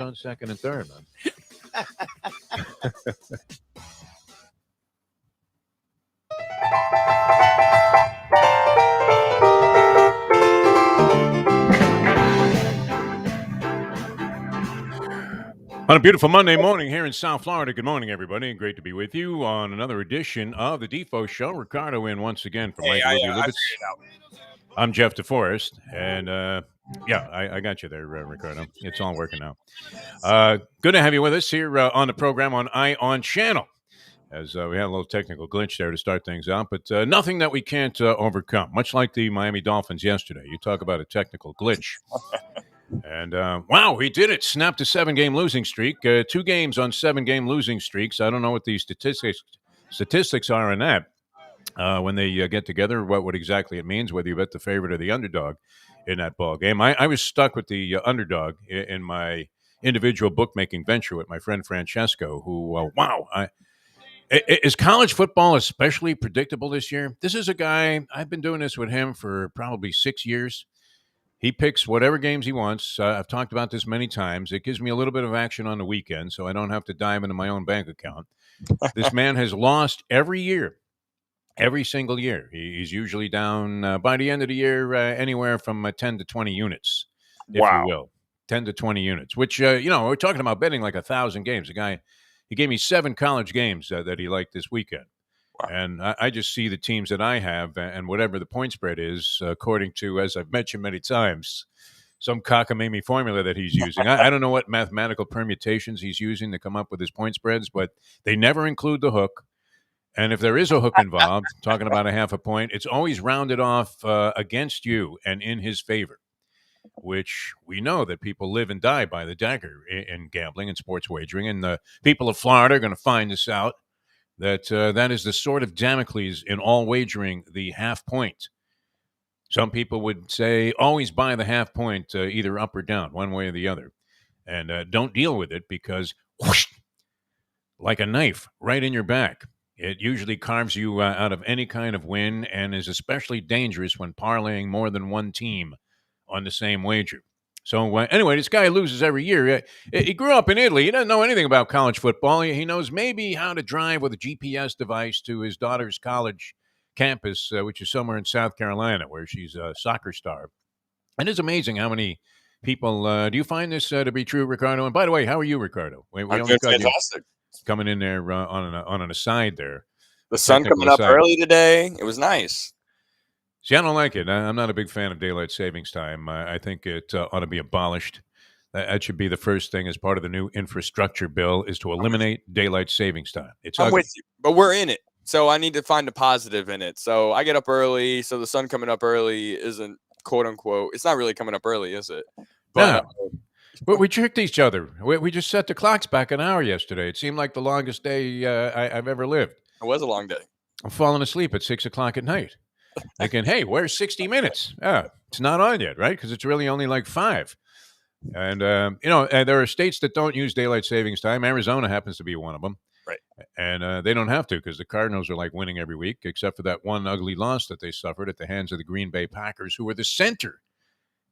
On second and third, man. On a beautiful Monday morning here in South Florida. Good morning, everybody. Great to be with you on another edition of the Defo Show. Ricardo in once again from Mike Lubitz. I'm Jeff Deforrest, and I got you there, Ricardo. It's all working out. Good to have you with us here on the program on ION Channel. As we had a little technical glitch there to start things out, but nothing that we can't overcome, much like the Miami Dolphins yesterday. You talk about a technical glitch. And, wow, he did it. Snapped a 7-game losing streak. 2 games on 7-game losing streaks. I don't know what the statistics are on that. When they get together, what exactly it means, whether you bet the favorite or the underdog in that ball game. I was stuck with the underdog in my individual bookmaking venture with my friend Francesco, who, is college football especially predictable this year? This is a guy, I've been doing this with him for probably 6 years. He picks whatever games he wants. I've talked about this many times. It gives me a little bit of action on the weekend, so I don't have to dive into my own bank account. This man has lost every year, every single year. He's usually down by the end of the year anywhere from 10 to 20 units, if you will. 10 to 20 units, which, we're talking about betting like 1,000 games. The guy, he gave me 7 college games that he liked this weekend. And I just see the teams that I have and whatever the point spread is, according to, as I've mentioned many times, some cockamamie formula that he's using. I don't know what mathematical permutations he's using to come up with his point spreads, but they never include the hook. And if there is a hook involved, talking about a half a point, it's always rounded off against you and in his favor, which we know that people live and die by the dagger in gambling and sports wagering. And the people of Florida are going to find this out. That is the sword of Damocles in all wagering, the half point. Some people would say always buy the half point, either up or down, one way or the other. And don't deal with it because, whoosh, like a knife right in your back. It usually carves you out of any kind of win and is especially dangerous when parlaying more than one team on the same wager. So anyway, this guy loses every year. He grew up in Italy. He doesn't know anything about college football. He knows maybe how to drive with a GPS device to his daughter's college campus, which is somewhere in South Carolina, where she's a soccer star. And it's amazing how many people. Do you find this to be true, Ricardo? And by the way, how are you, Ricardo? We I'm doing fantastic. Coming in there on an aside there. The sun coming up early today. It was nice. See, I don't like it. I'm not a big fan of daylight savings time. I think it ought to be abolished. That should be the first thing as part of the new infrastructure bill is to eliminate daylight savings time. I'm with you, but we're in it. So I need to find a positive in it. So I get up early. So the sun coming up early isn't quote unquote. It's not really coming up early, is it? But we tricked each other. We just set the clocks back an hour yesterday. It seemed like the longest day I've ever lived. It was a long day. I'm falling asleep at 6 o'clock at night. Thinking, hey, where's 60 minutes? It's not on yet, right? Because it's really only like 5. And, there are states that don't use daylight savings time. Arizona happens to be one of them. Right. And they don't have to because the Cardinals are like winning every week, except for that one ugly loss that they suffered at the hands of the Green Bay Packers, who were the center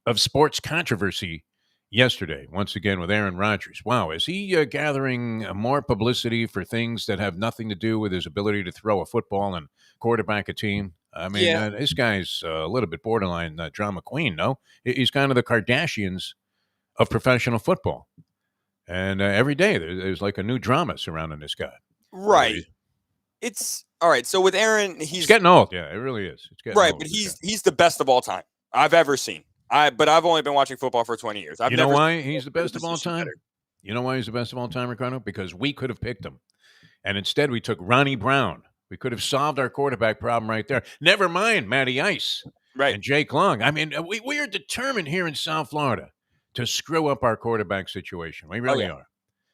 of sports controversy yesterday, once again with Aaron Rodgers. Wow, is he gathering more publicity for things that have nothing to do with his ability to throw a football and quarterback a team? I mean, this guy's a little bit borderline drama queen, no? He's kind of the Kardashians of professional football. And every day there's like a new drama surrounding this guy. Right. It's all right. So with Aaron, he's getting old. Yeah, it really is. It's getting right, old, but he's the best of all time I've ever seen. But I've only been watching football for 20 years. You know why he's the best of all time? You know why he's the best of all time, Ricardo? Because we could have picked him. And instead, we took Ronnie Brown. We could have solved our quarterback problem right there. Never mind Matty Ice and Jake Long. I mean, we are determined here in South Florida to screw up our quarterback situation. We really are.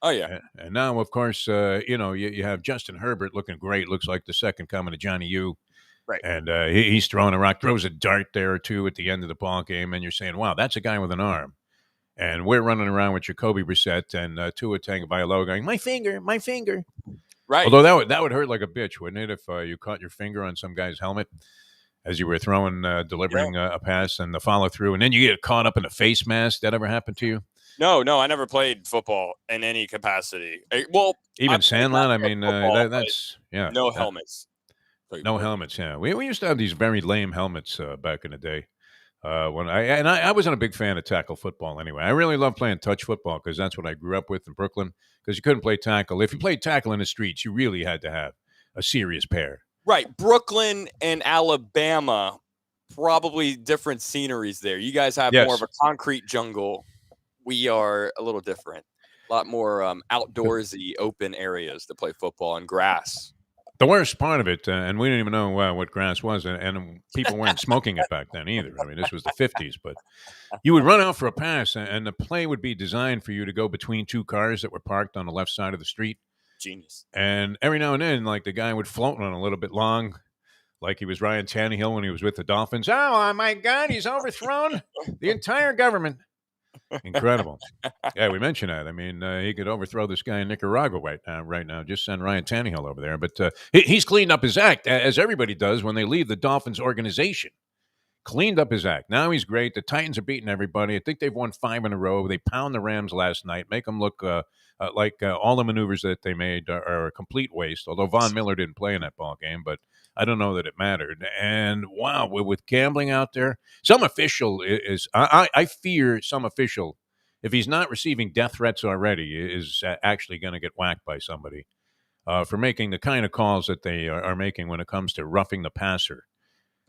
Oh, yeah. And now, of course, you have Justin Herbert looking great. Looks like the second coming of Johnny U. Right. And he's throwing a rock, throws a dart there or two at the end of the ball game. And you're saying, wow, that's a guy with an arm. And we're running around with Jacoby Brissett and Tua Tagovailoa going, my finger, my finger. Right. Although that would hurt like a bitch, wouldn't it, if you caught your finger on some guy's helmet as you were delivering a pass and the follow through, and then you get caught up in a face mask? That ever happened to you? No, I never played football in any capacity. Well, even Sandlot. I mean, that's no helmets. No helmets. Yeah, we used to have these very lame helmets back in the day. When I wasn't a big fan of tackle football anyway. I really love playing touch football because that's what I grew up with in Brooklyn. Because you couldn't play tackle. If you played tackle in the streets, you really had to have a serious pair. Right, Brooklyn and Alabama, probably different sceneries there. You guys have more of a concrete jungle. We are a little different. A lot more outdoorsy, open areas to play football and grass. The worst part of it, and we didn't even know what grass was, and people weren't smoking it back then either. I mean, this was the 50s, but you would run out for a pass, and the play would be designed for you to go between two cars that were parked on the left side of the street. Genius. And every now and then, like, the guy would float on a little bit long, like he was Ryan Tannehill when he was with the Dolphins. Oh, my God, he's overthrown the entire government. Incredible. Yeah, we mentioned that. I mean, he could overthrow this guy in Nicaragua right now. Just send Ryan Tannehill over there. But he's cleaned up his act, as everybody does when they leave the Dolphins organization. Cleaned up his act. Now he's great. The Titans are beating everybody. I think they've won 5 in a row. They pound the Rams last night, make them look like all the maneuvers that they made are a complete waste, although Von Miller didn't play in that ball game, but I don't know that it mattered. And, wow, with gambling out there, some official is I fear some official, if he's not receiving death threats already, is actually going to get whacked by somebody for making the kind of calls that they are making when it comes to roughing the passer.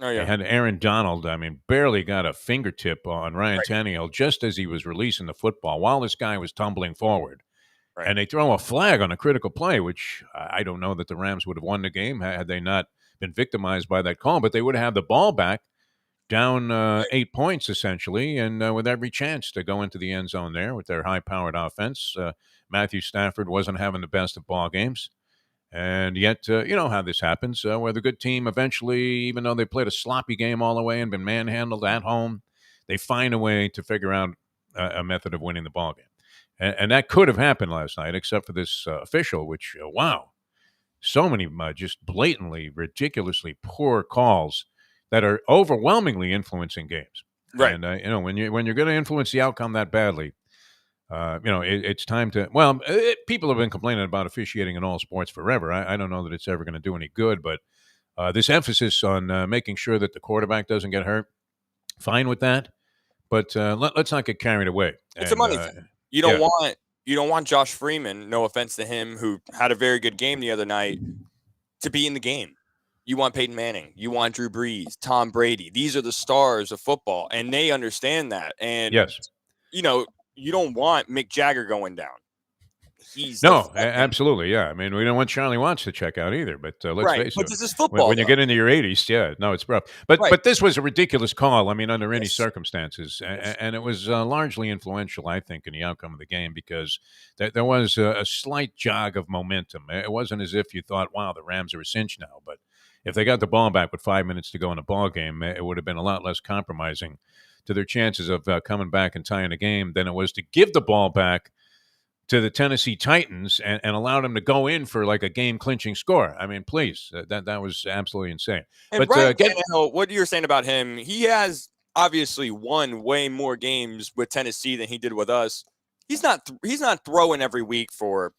Oh, yeah. They had Aaron Donald, I mean, barely got a fingertip on Ryan Tannehill just as he was releasing the football while this guy was tumbling forward. Right. And they throw a flag on a critical play, which I don't know that the Rams would have won the game had they not been victimized by that call, but they would have the ball back down 8 points, essentially, and with every chance to go into the end zone there with their high-powered offense. Matthew Stafford wasn't having the best of ball games. And yet, you know how this happens, where the good team eventually, even though they played a sloppy game all the way and been manhandled at home, they find a way to figure out a method of winning the ball game. And that could have happened last night, except for this official, which, wow, so many just blatantly, ridiculously poor calls that are overwhelmingly influencing games. Right. And, when you're going to influence the outcome that badly, it's time to, well, people have been complaining about officiating in all sports forever. I don't know that it's ever going to do any good, but this emphasis on making sure that the quarterback doesn't get hurt, fine with that. But let's not get carried away. It's a money thing. You don't want Josh Freeman, no offense to him, who had a very good game the other night, to be in the game. You want Peyton Manning. You want Drew Brees, Tom Brady. These are the stars of football, and they understand that. And, you don't want Mick Jagger going down. Absolutely, yeah. I mean, we don't want Charlie Watts to check out either. But let's face it. But this is football. When you get into your 80s, no, it's rough. But this was a ridiculous call. I mean, under any circumstances, and it was largely influential, I think, in the outcome of the game because there was a slight jog of momentum. It wasn't as if you thought, "Wow, the Rams are a cinch now." But if they got the ball back with 5 minutes to go in the ball game, it would have been a lot less compromising to their chances of coming back and tying the game than it was to give the ball back to the Tennessee Titans and allow them to go in for like a game-clinching score. I mean, please, that was absolutely insane. And but Ryan Tannehill, what you're saying about him, he has obviously won way more games with Tennessee than he did with us. He's not throwing every week for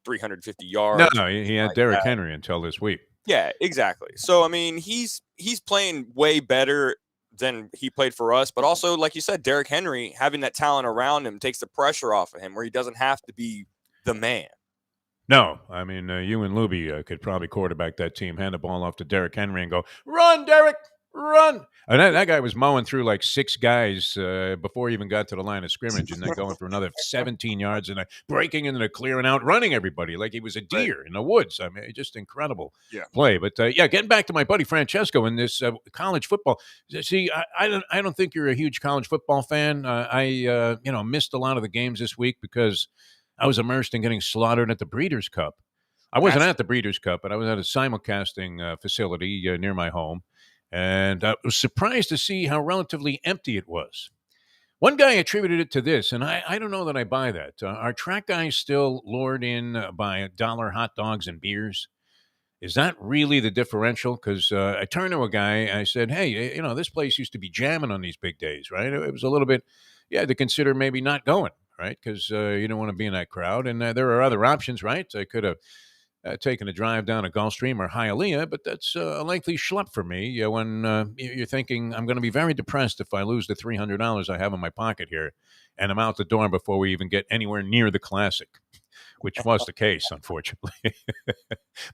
350 yards. No, he had Derrick Henry until this week. Yeah, exactly. So I mean, he's playing way better than he played for us, but also, like you said, Derrick Henry, having that talent around him takes the pressure off of him where he doesn't have to be the man. No, I mean, you and Lubie could probably quarterback that team, hand the ball off to Derrick Henry and go, run, Derrick, run. And that guy was mowing through like 6 guys before he even got to the line of scrimmage, and then going for another 17 yards and breaking into the clear and out, running everybody like he was a deer in the woods. I mean, just incredible play. But getting back to my buddy Francesco in this college football. See, I don't think you're a huge college football fan. I missed a lot of the games this week because I was immersed in getting slaughtered at the Breeders' Cup. I wasn't at the Breeders' Cup, but I was at a simulcasting facility near my home. And I was surprised to see how relatively empty it was. One guy attributed it to this, and I don't know that I buy that. Are track guys still lured in by $1 hot dogs and beers? Is that really the differential? Because I turned to a guy, I said, hey, this place used to be jamming on these big days, right? It was a little bit, you had to consider maybe not going, right? Because you don't want to be in that crowd. And there are other options, right? I could have taking a drive down to Gulfstream or Hialeah, but that's a lengthy schlep for me when you're thinking I'm going to be very depressed if I lose the $300 I have in my pocket here and I'm out the door before we even get anywhere near the Classic, which was the case, unfortunately.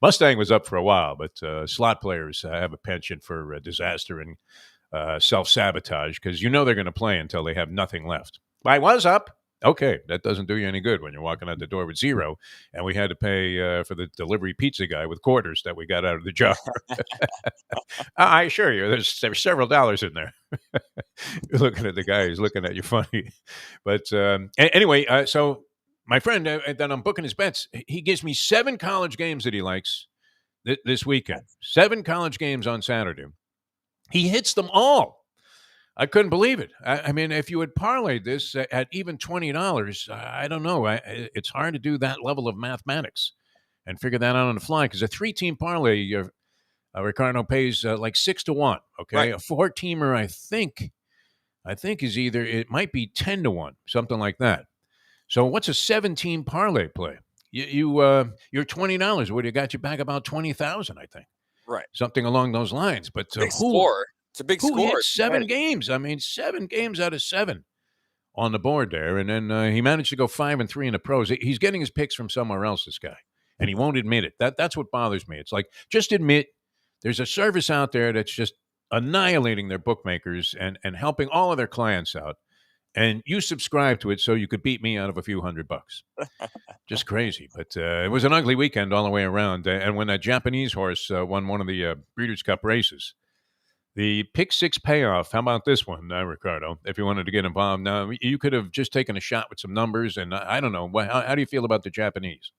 Mustang was up for a while, but slot players have a penchant for disaster and self-sabotage because they're going to play until they have nothing left. I was up. Okay, that doesn't do you any good when you're walking out the door with zero, and we had to pay for the delivery pizza guy with quarters that we got out of the jar. I assure you, there's several dollars in there. You're looking at the guy who's looking at you funny. But anyway, so my friend that I'm booking his bets, he gives me 7 college games that he likes this weekend. 7 college games on Saturday. He hits them all. I couldn't believe it. I mean, if you had parlayed this at even $20, I don't know. It's hard to do that level of mathematics and figure that out on the fly because a 3-team parlay, Ricardo pays like 6-1. Okay, right. A 4-teamer, I think is either it might be 10-1, something like that. So what's a 7-team parlay play? You're $20. Would have got you back about 20,000, I think. Right, something along those lines. But score. It's a big who score. Hit 7 games? I mean, 7 games out of 7 on the board there. And then he managed to go 5-3 in the pros. He's getting his picks from somewhere else, this guy. And he won't admit it. That's what bothers me. It's like, just admit there's a service out there that's just annihilating their bookmakers and helping all of their clients out. And you subscribe to it so you could beat me out of a few $100. Just crazy. But it was an ugly weekend all the way around. And when that Japanese horse won one of the Breeders' Cup races, the pick 6 payoff, how about this one, Ricardo, if you wanted to get involved? Now, you could have just taken a shot with some numbers, and I don't know. How do you feel about the Japanese?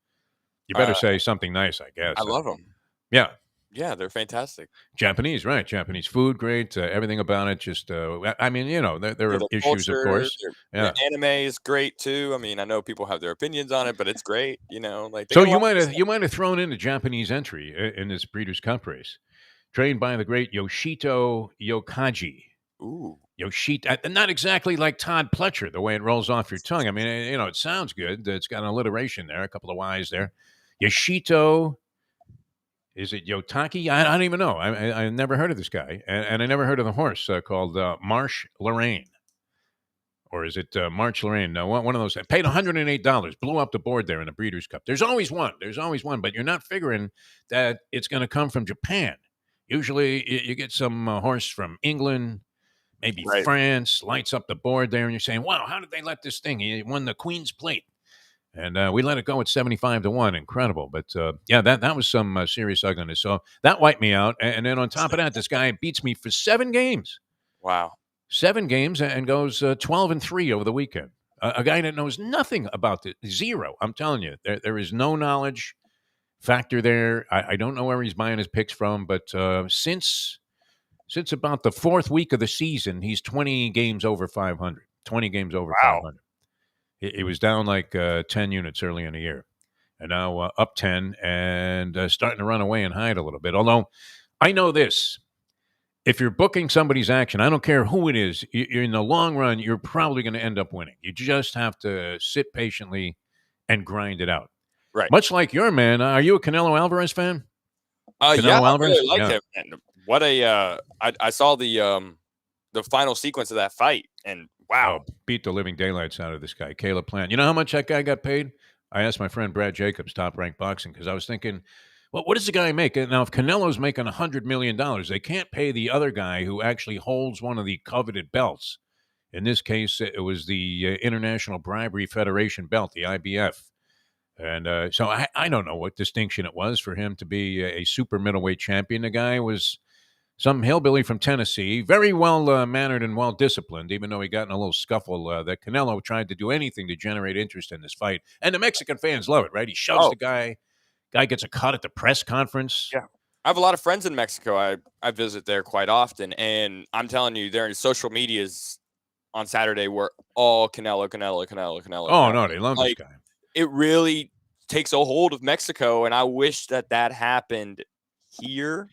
You better say something nice, I guess. I love them. Yeah. Yeah, they're fantastic. Japanese, right. Japanese food, great. Everything about it, just, I mean, there are issues, culture, of course. Their anime is great, too. I mean, I know people have their opinions on it, but it's great, So you might have thrown in a Japanese entry in this Breeders' Cup race. Trained by the great Yoshito Yokaji. Ooh. Yoshito, not exactly like Todd Pletcher, the way it rolls off your tongue. I mean, it sounds good. It's got an alliteration there, a couple of Y's there. Yoshito, is it Yotaki? I don't even know. I never heard of this guy. And I never heard of the horse called Marsh Lorraine. Or is it March Lorraine? No, one of those. I paid $108, blew up the board there in the Breeders' Cup. There's always one, but you're not figuring that it's going to come from Japan. Usually you get some horse from England, maybe France, lights up the board there, and you're saying, wow, how did they let this thing? He won the Queen's Plate. And we let it go at 75-1. Incredible. But, that was some serious ugliness. So that wiped me out. And then on top of that, this guy beats me for 7 games. Wow. 7 games and goes 12-3 over the weekend. A guy that knows nothing about it. Zero. I'm telling you, there is no knowledge factor there. I don't know where he's buying his picks from, but since about the 4th week of the season, he's 20 games over 500. 20 games over 500. It was down like 10 units early in the year, and now up 10 and starting to run away and hide a little bit. Although I know this. If you're booking somebody's action, I don't care who it is, you're in the long run, you're probably going to end up winning. You just have to sit patiently and grind it out. Right. Much like your man. Are you a Canelo Alvarez fan? Canelo Alvarez? I really like him. And what I saw the final sequence of that fight, and wow. Beat the living daylights out of this guy, Caleb Plant. You know how much that guy got paid? I asked my friend Brad Jacobs, Top Rank Boxing, because I was thinking, Well, what does the guy make? Now, if Canelo's making $100 million, they can't pay the other guy who actually holds one of the coveted belts. In this case, it was the International Bribery Federation belt, the IBF. And so I don't know what distinction it was for him to be a super middleweight champion. The guy was some hillbilly from Tennessee, very well mannered and well disciplined, even though he got in a little scuffle that Canelo tried to do anything to generate interest in this fight. And the Mexican fans love it, right? He shoves the guy. Guy gets a cut at the press conference. Yeah. I have a lot of friends in Mexico. I visit there quite often. And I'm telling you, their social medias on Saturday were all Canelo. Oh, no, they love this guy. It really takes a hold of Mexico, and I wish that happened here.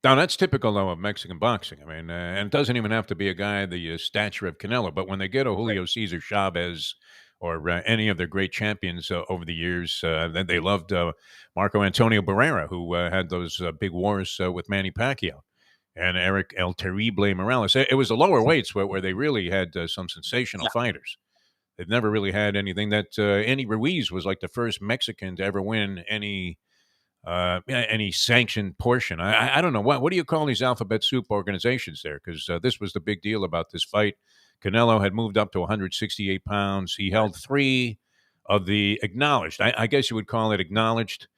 Now, that's typical, though, of Mexican boxing. I mean, and it doesn't even have to be a guy the stature of Canelo, but when they get a Julio Cesar Chavez or any of their great champions over the years, they loved Marco Antonio Barrera, who had those big wars with Manny Pacquiao, and Eric El Terrible Morales. It was the lower weights where they really had some sensational fighters. They've never really had anything. That Andy Ruiz was like the first Mexican to ever win any sanctioned portion. I don't know. What do you call these alphabet soup organizations there? Because this was the big deal about this fight. Canelo had moved up to 168 pounds. He held 3 of the acknowledged, I guess you would call it acknowledged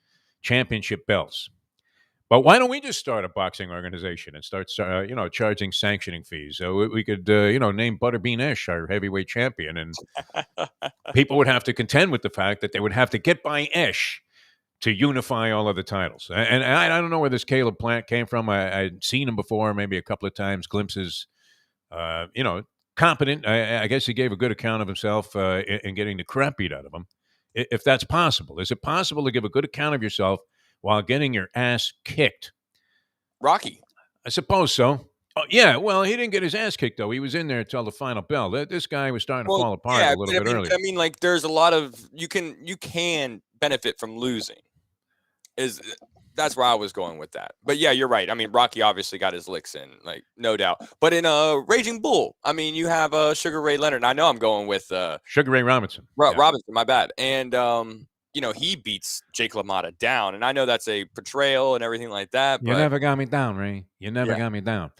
championship belts. But why don't we just start a boxing organization and start, charging sanctioning fees? So we could, name Butterbean Esh our heavyweight champion, and people would have to contend with the fact that they would have to get by Esh to unify all of the titles. And I don't know where this Caleb Plant came from. I'd seen him before, maybe a couple of times, glimpses. Competent. I guess he gave a good account of himself in getting the crap beat out of him. If that's possible. Is it possible to give a good account of yourself while getting your ass kicked? Rocky. I suppose so. Oh, yeah, well, he didn't get his ass kicked, though. He was in there until the final bell. This guy was starting to fall apart a little bit earlier. I mean, like, there's a lot of you can benefit from losing. That's where I was going with that. But yeah, you're right. I mean, Rocky obviously got his licks in, like, no doubt. But in Raging Bull, I mean, you have Sugar Ray Leonard. I know I'm going with Sugar Ray Robinson. Robinson, my bad. And he beats Jake LaMotta down, and I know that's a portrayal and everything like that. You never got me down, Ray. You never got me down.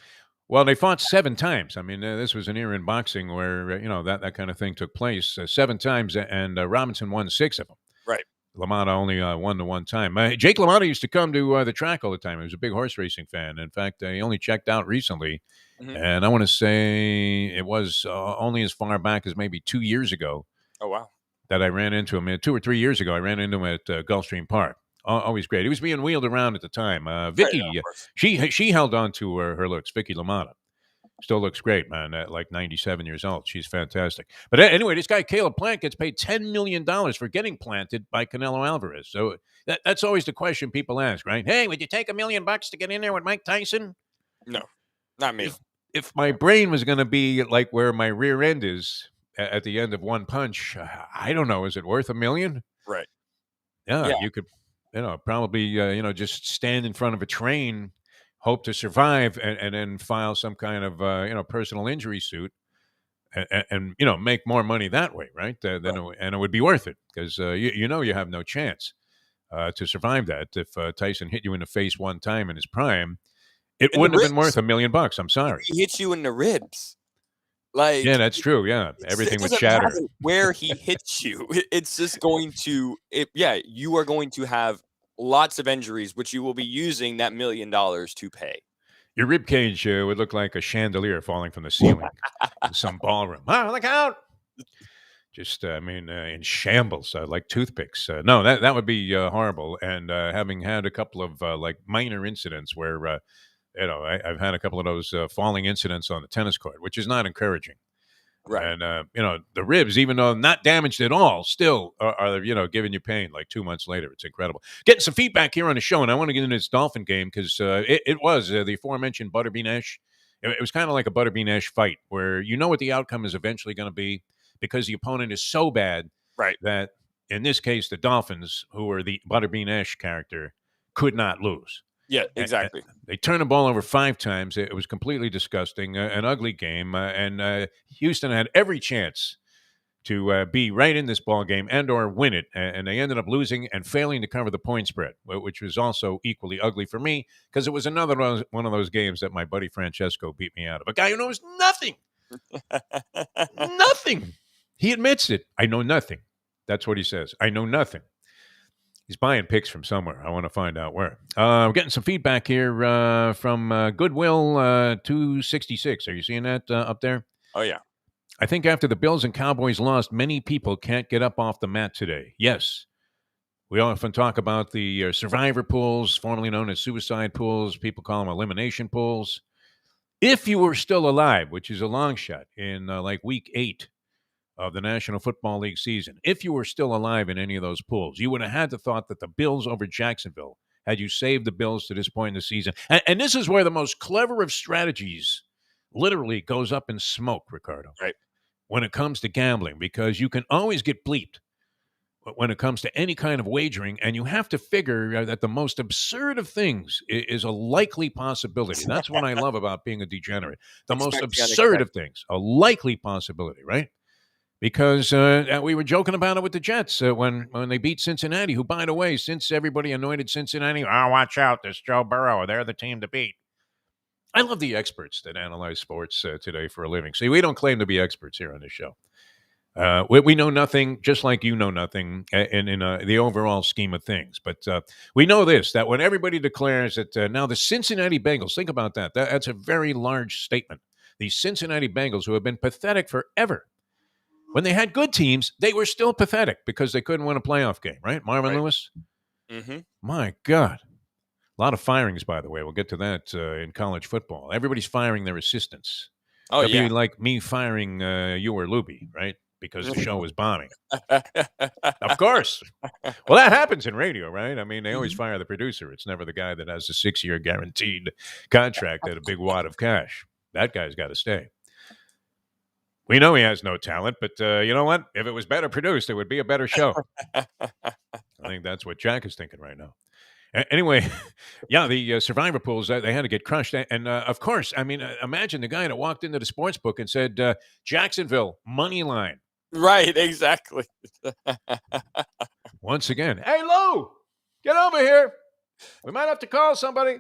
Well, they fought 7 times. I mean, this was an era in boxing where that kind of thing took place 7 times, and Robinson won 6 of them. Right. LaMotta only won the 1 time. Jake LaMotta used to come to the track all the time. He was a big horse racing fan. In fact, he only checked out recently, and I want to say it was only as far back as maybe 2 years ago. Oh, wow. That I ran into him. 2 or 3 years ago, I ran into him at Gulfstream Park. Always great. He was being wheeled around at the time. Vicky, she held on to her looks. Vicky LaMotta still looks great, man. At like 97 years old, she's fantastic. But anyway, this guy Caleb Plant gets paid $10 million for getting planted by Canelo Alvarez. So that's always the question people ask, right? Hey, would you take $1 million to get in there with Mike Tyson? No, not me. If my brain was going to be like where my rear end is at the end of one punch, I don't know. Is it worth $1 million? Right. Yeah. You could. Probably, just stand in front of a train, hope to survive, and then file some kind of, personal injury suit and make more money that way, right? And it would be worth it because, you have no chance to survive that. If Tyson hit you in the face 1 time in his prime, it wouldn't have been worth $1 million. I'm sorry. He hits you in the ribs. Like, yeah, that's true. Yeah, everything would shatter. Where he hits you, it's just going to. You are going to have lots of injuries, which you will be using that $1 million to pay. Your rib cage would look like a chandelier falling from the ceiling in some ballroom. Oh, look out! Just, in shambles, like toothpicks. No, that would be horrible. And having had a couple of minor incidents where. I've had a couple of those falling incidents on the tennis court, which is not encouraging. Right. And, the ribs, even though not damaged at all, still are giving you pain like 2 months later. It's incredible. Getting some feedback here on the show, and I want to get into this Dolphin game because it was the aforementioned Butterbean Esh. It was kind of like a Butterbean Esh fight where you know what the outcome is eventually going to be because the opponent is so bad that, in this case, the Dolphins, who are the Butterbean Esh character, could not lose. Yeah, exactly. They turned the ball over 5 times. It was completely disgusting, an ugly game. And Houston had every chance to be right in this ball game and or win it, and they ended up losing and failing to cover the point spread, which was also equally ugly for me because it was another one of those games that my buddy Francesco beat me out of. A guy who knows nothing. Nothing. He admits it. I know nothing. That's what he says. I know nothing. He's buying picks from somewhere. I want to find out where. We're getting some feedback here from Goodwill 266. Are you seeing that up there? Oh, yeah. I think after the Bills and Cowboys lost, many people can't get up off the mat today. Yes. We often talk about the survivor pools, formerly known as suicide pools. People call them elimination pools. If you were still alive, which is a long shot in like week 8 of the National Football League season, if you were still alive in any of those pools, you would have had the thought that the Bills over Jacksonville had you saved the Bills to this point in the season. And this is where the most clever of strategies literally goes up in smoke, Ricardo. Right. When it comes to gambling, because you can always get bleeped when it comes to any kind of wagering, and you have to figure that the most absurd of things is a likely possibility. That's what I love about being a degenerate. The most absurd of things, a likely possibility, right? Because we were joking about it with the Jets when they beat Cincinnati, who, by the way, since everybody anointed Cincinnati, watch out, this Joe Burrow, they're the team to beat. I love the experts that analyze sports today for a living. See, we don't claim to be experts here on this show. We know nothing, just like you know nothing in the overall scheme of things. But we know this, that when everybody declares that now the Cincinnati Bengals, think about that. That's a very large statement. The Cincinnati Bengals, who have been pathetic forever. When they had good teams, they were still pathetic because they couldn't win a playoff game, right? Marvin Lewis? Mm-hmm. My God. A lot of firings, by the way. We'll get to that in college football. Everybody's firing their assistants. Oh, That'd yeah. be like me firing you or Lubie, right? Because the show was bombing. Of course. Well, that happens in radio, right? I mean, they always fire the producer. It's never the guy that has a 6-year guaranteed contract at a big wad of cash. That guy's got to stay. We know he has no talent, but you know what? If it was better produced, it would be a better show. I think that's what Jack is thinking right now. Anyway, yeah, the survivor pools, they had to get crushed. And, of course, I mean, imagine the guy that walked into the sports book and said, Jacksonville, money line. Right, exactly. Once again, hey, Lou, get over here. We might have to call somebody.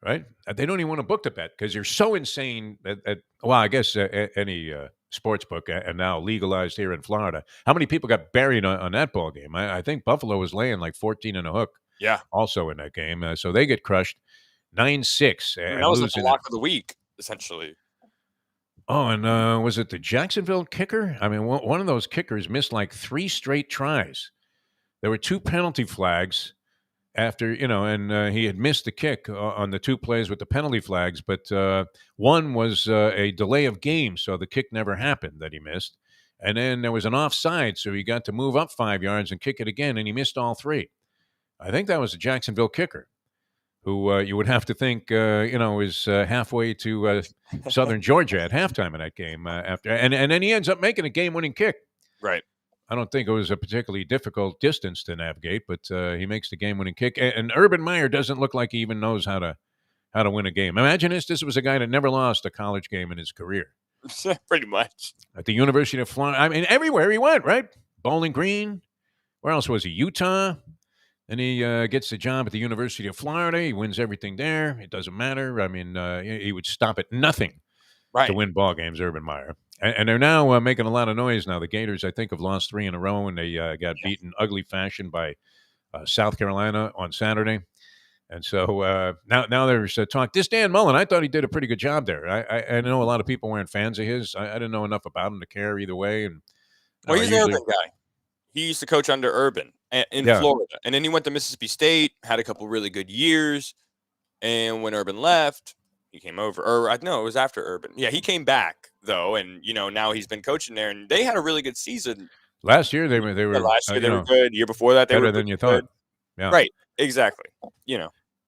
Right? They don't even want to book the bet because you're so insane that well, I guess any sports book, and now legalized here in Florida. How many people got buried on that ball game? I think Buffalo was laying like 14 and a hook. Yeah. Also in that game. So they get crushed 9-6. That was the lock of the week, essentially. Oh, and was it the Jacksonville kicker? I mean, one of those kickers missed like 3 straight tries. There were 2 penalty flags after, and he had missed the kick on the 2 plays with the penalty flags, but one was a delay of game, so the kick never happened that he missed. And then there was an offside, so he got to move up 5 yards and kick it again, and he missed all 3. I think that was the Jacksonville kicker, who you would have to think, is halfway to Southern Georgia at halftime in that game. And then he ends up making a game-winning kick. Right. I don't think it was a particularly difficult distance to navigate, but he makes the game-winning kick. And Urban Meyer doesn't look like he even knows how to win a game. Imagine this. This was a guy that never lost a college game in his career. Pretty much. At the University of Florida. I mean, everywhere he went, right? Bowling Green. Where else was he? Utah. And he gets the job at the University of Florida. He wins everything there. It doesn't matter. I mean, he would stop at nothing to win ball games, Urban Meyer. And they're now making a lot of noise now. The Gators, I think, have lost 3 in a row, and they got beaten ugly fashion by South Carolina on Saturday. And so now there's talk. This Dan Mullen, I thought he did a pretty good job there. I know a lot of people weren't fans of his. I didn't know enough about him to care either way. And well, he's an Urban guy. He used to coach under Urban in Florida. And then he went to Mississippi State, had a couple really good years. And when Urban left, he came over. Or no, it was after Urban. Yeah, he came back, though. And, now he's been coaching there. And they had a really good season. Last year, they were last year, they were good. Year before that, they were better than you thought. Yeah. Right. Exactly.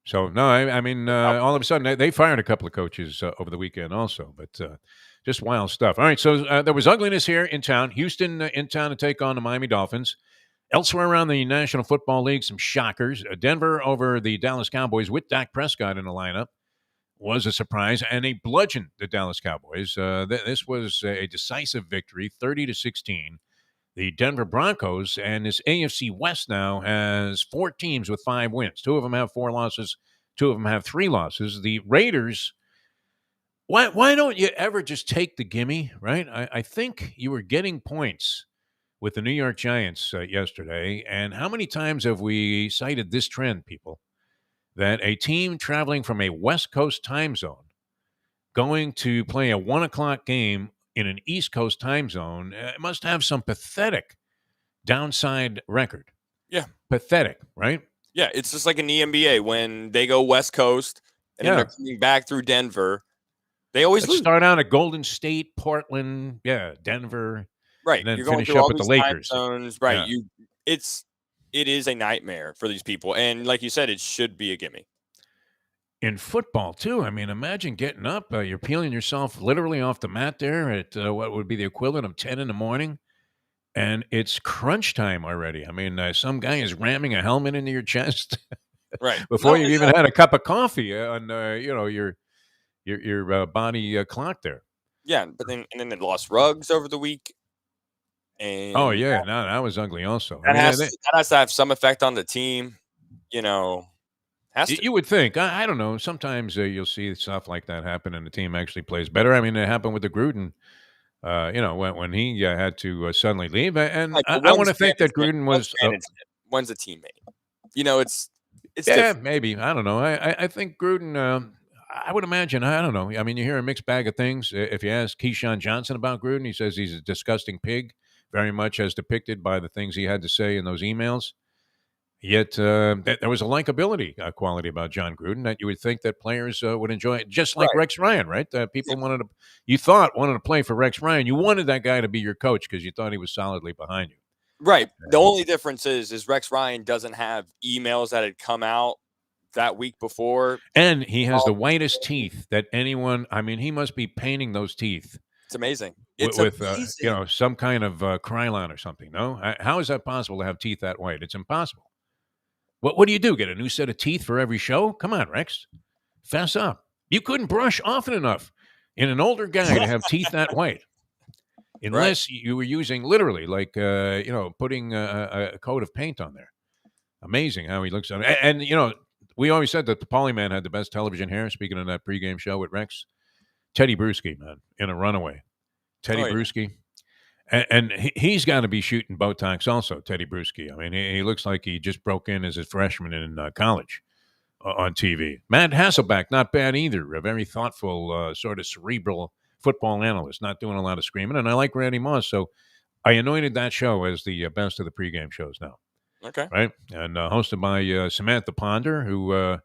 So, no, I mean, all of a sudden, they fired a couple of coaches over the weekend also. But just wild stuff. All right, so there was ugliness here in town. Houston in town to take on the Miami Dolphins. Elsewhere around the National Football League, some shockers. Denver over the Dallas Cowboys with Dak Prescott in the lineup. was a surprise, and they bludgeoned the Dallas Cowboys. This was a decisive victory, 30-16. The Denver Broncos and this AFC West now has 4 teams with 5 wins. 2 of them have 4 losses. 2 of them have 3 losses. The Raiders, why don't you ever just take the gimme, right? I think you were getting points with the New York Giants yesterday. And how many times have we cited this trend, people, that a team traveling from a West Coast time zone going to play a 1 o'clock game in an East Coast time zone must have some pathetic downside record. Yeah. Pathetic, right? Yeah, it's just like in the NBA when they go West Coast and then they're coming back through Denver. They always lose. Start out at Golden State, Portland, Denver. Right. And then you're going finish through up all with the these Lakers. time zones, right. Yeah. It is a nightmare for these people. And like you said, it should be a gimme. In football, too. I mean, imagine getting up. You're peeling yourself literally off the mat there at what would be the equivalent of 10 in the morning. And it's crunch time already. I mean, some guy is ramming a helmet into your chest. Right. Before you've even had a cup of coffee on, your body clock there. Yeah, but then they lost Ruggs over the week. And no, that was ugly also. That has to have some effect on the team, You would think. I don't know. Sometimes you'll see stuff like that happen and the team actually plays better. I mean, it happened with the Gruden, when he had to suddenly leave. And I want to think that Gruden was... one's a teammate. It's different. Maybe. I don't know. I think Gruden... I would imagine, I don't know. I mean, you hear a mixed bag of things. If you ask Keyshawn Johnson about Gruden, he says he's a disgusting pig, very much as depicted by the things he had to say in those emails. Yet there was a likability quality about John Gruden that you would think that players would enjoy, just like Rex Ryan, right? People wanted to play for Rex Ryan. You wanted that guy to be your coach because you thought he was solidly behind you. Right. The only difference is Rex Ryan doesn't have emails that had come out that week before. And he has the whitest teeth that anyone, I mean, he must be painting those teeth. It's amazing. It's amazing. Some kind of Krylon or something, no? How is that possible to have teeth that white? It's impossible. What do you do? Get a new set of teeth for every show? Come on, Rex. Fess up. You couldn't brush often enough in an older guy to have teeth that white. Unless you were using literally like, putting a coat of paint on there. Amazing how he looks. And we always said that the Polyman had the best television hair. Speaking of that pregame show with Rex, Teddy Bruschi, man, in a runaway. Teddy Bruschi. And he's got to be shooting Botox also, Teddy Bruschi. I mean, he looks like he just broke in as a freshman in college on TV. Matt Hasselbeck, not bad either. A very thoughtful, sort of cerebral football analyst, not doing a lot of screaming. And I like Randy Moss, so I anointed that show as the best of the pregame shows now. Okay. Right? And hosted by Samantha Ponder, who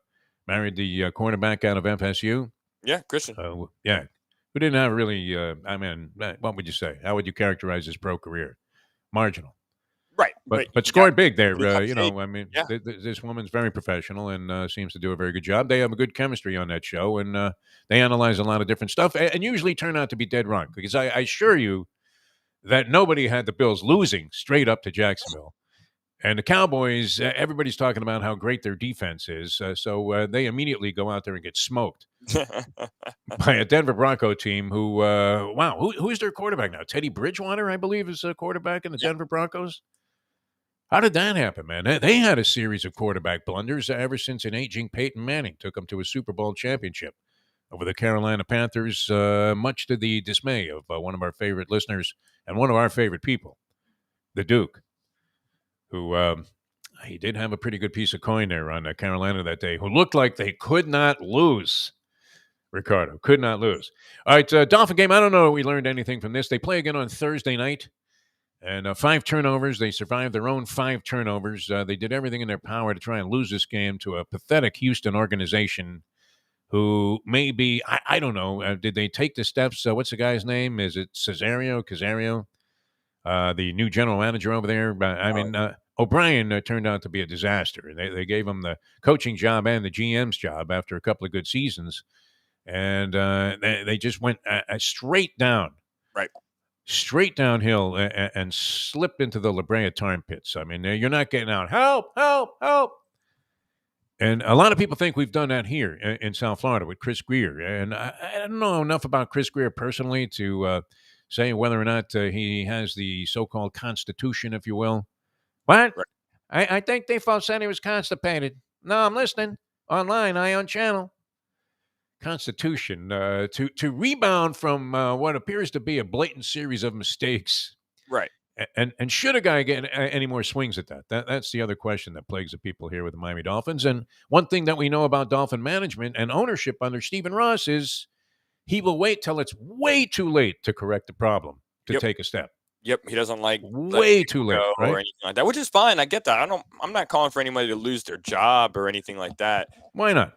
married the quarterback out of FSU. Yeah, Christian. Who didn't have really, what would you say? How would you characterize his pro career? Marginal. Right. But scored big there. This woman's very professional and seems to do a very good job. They have a good chemistry on that show, and they analyze a lot of different stuff and usually turn out to be dead wrong. Because I assure you that nobody had the Bills losing straight up to Jacksonville. And the Cowboys, everybody's talking about how great their defense is. So they immediately go out there and get smoked by a Denver Bronco team who is their quarterback now? Teddy Bridgewater, I believe, is a quarterback in the Denver Broncos. How did that happen, man? They had a series of quarterback blunders ever since an aging Peyton Manning took them to a Super Bowl championship over the Carolina Panthers, much to the dismay of one of our favorite listeners and one of our favorite people, the Duke, who he did have a pretty good piece of coin there on Carolina that day, who looked like they could not lose. Ricardo, could not lose. All right, Dolphin game. I don't know if we learned anything from this. They play again on Thursday night, and 5 turnovers. They survived their own 5 turnovers. They did everything in their power to try and lose this game to a pathetic Houston organization who maybe, I don't know, did they take the steps? What's the guy's name? Is it Casario? The new general manager over there. O'Brien turned out to be a disaster. They gave him the coaching job and the GM's job after a couple of good seasons. And they just went straight down. Right. Straight downhill and slipped into the La Brea tar pits. I mean, you're not getting out. Help, help, help. And a lot of people think we've done that here in South Florida with Chris Greer. And I don't know enough about Chris Greer personally to say whether or not he has the so-called constitution, if you will. What? Right. I think Defo said he was constipated. No, I'm listening. Online, Ion Channel. Constitution to rebound from what appears to be a blatant series of mistakes. Right. And should a guy get any more swings at that? That's the other question that plagues the people here with the Miami Dolphins. And one thing that we know about Dolphin management and ownership under Stephen Ross is he will wait till it's way too late to correct the problem to take a step. Yep, he doesn't like way too late, right? Or anything like that, which is fine. I get that. I'm not calling for anybody to lose their job or anything like that. Why not?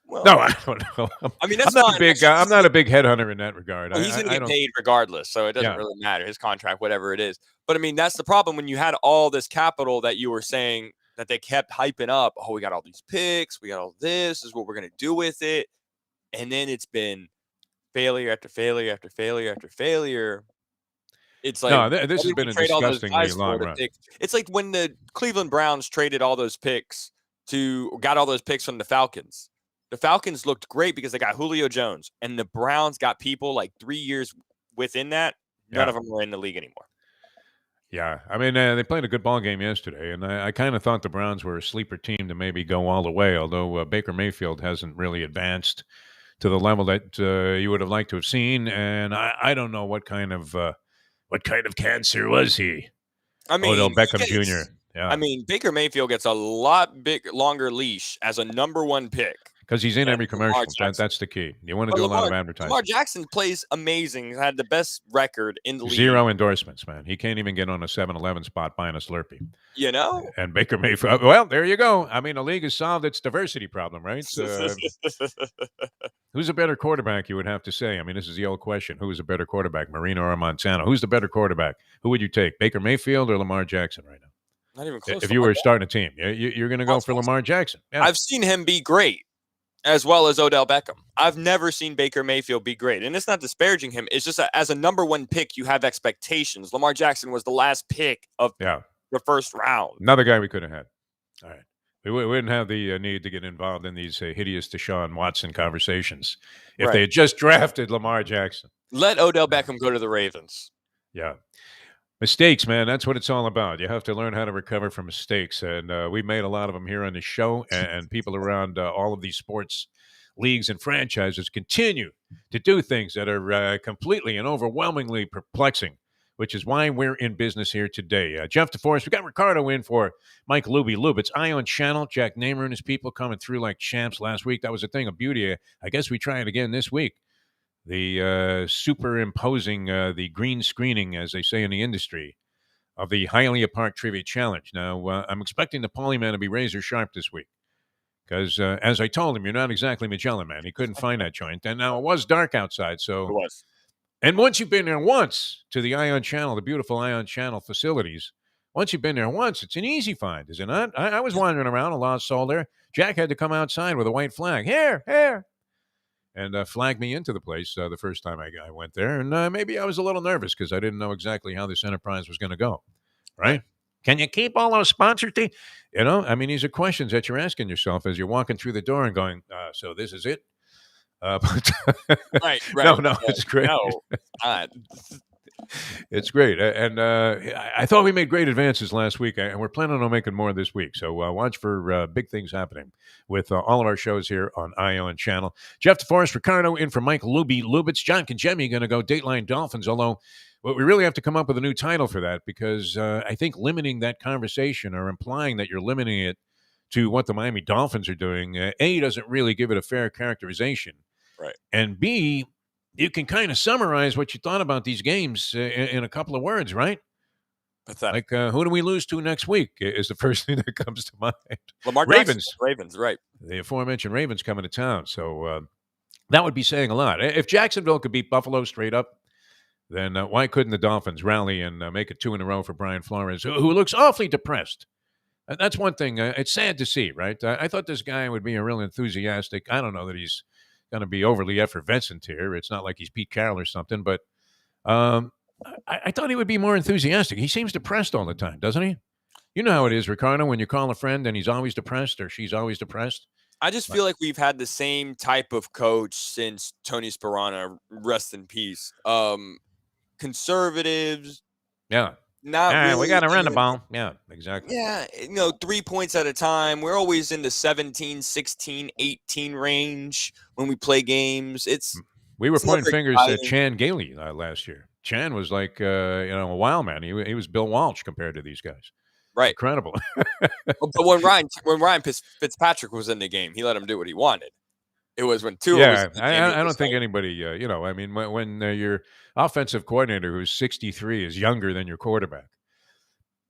Well, no, I don't know. I mean, that's I'm not a big guy. I'm not a big headhunter in that regard. Well, he's going to get paid regardless, so it doesn't really matter, his contract, whatever it is. But, I mean, that's the problem when you had all this capital that you were saying that they kept hyping up. Oh, we got all these picks. We got all this. This is what we're going to do with it. And then it's been failure after failure after failure after failure. It's like no, this has been a disgustingly long run. It's like when the Cleveland Browns traded all those picks got all those picks from the Falcons. The Falcons looked great because they got Julio Jones, and the Browns got people like 3 years within that. None of them were in the league anymore. Yeah, I mean, they played a good ball game yesterday, and I kind of thought the Browns were a sleeper team to maybe go all the way, although Baker Mayfield hasn't really advanced to the level that you would have liked to have seen, and I don't know what kind of cancer was he? I mean, Odell Beckham Jr. Yeah. I mean, Baker Mayfield gets a lot longer leash as a number one pick. Because he's in every commercial. That's the key. You want to do a lot of advertising. Lamar Jackson plays amazing. Had the best record in the league. 0 endorsements, man. He can't even get on a 7-Eleven spot buying a Slurpee. You know? And Baker Mayfield. Well, there you go. I mean, the league has solved its diversity problem, right? Who's a better quarterback, you would have to say? I mean, this is the old question. Who is a better quarterback, Marino or Montana? Who's the better quarterback? Who would you take, Baker Mayfield or Lamar Jackson right now? Not even close. If you were starting a team, you're going to go for Lamar Jackson. Yeah. I've seen him be great. As well as Odell Beckham. I've never seen Baker Mayfield be great. And it's not disparaging him. It's just that as a number one pick, you have expectations. Lamar Jackson was the last pick of the first round. Another guy we could have had. All right. We wouldn't have the need to get involved in these hideous Deshaun Watson conversations if they had just drafted Lamar Jackson. Let Odell Beckham go to the Ravens. Yeah. Mistakes, man. That's what it's all about. You have to learn how to recover from mistakes. And we made a lot of them here on the show. And people around all of these sports leagues and franchises continue to do things that are completely and overwhelmingly perplexing, which is why we're in business here today. Jeff Deforrest, we got Ricardo in for Mike Lubie. Lubitz, Ion Channel, Jack Namer and his people coming through like champs last week. That was a thing of beauty. I guess we try it again this week. The superimposing the green screening, as they say in the industry, of the Highly Apart Trivia Challenge. Now, I'm expecting the Polyman to be razor sharp this week because, as I told him, you're not exactly Magellan, man. He couldn't find that joint. And now it was dark outside. So it was. And once you've been there once to the Ion Channel, the beautiful Ion Channel facilities, once you've been there once, it's an easy find, is it not? I was wandering around, a lost soul there. Jack had to come outside with a white flag. Here. And flagged me into the place the first time I went there. And maybe I was a little nervous because I didn't know exactly how this enterprise was going to go, right? Can you keep all those sponsors? You know, I mean, these are questions that you're asking yourself as you're walking through the door and going, so this is it? Right. No, it's great. No, it's great. And I thought we made great advances last week, and we're planning on making more this week. So watch for big things happening with all of our shows here on Ion Channel. Jeff Deforrest, Ricardo in for Mike Lubie, Lubitz, John Congemi going to go Dateline Dolphins, although we really have to come up with a new title for that because I think limiting that conversation or implying that you're limiting it to what the Miami Dolphins are doing, A, doesn't really give it a fair characterization. Right. And B, you can kind of summarize what you thought about these games in a couple of words, right? Pathetic. Like, who do we lose to next week is the first thing that comes to mind. Lamar Ravens. Jackson. Ravens, right. The aforementioned Ravens coming to town. So that would be saying a lot. If Jacksonville could beat Buffalo straight up, then why couldn't the Dolphins rally and make it 2 in a row for Brian Flores, who looks awfully depressed? That's one thing. It's sad to see, right? I thought this guy would be a real enthusiastic. I don't know that he's going to be overly effervescent here. It's not like he's Pete Carroll or something, but I thought he would be more enthusiastic. He seems depressed all the time, doesn't he? You know how it is, Ricardo, when you call a friend and he's always depressed or she's always depressed. I just feel like we've had the same type of coach since Tony Sparano, rest in peace. Conservatives. Yeah. Not really. We got to run the ball. Yeah, exactly. Yeah, 3 points at a time. We're always in the 17, 16, 18 range when we play games. We were pointing fingers exciting. at Chan Gailey last year. Chan was like, a wild man. He was Bill Walsh compared to these guys. Right. Incredible. But when Ryan Fitzpatrick was in the game, he let him do what he wanted. It was when Tua was in the game. I don't think anybody, I mean, when your offensive coordinator who's 63 is younger than your quarterback,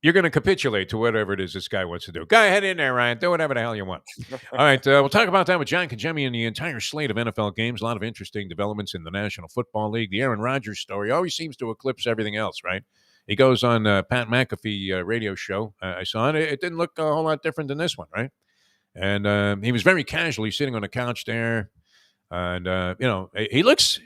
you're going to capitulate to whatever it is this guy wants to do. Go ahead in there, Ryan. Do whatever the hell you want. All right, we'll talk about that with John Congemi and the entire slate of NFL games. A lot of interesting developments in the National Football League. The Aaron Rodgers story always seems to eclipse everything else, right? He goes on Pat McAfee radio show. I saw it. It didn't look a whole lot different than this one, right? And he was very casually sitting on the couch there. And, he looks...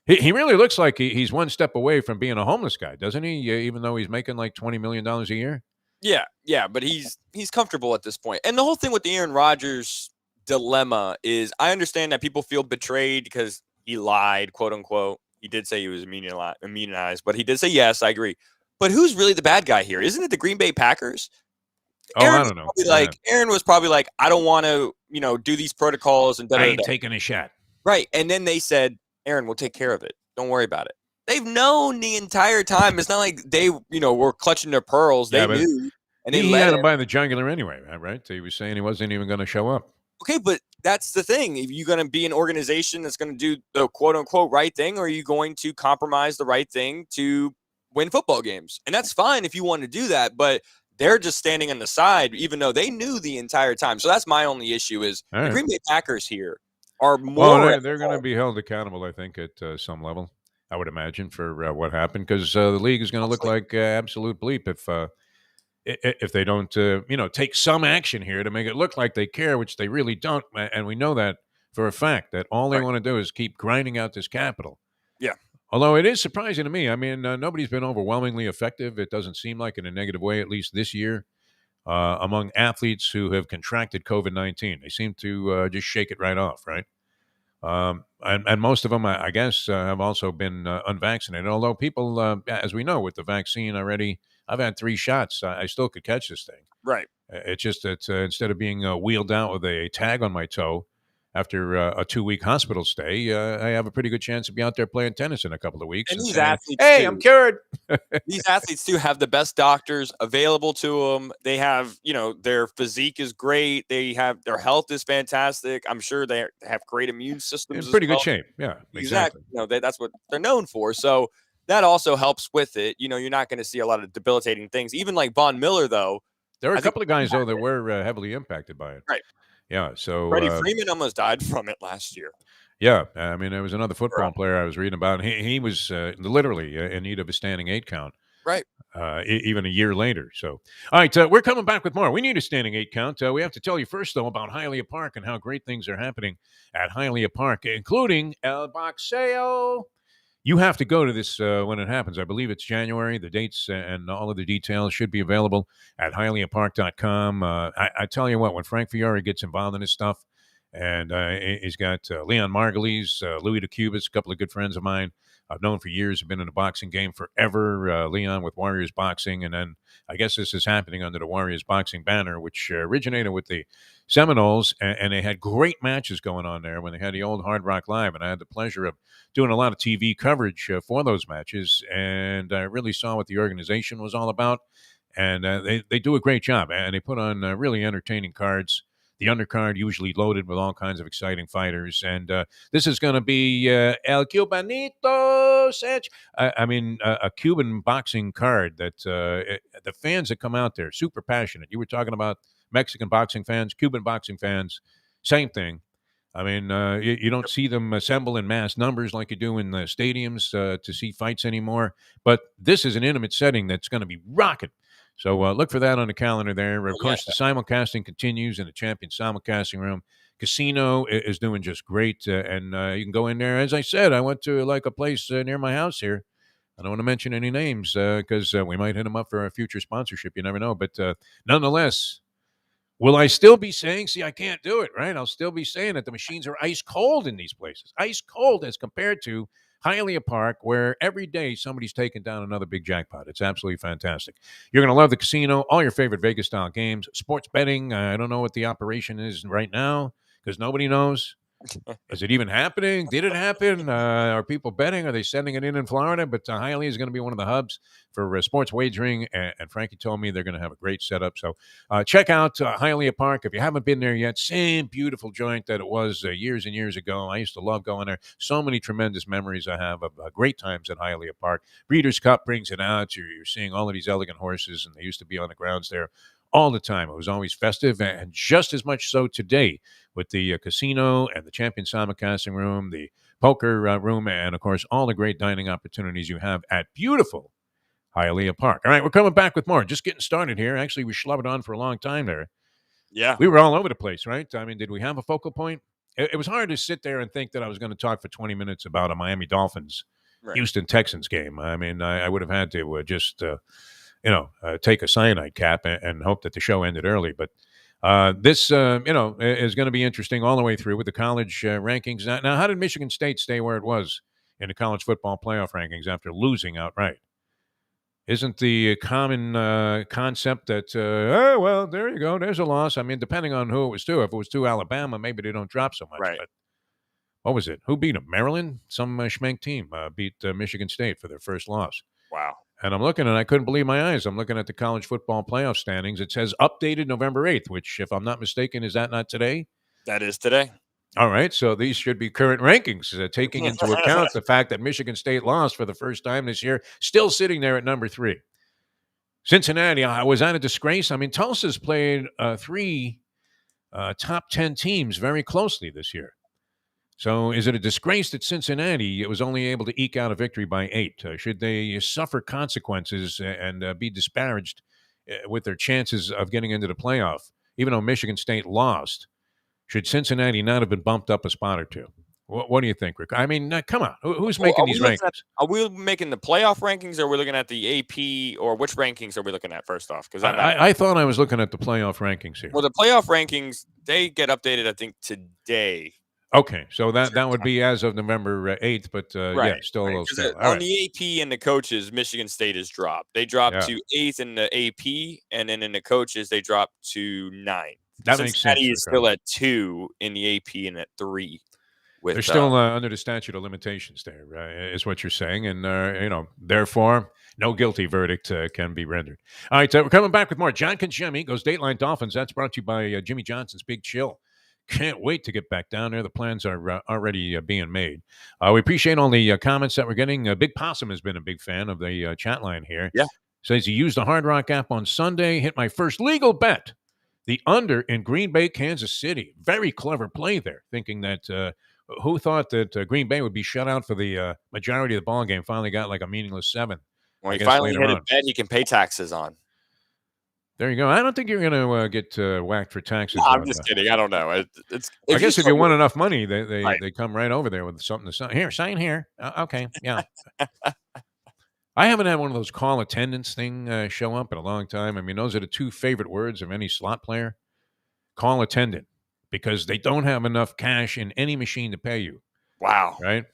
He really looks like he's one step away from being a homeless guy, doesn't he? Even though he's making like $20 million a year. Yeah, but he's comfortable at this point. And the whole thing with the Aaron Rodgers dilemma is, I understand that people feel betrayed because he lied, quote unquote. He did say he was immunized, but he did say yes. I agree. But who's really the bad guy here? Isn't it the Green Bay Packers? I don't know. Aaron was probably like, I don't want to, do these protocols and I ain't taking a shot. Right, and then they said, Aaron, we'll take care of it. Don't worry about it. They've known the entire time. It's not like they, were clutching their pearls. They knew. And he had him by the jugular anyway, right? So he was saying he wasn't even going to show up. Okay, but that's the thing. If you're going to be an organization that's going to do the quote-unquote right thing, or are you going to compromise the right thing to win football games? And that's fine if you want to do that, but they're just standing on the side, even though they knew the entire time. So that's my only issue is the Green Bay Packers here are more. Well, they're going to be held accountable, I think, at some level, I would imagine, for what happened, because the league is going to look like absolute bleep if they don't, take some action here to make it look like they care, which they really don't. And we know that for a fact, that all they want to do is keep grinding out this capital. Yeah. Although it is surprising to me. I mean, nobody's been overwhelmingly effective. It doesn't seem like in a negative way, at least this year, among athletes who have contracted COVID-19. They seem to just shake it right off, right? And most of them, I guess, have also been unvaccinated. Although people, as we know, with the vaccine already, I've had 3 shots. I still could catch this thing. Right. It's just that instead of being wheeled out with a tag on my toe after a 2-week hospital stay, I have a pretty good chance to be out there playing tennis in a couple of weeks. And these athletes, hey, I'm cured. These athletes, too, have the best doctors available to them. They have, their physique is great. Their health is fantastic. I'm sure they have great immune systems. In pretty good shape. Yeah, exactly. That's what they're known for. So that also helps with it. You're not going to see a lot of debilitating things. Even like Von Miller, though. There are a couple of guys, though, that were heavily impacted by it. Right. Yeah, so Freddie Freeman almost died from it last year. Yeah, I mean, there was another football player I was reading about. He was literally in need of a standing 8 count. Right. Even a year later. So, all right, we're coming back with more. We need a standing 8 count. We have to tell you first, though, about Hialeah Park and how great things are happening at Hialeah Park, including El Boxeo. You have to go to this when it happens. I believe it's January. The dates and all of the details should be available at HialeahPark.com. I tell you what, when Frank Fiore gets involved in this stuff, and he's got Leon Margulies, Louis DeCubas, a couple of good friends of mine I've known for years, have been in the boxing game forever. Leon with Warriors Boxing, and then I guess this is happening under the Warriors Boxing banner, which originated with the Seminoles, and they had great matches going on there when they had the old Hard Rock Live, and I had the pleasure of doing a lot of TV coverage for those matches, and I really saw what the organization was all about, and they do a great job, and they put on really entertaining cards. The undercard usually loaded with all kinds of exciting fighters, and this is going to be El Cubanito Sanchez. A Cuban boxing card that the fans that come out there, super passionate. You were talking about Mexican boxing fans, Cuban boxing fans, same thing. I mean, you don't see them assemble in mass numbers like you do in the stadiums to see fights anymore, but this is an intimate setting that's going to be rocking. So look for that on the calendar there. Of course, the simulcasting continues in the Champion Simulcasting Room. Casino is doing just great, and you can go in there. As I said, I went to like a place near my house here I don't want to mention any names because we might hit them up for a future sponsorship. You never know. But nonetheless, will I still be saying, see, I can't do it, right? I'll still be saying that the machines are ice cold in these places. Ice cold as compared to Hialeah Park, where every day somebody's taking down another big jackpot. It's absolutely fantastic. You're going to love the casino, all your favorite Vegas-style games, sports betting. I don't know what the operation is right now because nobody knows. Is it even happening? Did it happen? Are people betting? Are they sending it in Florida? But Hialeah is going to be one of the hubs for sports wagering. And Frankie told me they're going to have a great setup. So check out Hialeah Park. If you haven't been there yet, same beautiful joint that it was years and years ago. I used to love going there. So many tremendous memories I have of great times at Hialeah Park. Breeders' Cup brings it out. You're seeing all of these elegant horses, and they used to be on the grounds there all the time. It was always festive, and just as much so today with the casino and the Champion Simulcasting Room, the poker room, and, of course, all the great dining opportunities you have at beautiful Hialeah Park. All right, we're coming back with more. Just getting started here. Actually, we schlubbed on for a long time there. Yeah. We were all over the place, right? I mean, did we have a focal point? It was hard to sit there and think that I was going to talk for 20 minutes about a Miami Dolphins, Houston Texans game. I mean, I would have had to just take a cyanide cap and hope that the show ended early. But this, is going to be interesting all the way through with the college rankings. Now, how did Michigan State stay where it was in the college football playoff rankings after losing outright? Isn't the common concept that, well, there you go, there's a loss. I mean, depending on who it was to. If it was to Alabama, maybe they don't drop so much. Right. But what was it? Who beat them? Maryland? Some schmenk team beat Michigan State for their first loss. Wow. And I'm looking, and I couldn't believe my eyes. I'm looking at the college football playoff standings. It says updated November 8th, which, if I'm not mistaken, is that not today? That is today. All right, so these should be current rankings, taking into account the fact that Michigan State lost for the first time this year, still sitting there at number 3. Cincinnati, was that a disgrace? I mean, Tulsa's played 3 top 10 teams very closely this year. So is it a disgrace that Cincinnati was only able to eke out a victory by 8? Should they suffer consequences and be disparaged with their chances of getting into the playoff, even though Michigan State lost? Should Cincinnati not have been bumped up a spot or two? What do you think, Rick? I mean, come on. Who's making these rankings? Are we making the playoff rankings, or are we looking at the AP, or which rankings are we looking at first off? Because I thought I was looking at the playoff rankings here. Well, the playoff rankings, they get updated, I think, today. Okay, so that would be as of November 8th, but yeah, still a little still. On the AP and the coaches, Michigan State has dropped. They dropped to 8th in the AP, and then in the coaches, they dropped to 9th. That makes sense. Cincinnati is still at 2 in the AP and at 3. They're still under the statute of limitations there, is what you're saying. And, therefore, no guilty verdict can be rendered. All right, we're coming back with more. John Congemi goes Dateline Dolphins. That's brought to you by Jimmy Johnson's Big Chill. Can't wait to get back down there. The plans are already being made. We appreciate all the comments that we're getting. Big Possum has been a big fan of the chat line here. Yeah. Says he used the Hard Rock app on Sunday, hit my first legal bet. The under in Green Bay, Kansas City. Very clever play there, thinking that who thought that Green Bay would be shut out for the majority of the ball game, finally got like a meaningless 7. Well, he finally hit a bet you can pay taxes on. There you go. I don't think you're going to get whacked for taxes. No, I'm just kidding. I don't know. I guess if you want enough money, they come right over there with something to sign. Here, sign here. Okay, yeah. I haven't had one of those call attendance thing show up in a long time. I mean, those are the 2 favorite words of any slot player. Call attendant, because they don't have enough cash in any machine to pay you. Wow. Right?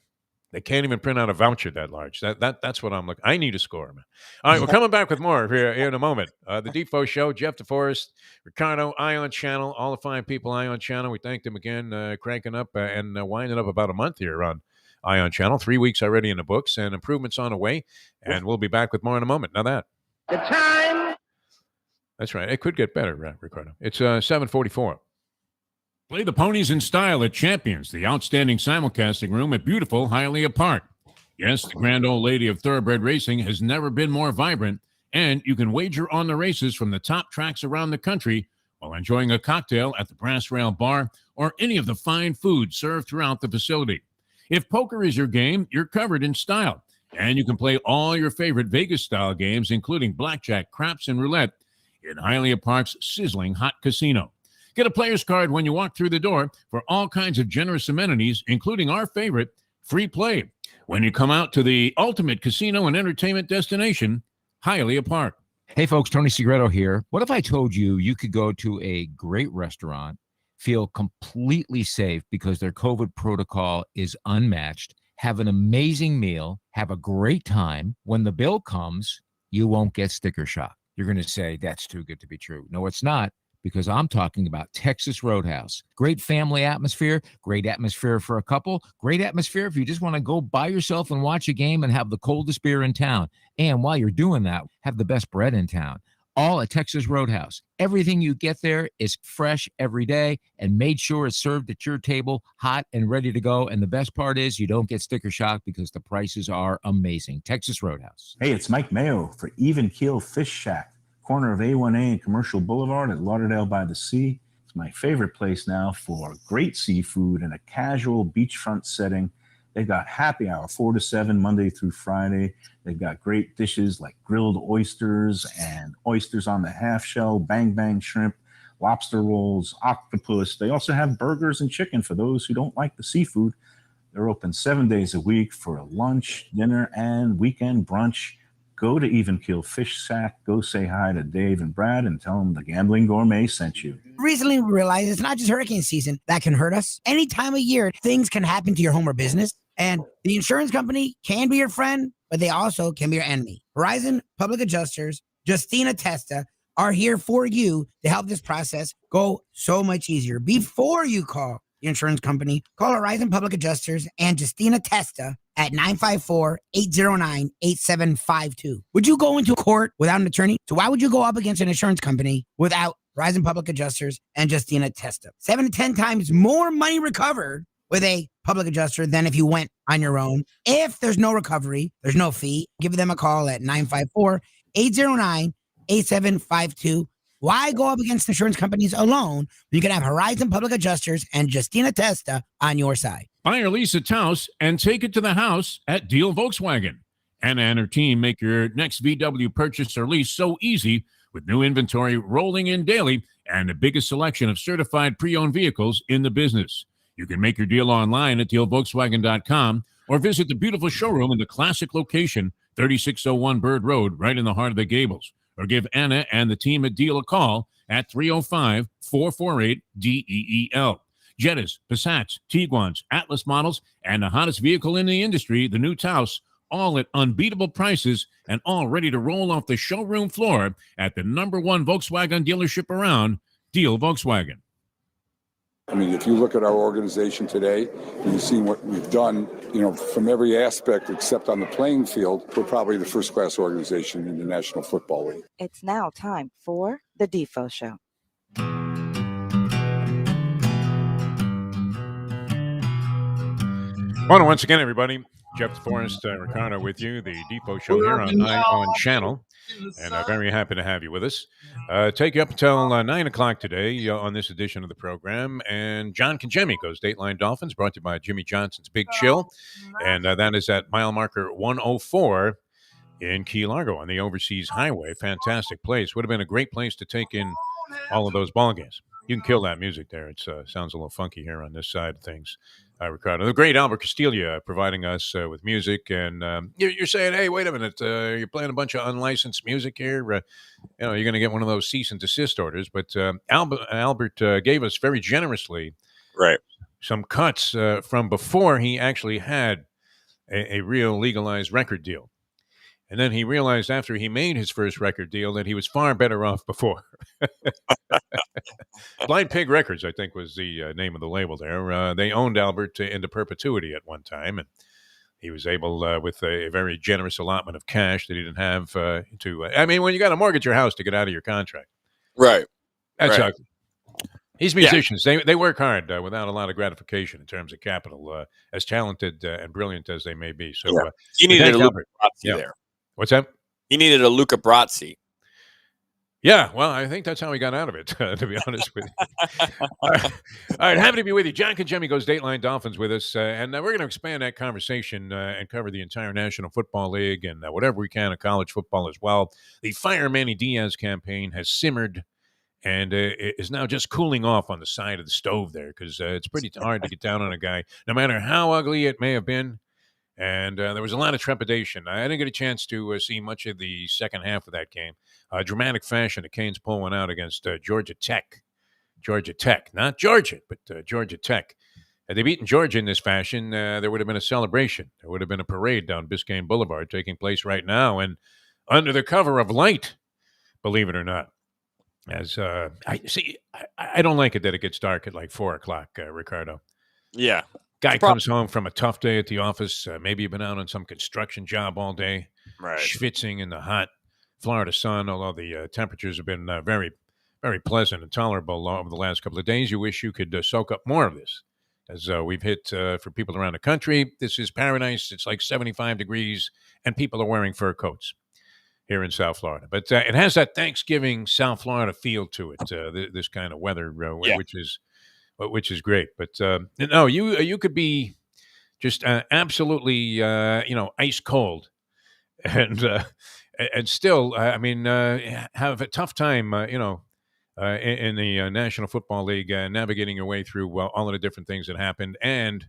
They can't even print out a voucher that large. That's what I'm looking. I need a score, man. All right, we're coming back with more here in a moment. The Defo Show, Jeff Deforrest, Ricardo, Ion Channel, all the fine people, Ion Channel. We thanked them again, cranking up and winding up about a month here on Ion Channel. 3 weeks already in the books, and improvements on the way. And we'll be back with more in a moment. Now that. The time. That's right. It could get better, Ricardo. It's 7:44. Play the ponies in style at Champions, the outstanding simulcasting room at beautiful Hialeah Park. Yes, the grand old lady of thoroughbred racing has never been more vibrant, and you can wager on the races from the top tracks around the country while enjoying a cocktail at the Brass Rail Bar or any of the fine food served throughout the facility. If poker is your game, you're covered in style, and you can play all your favorite Vegas-style games, including blackjack, craps, and roulette, in Hialeah Park's sizzling hot casino. Get a player's card when you walk through the door for all kinds of generous amenities, including our favorite, free play. when you come out to the ultimate casino and entertainment destination, Hialeah Park. Hey, folks, Tony Segreto here. What if I told you you could go to a great restaurant, feel completely safe because their COVID protocol is unmatched, have an amazing meal, have a great time. When the bill comes, you won't get sticker shock. You're going to say, that's too good to be true. No, it's not, because I'm talking about Texas Roadhouse. Great family atmosphere, great atmosphere for a couple, great atmosphere if you just want to go by yourself and watch a game and have the coldest beer in town. And while you're doing that, have the best bread in town. All at Texas Roadhouse. Everything you get there is fresh every day and made sure it's served at your table, hot and ready to go. And the best part is you don't get sticker shock because the prices are amazing. Texas Roadhouse. Hey, it's Mike Mayo for Even Keel Fish Shack, corner of A1A and Commercial Boulevard at Lauderdale by the Sea. It's my favorite place now for great seafood in a casual beachfront setting. They've got happy hour 4 to 7 Monday through Friday. They've got great dishes like grilled oysters and oysters on the half shell, bang bang shrimp, lobster rolls, octopus. They also have burgers and chicken for those who don't like the seafood. They're open 7 days a week for lunch, dinner, and weekend brunch. Go to Even Keel Fish Shack. Go say hi to Dave and Brad and tell them the Gambling Gourmet sent you. Recently, we realized it's not just hurricane season that can hurt us. Any time of year, things can happen to your home or business. And the insurance company can be your friend, but they also can be your enemy. Horizon Public Adjusters, Justina Testa, are here for you to help this process go so much easier. Before you call the insurance company, call Horizon Public Adjusters and Justina Testa at 954-809-8752. Would you go into court without an attorney? So why would you go up against an insurance company without Horizon Public Adjusters and Justina Testa? 7 to 10 times more money recovered with a public adjuster than if you went on your own. If there's no recovery, there's no fee. Give them a call at 954-809-8752. Why go up against insurance companies alone? You can have Horizon Public Adjusters and Justina Testa on your side. Buy or lease a Taos and take it to the house at Deal Volkswagen. Anna and her team make your next VW purchase or lease so easy with new inventory rolling in daily and the biggest selection of certified pre-owned vehicles in the business. You can make your deal online at dealvolkswagen.com or visit the beautiful showroom in the classic location, 3601 Bird Road, right in the heart of the Gables. Or give Anna and the team at Deal a call at 305-448-DEEL. Jettas, Passats, Tiguans, Atlas models, and the hottest vehicle in the industry, the new Taos, all at unbeatable prices and all ready to roll off the showroom floor at the #1 Volkswagen dealership around, Deal Volkswagen. I mean, if you look at our organization today, and you've seen what we've done, from every aspect except on the playing field, we're probably the first-class organization in the National Football League. It's now time for the Defo Show. Well, once again, everybody, Jeff Deforrest, Ricardo with you, the Defo Show here on On Channel, and very happy to have you with us. Take you up until 9 o'clock today on this edition of the program, and John Congemi goes Dateline Dolphins, brought to you by Jimmy Johnson's Big Chill, and that is at mile marker 104 in Key Largo on the Overseas Highway. Fantastic place. Would have been a great place to take in all of those ball games. You can kill that music there. It sounds a little funky here on this side of things. Ricardo, the great Albert Castiglia providing us with music, and you're saying, hey, wait a minute, you're playing a bunch of unlicensed music here. You're going to get one of those cease and desist orders. But Albert gave us very generously some cuts from before he actually had a real legalized record deal. And then he realized after he made his first record deal that he was far better off before. Blind Pig Records, I think, was the name of the label there. They owned Albert into perpetuity at one time, and he was able, with a very generous allotment of cash that he didn't have I mean, when you got to mortgage your house to get out of your contract. Right. That's right. These musicians, they work hard without a lot of gratification in terms of capital, as talented and brilliant as they may be. So he needed a Luca Brasi there. What's that? He needed a Luca Brasi. Yeah, well, I think that's how he got out of it, to be honest with you. All right, happy to be with you. John Congemi goes Dateline Dolphins with us, and we're going to expand that conversation and cover the entire National Football League and whatever we can of college football as well. The Fire Manny Diaz campaign has simmered and is now just cooling off on the side of the stove there because it's pretty hard to get down on a guy, no matter how ugly it may have been. And there was a lot of trepidation. I didn't get a chance to see much of the second half of that game. Dramatic fashion, the Canes pull one out against Georgia Tech. Georgia Tech, not Georgia, but Georgia Tech. Had they beaten Georgia in this fashion, there would have been a celebration. There would have been a parade down Biscayne Boulevard taking place right now, and under the cover of light, believe it or not. As I don't like it that it gets dark at like 4 o'clock, Ricardo. Yeah. Guy comes home from a tough day at the office. Maybe you've been out on some construction job all day, right, schwitzing in the hot Florida sun, although the temperatures have been very, very pleasant and tolerable over the last couple of days. You wish you could soak up more of this. As we've hit for people around the country, this is paradise. It's like 75 degrees, and people are wearing fur coats here in South Florida. But it has that Thanksgiving South Florida feel to it, this kind of weather, which is great. But no, you could be just absolutely ice cold, and still, have a tough time, in the National Football League, navigating your way through all of the different things that happened. And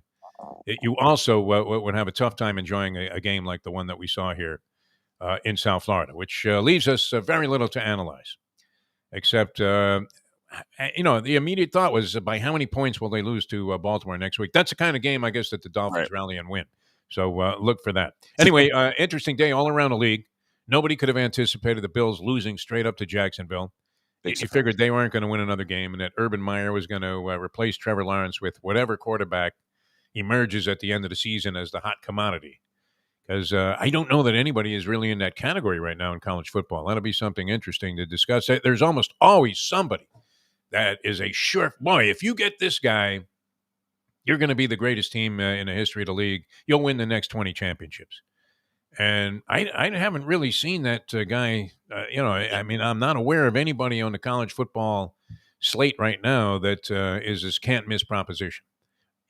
you also would have a tough time enjoying a game like the one that we saw here in South Florida, which leaves us very little to analyze, except, the immediate thought was, by how many points will they lose to Baltimore next week? That's the kind of game, I guess, that the Dolphins rally and win. So look for that. Anyway, interesting day all around the league. Nobody could have anticipated the Bills losing straight up to Jacksonville. You figured they weren't going to win another game, and that Urban Meyer was going to replace Trevor Lawrence with whatever quarterback emerges at the end of the season as the hot commodity. Because I don't know that anybody is really in that category right now in college football. That'll be something interesting to discuss. There's almost always somebody that is a sure boy. If you get this guy, you're going to be the greatest team in the history of the league. You'll win the next 20 championships. And I haven't really seen that guy. I'm not aware of anybody on the college football slate right now that is this can't miss proposition.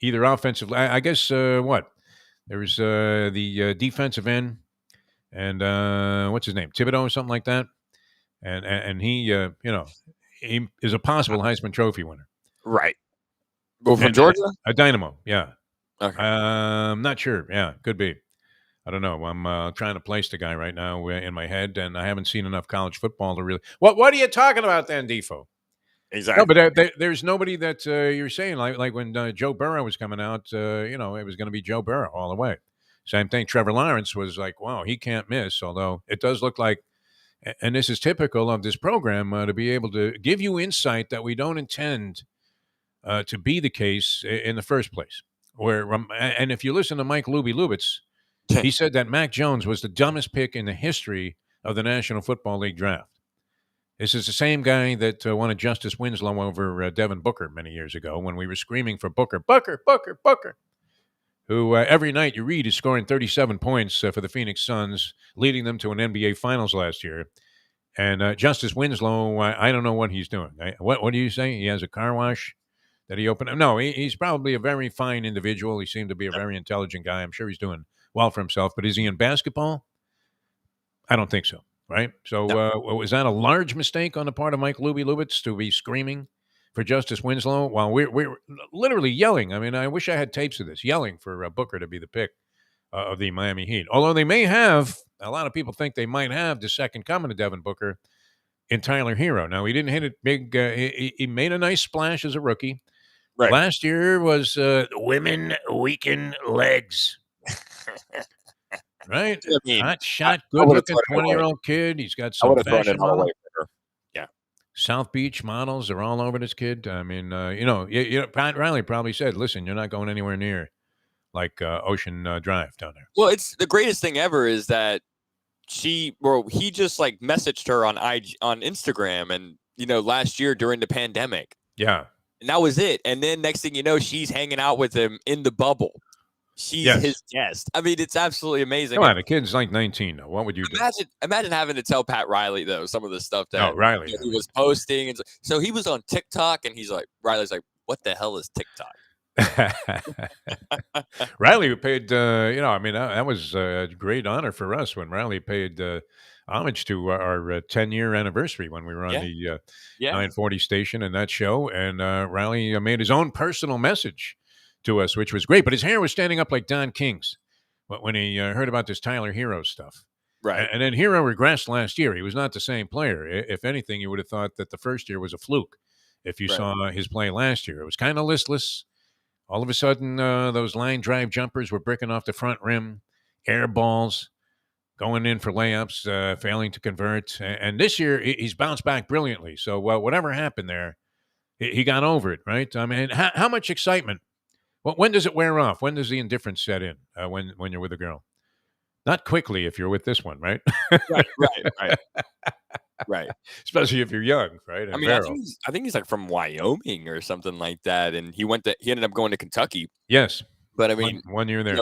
Either offensive, I guess. There's the defensive end, and what's his name, Thibodeau or something like that, and he he is a possible Heisman Trophy winner. Right. Well, from Georgia, a Dynamo, yeah. Okay. Not sure. Yeah, could be. I don't know. I'm trying to place the guy right now in my head, and I haven't seen enough college football to really. What are you talking about then, Defo? Exactly. No, but there's nobody that you're saying like when Joe Burrow was coming out. It was going to be Joe Burrow all the way. Same thing. Trevor Lawrence was like, wow, he can't miss. Although it does look like, and this is typical of this program, to be able to give you insight that we don't intend to be the case in the first place. And if you listen to Mike Lubitz. He said that Mac Jones was the dumbest pick in the history of the National Football League draft. This is the same guy that wanted Justice Winslow over Devin Booker many years ago when we were screaming for Booker, who every night you read is scoring 37 points for the Phoenix Suns, leading them to an NBA Finals last year. And Justice Winslow, I don't know what he's doing. What do you say? He has a car wash that he opened? No, he's probably a very fine individual. He seemed to be a very intelligent guy. I'm sure he's doing well for himself, but is he in basketball? I don't think so, right? So was that a large mistake on the part of Mike Lubitz to be screaming for Justice Winslow while we're literally yelling? I mean, I wish I had tapes of this, yelling for Booker to be the pick of the Miami Heat. Although they may have, a lot of people think they might have the second coming of Devin Booker in Tyler Hero. Now, he didn't hit it big. He made a nice splash as a rookie. Right. Last year was women weaken legs. Right? I mean, hot shot, good-looking 20-year-old kid. He's got some fashion model. Yeah. South Beach models are all over this kid. I mean, Pat Riley probably said, listen, you're not going anywhere near like Ocean Drive down there. Well, it's the greatest thing ever is that he just like messaged her on Instagram and, last year during the pandemic. Yeah. And that was it. And then next thing you know, she's hanging out with him in the bubble. She's his guest. I mean, it's absolutely amazing. Come on, the kid's like 19 though. What would you do? Imagine having to tell Pat Riley though some of the stuff that Riley he was posting, and so he was on TikTok, and Riley's like, "What the hell is TikTok?" Riley who paid, that was a great honor for us when Riley paid homage to our 10-year anniversary when we were on the 940 station and that show, and Riley made his own personal message to us, which was great. But his hair was standing up like Don King's. when he heard about this Tyler Hero stuff. Right. And then Hero regressed last year. He was not the same player. If anything, you would have thought that the first year was a fluke. If you saw his play last year, it was kind of listless. All of a sudden, those line drive jumpers were bricking off the front rim, air balls, going in for layups, failing to convert. And this year, he's bounced back brilliantly. So whatever happened there, he got over it, right? I mean, how much excitement? Well, when does it wear off? When does the indifference set in when you're with a girl? Not quickly if you're with this one, right? Right. Especially if you're young, right? I mean, I think he's like from Wyoming or something like that, and he ended up going to Kentucky. Yes, but I mean, one year there.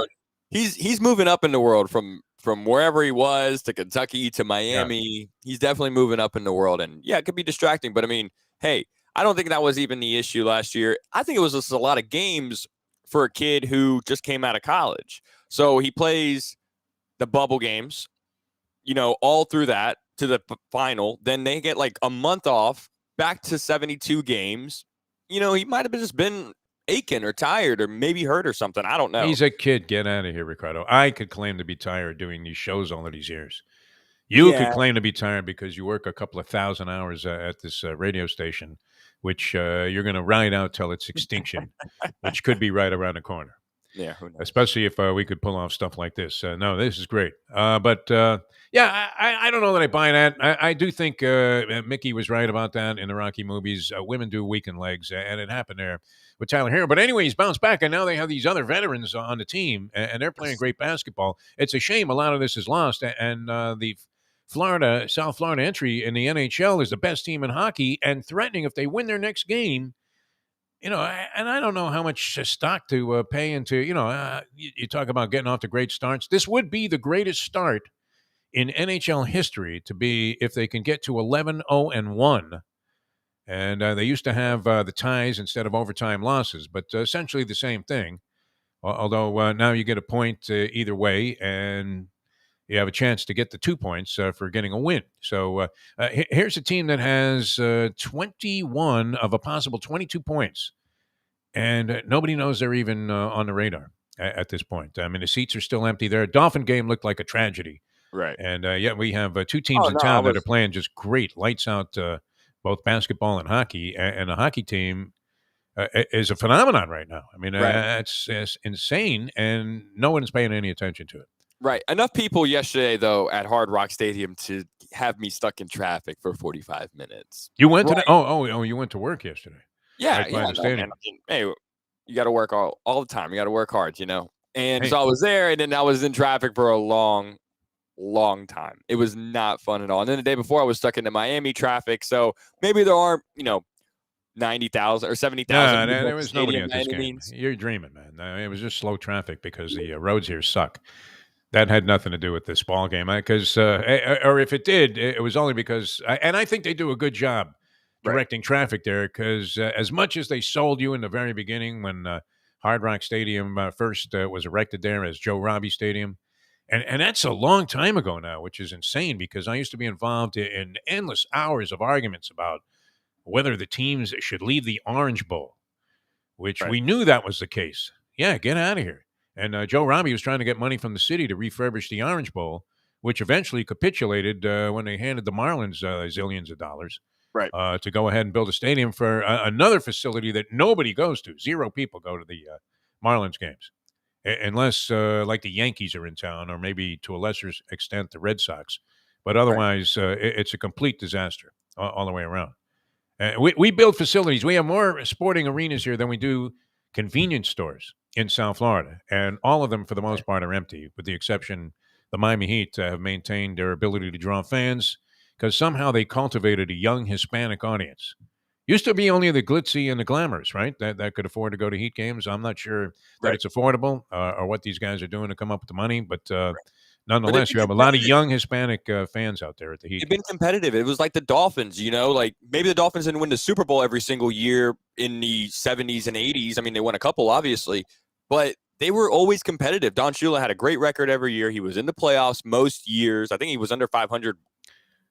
He's moving up in the world from wherever he was to Kentucky to Miami. Yeah. He's definitely moving up in the world, and yeah, it could be distracting. But I mean, hey, I don't think that was even the issue last year. I think it was just a lot of games for a kid who just came out of college. So he plays the bubble games, all through that to the final. Then they get like a month off, back to 72 games. He might have just been aching or tired or maybe hurt or something. I don't know. He's a kid. Get out of here, Ricardo. I could claim to be tired doing these shows all of these years. You could claim to be tired because you work a couple of thousand hours at this radio station, which you're going to ride out till its extinction, which could be right around the corner. Yeah, who knows? Especially if we could pull off stuff like this. No, this is great. But I don't know that I buy that. I do think Mickey was right about that in the Rocky movies. Women do weaken legs, and it happened there with Tyler Hero. But anyway, he's bounced back, and now they have these other veterans on the team, and they're playing great basketball. It's a shame a lot of this is lost, and the South Florida entry in the NHL is the best team in hockey, and threatening if they win their next game. And I don't know how much stock to pay into, you talk about getting off to great starts. This would be the greatest start in NHL history to be if they can get to 11-0-1. And they used to have the ties instead of overtime losses, but essentially the same thing. Although now you get a point either way, and you have a chance to get the 2 points for getting a win. So here's a team that has 21 of a possible 22 points. And nobody knows they're even on the radar at this point. I mean, the seats are still empty there. Dolphin game looked like a tragedy. Right. And we have two teams in town that are playing just great, lights out both basketball and hockey. And the hockey team is a phenomenon right now. I mean, it's insane, and no one's paying any attention to it. Right. Enough people yesterday, though, at Hard Rock Stadium to have me stuck in traffic for 45 minutes. You went to you went to work yesterday. Yeah. Hey, you got to work all the time. You got to work hard, And so I was there, and then I was in traffic for a long time. It was not fun at all. And then the day before, I was stuck in the Miami traffic. So maybe there aren't, 90,000 or 70,000. No, there was nobody at this game. You're dreaming, man. It was just slow traffic because the roads here suck. That had nothing to do with this ball game, because or if it did, it was only because. And I think they do a good job directing traffic there, because as much as they sold you in the very beginning when Hard Rock Stadium first was erected there as Joe Robbie Stadium, and that's a long time ago now, which is insane, because I used to be involved in endless hours of arguments about whether the teams should leave the Orange Bowl, which we knew that was the case. Yeah, get out of here. And Joe Robbie was trying to get money from the city to refurbish the Orange Bowl, which eventually capitulated when they handed the Marlins zillions of dollars to go ahead and build a stadium for another facility that nobody goes to. 0 people go to the Marlins games, unless like the Yankees are in town, or maybe to a lesser extent the Red Sox. But otherwise, it's a complete disaster all the way around. We build facilities. We have more sporting arenas here than we do convenience stores in South Florida, and all of them, for the most part, are empty, with the exception the Miami Heat have maintained their ability to draw fans because somehow they cultivated a young Hispanic audience. Used to be only the glitzy and the glamorous, right, that could afford to go to Heat games. I'm not sure that it's affordable or what these guys are doing to come up with the money, but nonetheless, you have a lot of young Hispanic fans out there at the Heat. They've been competitive. It was like the Dolphins, like maybe the Dolphins didn't win the Super Bowl every single year in the 70s and 80s. I mean, they won a couple, obviously, but they were always competitive. Don Shula had a great record every year. He was in the playoffs most years. I think he was under 500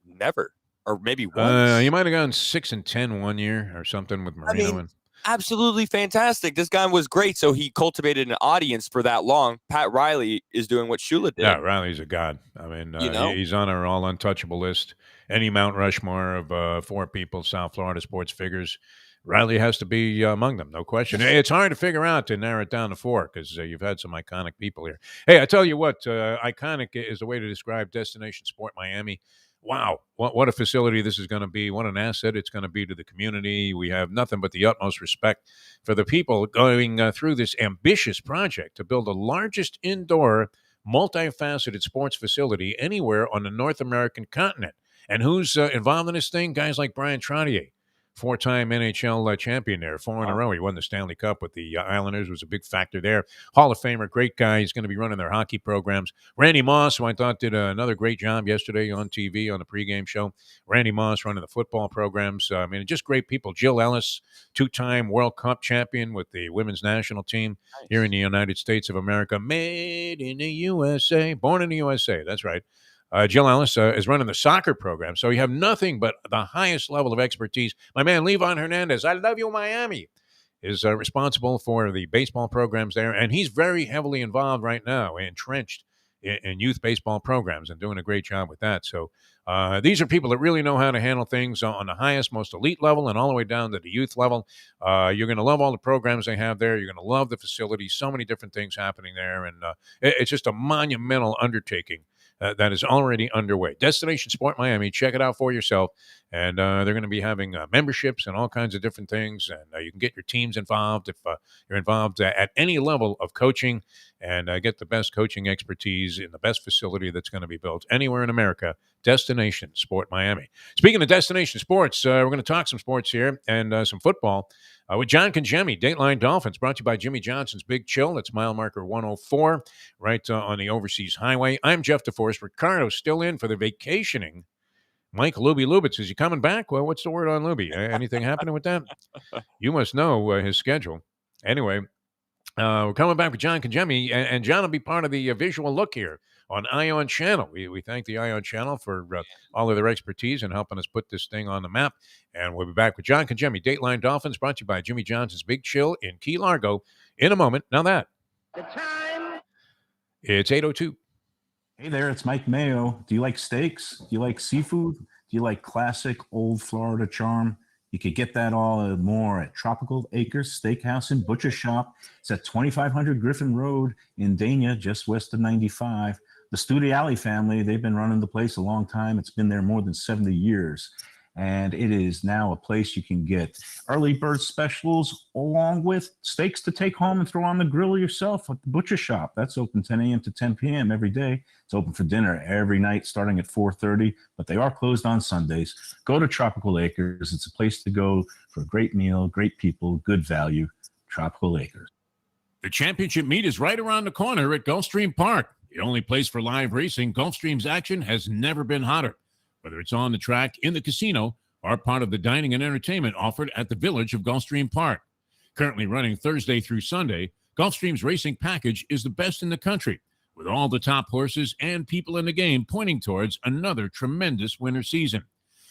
never, or maybe once. You might have gone 6-10 one year or something with Marino. Absolutely fantastic. This guy was great. So he cultivated an audience for that long. Pat Riley is doing what Shula did. Yeah, Riley's a god. I mean, he's on our all untouchable list. Any Mount Rushmore of 4 people, South Florida sports figures, Riley has to be among them, no question. It's hard to figure out to narrow it down to 4 because you've had some iconic people here. Hey, I tell you what, iconic is the way to describe Destination Sport Miami. Wow, what a facility this is going to be. What an asset it's going to be to the community. We have nothing but the utmost respect for the people going through this ambitious project to build the largest indoor, multifaceted sports facility anywhere on the North American continent. And who's involved in this thing? Guys like Brian Trottier, 4-time NHL champion there, 4 in a row. He won the Stanley Cup with the Islanders, was a big factor there. Hall of Famer, great guy. He's going to be running their hockey programs. Randy Moss, who I thought did another great job yesterday on TV on the pregame show. Randy Moss running the football programs. I mean, just great people. Jill Ellis, 2-time World Cup champion with the women's national team here in the United States of America. Made in the USA. Born in the USA. That's right. Jill Ellis is running the soccer program, so you have nothing but the highest level of expertise. My man, Levon Hernandez, I love you, Miami, is responsible for the baseball programs there, and he's very heavily involved right now, entrenched in youth baseball programs and doing a great job with that. So these are people that really know how to handle things on the highest, most elite level and all the way down to the youth level. You're going to love all the programs they have there. You're going to love the facility. So many different things happening there, and it's just a monumental undertaking that is already underway. Destination Sport Miami. Check it out for yourself. And they're going to be having memberships and all kinds of different things. And you can get your teams involved if you're involved at any level of coaching and get the best coaching expertise in the best facility that's going to be built anywhere in America. Destination Sport Miami. Speaking of Destination Sports, we're going to talk some sports here and some football. With John Congemi, Dateline Dolphins, brought to you by Jimmy Johnson's Big Chill. That's mile marker 104, right on the Overseas Highway. I'm Jeff Deforrest. Ricardo's still in for the vacationing Mike Lubitz. Is he coming back? Well, what's the word on Lubie? Anything happening with that? You must know his schedule. Anyway, we're coming back with John Congemi, and John will be part of the visual look here on Ion Channel. We thank the Ion Channel for all of their expertise in helping us put this thing on the map. And we'll be back with John Congemi, Dateline Dolphins, brought to you by Jimmy Johnson's Big Chill in Key Largo in a moment. Now that. The time. It's 8:02. Hey there, it's Mike Mayo. Do you like steaks? Do you like seafood? Do you like classic old Florida charm? You could get that all and more at Tropical Acres Steakhouse and Butcher Shop. It's at 2500 Griffin Road in Dania, just west of 95. The Studiali family, they've been running the place a long time. It's been there more than 70 years. And it is now a place you can get early bird specials along with steaks to take home and throw on the grill yourself at the Butcher Shop. That's open 10 a.m. to 10 p.m. every day. It's open for dinner every night starting at 4:30, but they are closed on Sundays. Go to Tropical Acres. It's a place to go for a great meal, great people, good value. Tropical Acres. The championship meet is right around the corner at Gulfstream Park. The only place for live racing, Gulfstream's action has never been hotter. Whether it's on the track, in the casino, or part of the dining and entertainment offered at the Village of Gulfstream Park. Currently running Thursday through Sunday, Gulfstream's racing package is the best in the country, with all the top horses and people in the game pointing towards another tremendous winter season.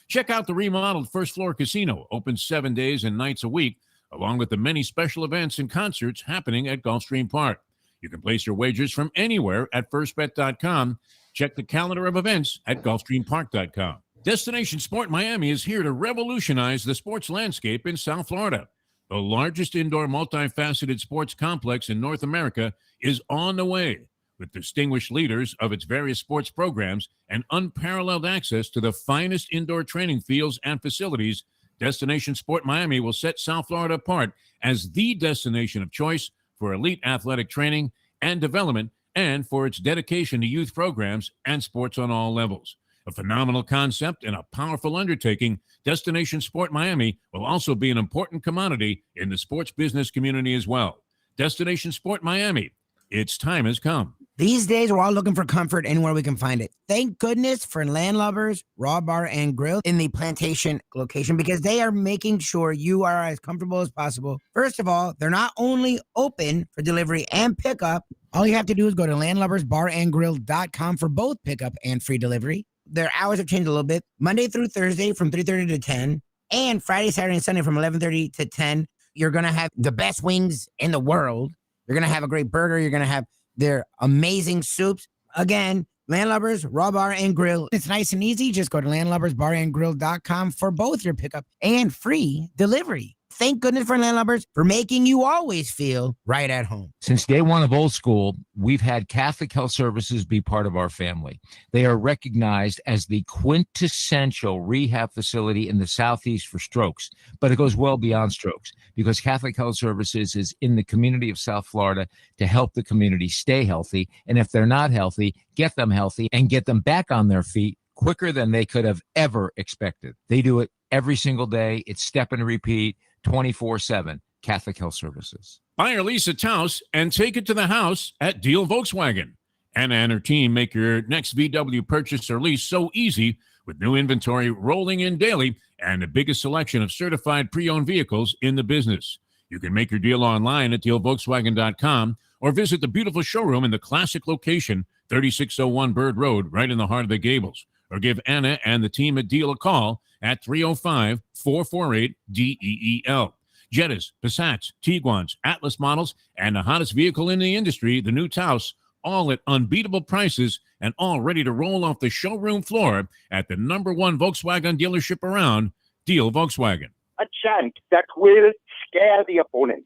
Check out the remodeled first floor casino, open 7 days and nights a week, along with the many special events and concerts happening at Gulfstream Park. You can place your wagers from anywhere at firstbet.com. Check the calendar of events at gulfstreampark.com. Destination Sport Miami is here to revolutionize the sports landscape in South Florida. The largest indoor multifaceted sports complex in North America is on the way, with distinguished leaders of its various sports programs and unparalleled access to the finest indoor training fields and facilities. Destination Sport Miami will set South Florida apart as the destination of choice for elite athletic training and development, and for its dedication to youth programs and sports on all levels. A phenomenal concept and a powerful undertaking, Destination Sport Miami will also be an important commodity in the sports business community as well. Destination Sport Miami, its time has come. These days, we're all looking for comfort anywhere we can find it. Thank goodness for Landlubbers Raw Bar and Grill in the Plantation location, because they are making sure you are as comfortable as possible. First of all, they're not only open for delivery and pickup. All you have to do is go to landlubbersbarandgrill.com for both pickup and free delivery. Their hours have changed a little bit. Monday through Thursday from 3:30 to 10, and Friday, Saturday, and Sunday from 11:30 to 10. You're going to have the best wings in the world. You're going to have a great burger. You're going to have their amazing soups. Again, Landlubbers, Raw Bar and Grill. It's nice and easy. Just go to landlubbersbarandgrill.com for both your pickup and free delivery. Thank goodness for Landlubbers for making you always feel right at home. Since day one of Old School, we've had Catholic Health Services be part of our family. They are recognized as the quintessential rehab facility in the Southeast for strokes, but it goes well beyond strokes because Catholic Health Services is in the community of South Florida to help the community stay healthy. And if they're not healthy, get them healthy and get them back on their feet quicker than they could have ever expected. They do it every single day. It's step and repeat. 24/7 Catholic Health Services. Buy or lease a Taos and take it to the house at Deal Volkswagen. Anna and her team make your next VW purchase or lease so easy with new inventory rolling in daily and the biggest selection of certified pre-owned vehicles in the business. You can make your deal online at dealvolkswagen.com or visit the beautiful showroom in the classic location, 3601 Bird Road, right in the heart of the Gables. Or give Anna and the team at Deal a call at 305-448-DEEL. Jettas, Passats, Tiguans, Atlas models, and the hottest vehicle in the industry, the new Taos, all at unbeatable prices and all ready to roll off the showroom floor at the #1 Volkswagen dealership around, Deal Volkswagen. A chant that will scare the opponent.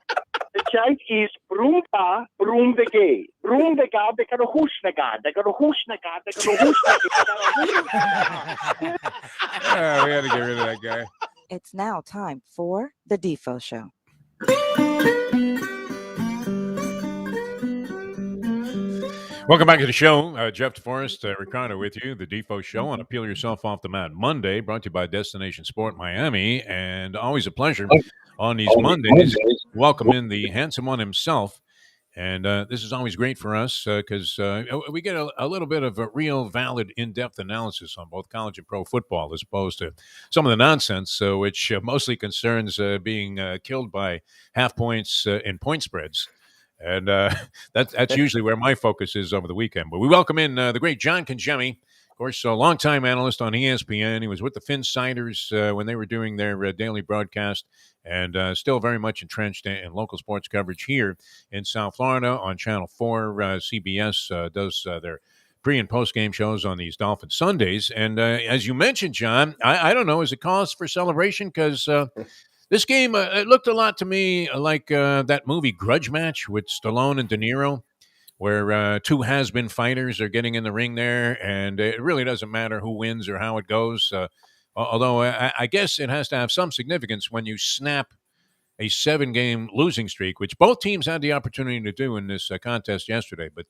The chant is Broom Pa, Broom the Gay. Broom the God, they got a whoosh the God. They got a whoosh the God. They got a whoosh the God. We had to get rid of that guy. It's now time for the Defo Show. Welcome back to the show. Jeff Deforrest, Ricardo with you, the Defo Show on Peel Yourself Off the Mat Monday, brought to you by Destination Sport Miami. And always a pleasure on these Mondays. Welcome in the handsome one himself. And this is always great for us because we get a little bit of a real, valid, in-depth analysis on both college and pro football as opposed to some of the nonsense, which mostly concerns being killed by half points and point spreads. And that's usually where my focus is over the weekend. But we welcome in the great John Congemi, of course, a longtime analyst on ESPN. He was with the Phins when they were doing their daily broadcast, and still very much entrenched in local sports coverage here in South Florida on Channel 4. CBS does their pre- and post-game shows on these Dolphin Sundays. And as you mentioned, John, I don't know, is it cause for celebration? Because this game, it looked a lot to me like that movie Grudge Match with Stallone and De Niro, where two has-been fighters are getting in the ring there, and it really doesn't matter who wins or how it goes. Although I guess it has to have some significance when you snap a 7-game losing streak, which both teams had the opportunity to do in this contest yesterday. But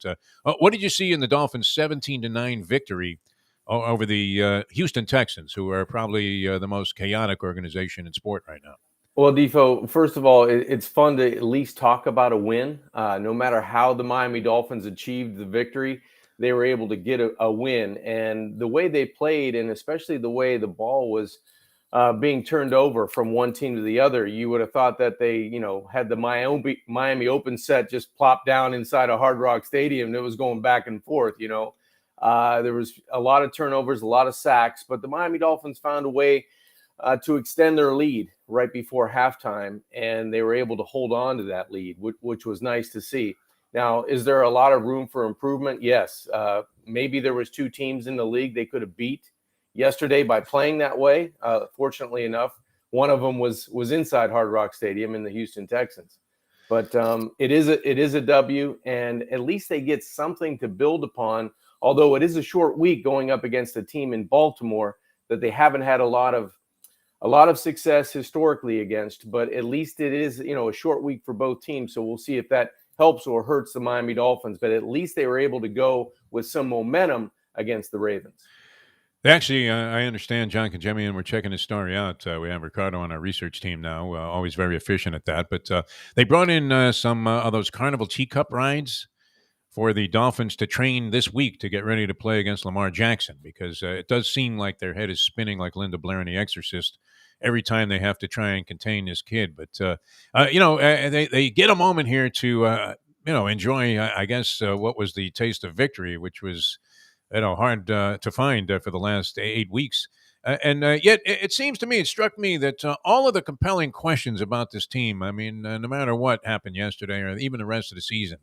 what did you see in the Dolphins' 17-9 victory over the Houston Texans, who are probably the most chaotic organization in sport right now? Well, Defo, first of all, it's fun to at least talk about a win. No matter how the Miami Dolphins achieved the victory, they were able to get a win. And the way they played, and especially the way the ball was being turned over from one team to the other, you would have thought that they, had the Miami Open set just plopped down inside a Hard Rock Stadium and it was going back and forth, There was a lot of turnovers, a lot of sacks, but the Miami Dolphins found a way to extend their lead right before halftime, and they were able to hold on to that lead, which was nice to see. Now, is there a lot of room for improvement? Yes. Maybe there was two teams in the league they could have beat yesterday by playing that way. Fortunately enough, one of them was inside Hard Rock Stadium in the Houston Texans. But it is a W, and at least they get something to build upon, although it is a short week going up against a team in Baltimore that they haven't had a lot of success historically against, but at least it is, a short week for both teams. So we'll see if that helps or hurts the Miami Dolphins, but at least they were able to go with some momentum against the Ravens. Actually, I understand John Congemi, and we're checking his story out. We have Ricardo on our research team now, always very efficient at that. But they brought in some of those Carnival teacup rides for the Dolphins to train this week to get ready to play against Lamar Jackson, because it does seem like their head is spinning like Linda Blair in The Exorcist every time they have to try and contain this kid. But, they get a moment here to, enjoy, I guess, what was the taste of victory, which was, hard to find for the last 8 weeks. And yet, it seems to me, it struck me that all of the compelling questions about this team, I mean, no matter what happened yesterday or even the rest of the season,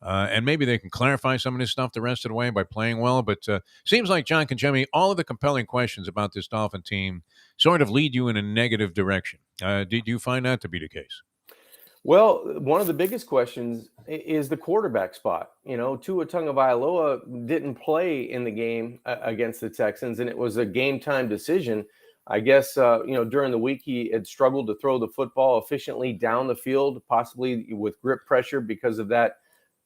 and maybe they can clarify some of this stuff the rest of the way by playing well, but seems like, John Congemi, all of the compelling questions about this Dolphin team sort of lead you in a negative direction. Did you find that to be the case? Well, one of the biggest questions is the quarterback spot. You know, Tua Tagovailoa didn't play in the game against the Texans, and it was a game time decision. I guess, during the week, he had struggled to throw the football efficiently down the field, possibly with grip pressure because of that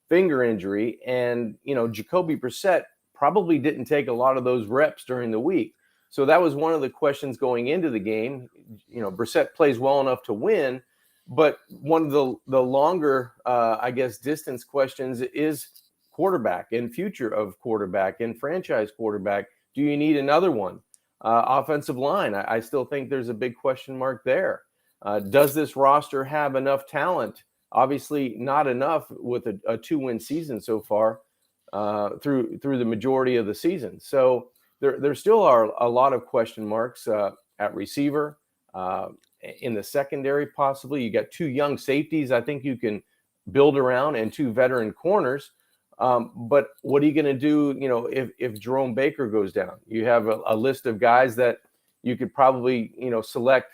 finger injury. And, Jacoby Brissett probably didn't take a lot of those reps during the week. So that was one of the questions going into the game. Brissett plays well enough to win. But one of the longer, distance questions is quarterback and future of quarterback and franchise quarterback. Do you need another one? Offensive line, I still think there's a big question mark there. Does this roster have enough talent? Obviously not enough with a 2-win season so far through the majority of the season. So there still are a lot of question marks at receiver. In the secondary, possibly. You got 2 young safeties I think you can build around and 2 veteran corners. But what are you going to do, if Jerome Baker goes down? You have a list of guys that you could probably, select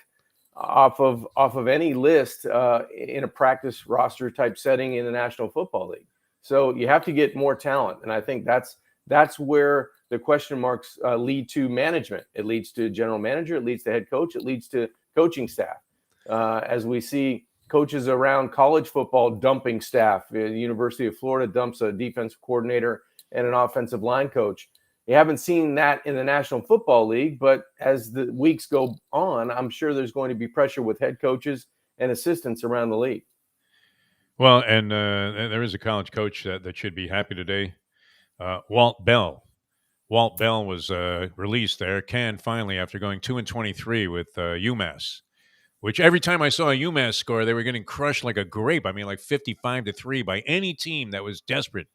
off of any list in a practice roster type setting in the National Football League. So you have to get more talent. And I think that's where the question marks lead to management. It leads to general manager. It leads to head coach. It leads to coaching staff. As we see coaches around college football dumping staff. The University of Florida dumps a defensive coordinator and an offensive line coach. You haven't seen that in the National Football League, but as the weeks go on, I'm sure there's going to be pressure with head coaches and assistants around the league. Well, and there is a college coach that should be happy today, Walt Bell. Walt Bell was released there, canned finally after going 2-23 with UMass, which every time I saw a UMass score, they were getting crushed like a grape. I mean, like 55-3 by any team that was desperate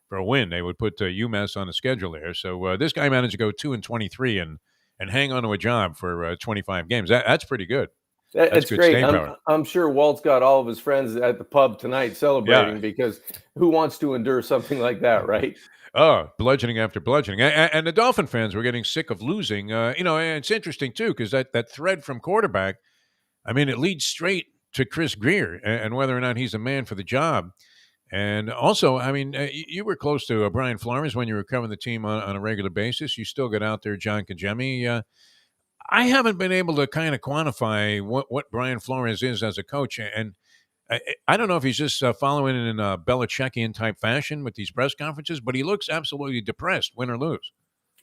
for a win. They would put UMass on the schedule there. So this guy managed to go 2-23 and hang on to a job for 25 games. That's pretty good. That's good, great. I'm sure Walt's got all of his friends at the pub tonight celebrating because who wants to endure something like that, right? Oh, bludgeoning after bludgeoning. And the Dolphin fans were getting sick of losing. And it's interesting, too, because that thread from quarterback, I mean, it leads straight to Chris Greer and whether or not he's a man for the job. And also, I mean, you were close to Brian Flores when you were covering the team on a regular basis. You still get out there, John Congemi. I haven't been able to kind of quantify what Brian Flores is as a coach. And I don't know if he's just following in a Belichickian type fashion with these press conferences, but he looks absolutely depressed, win or lose.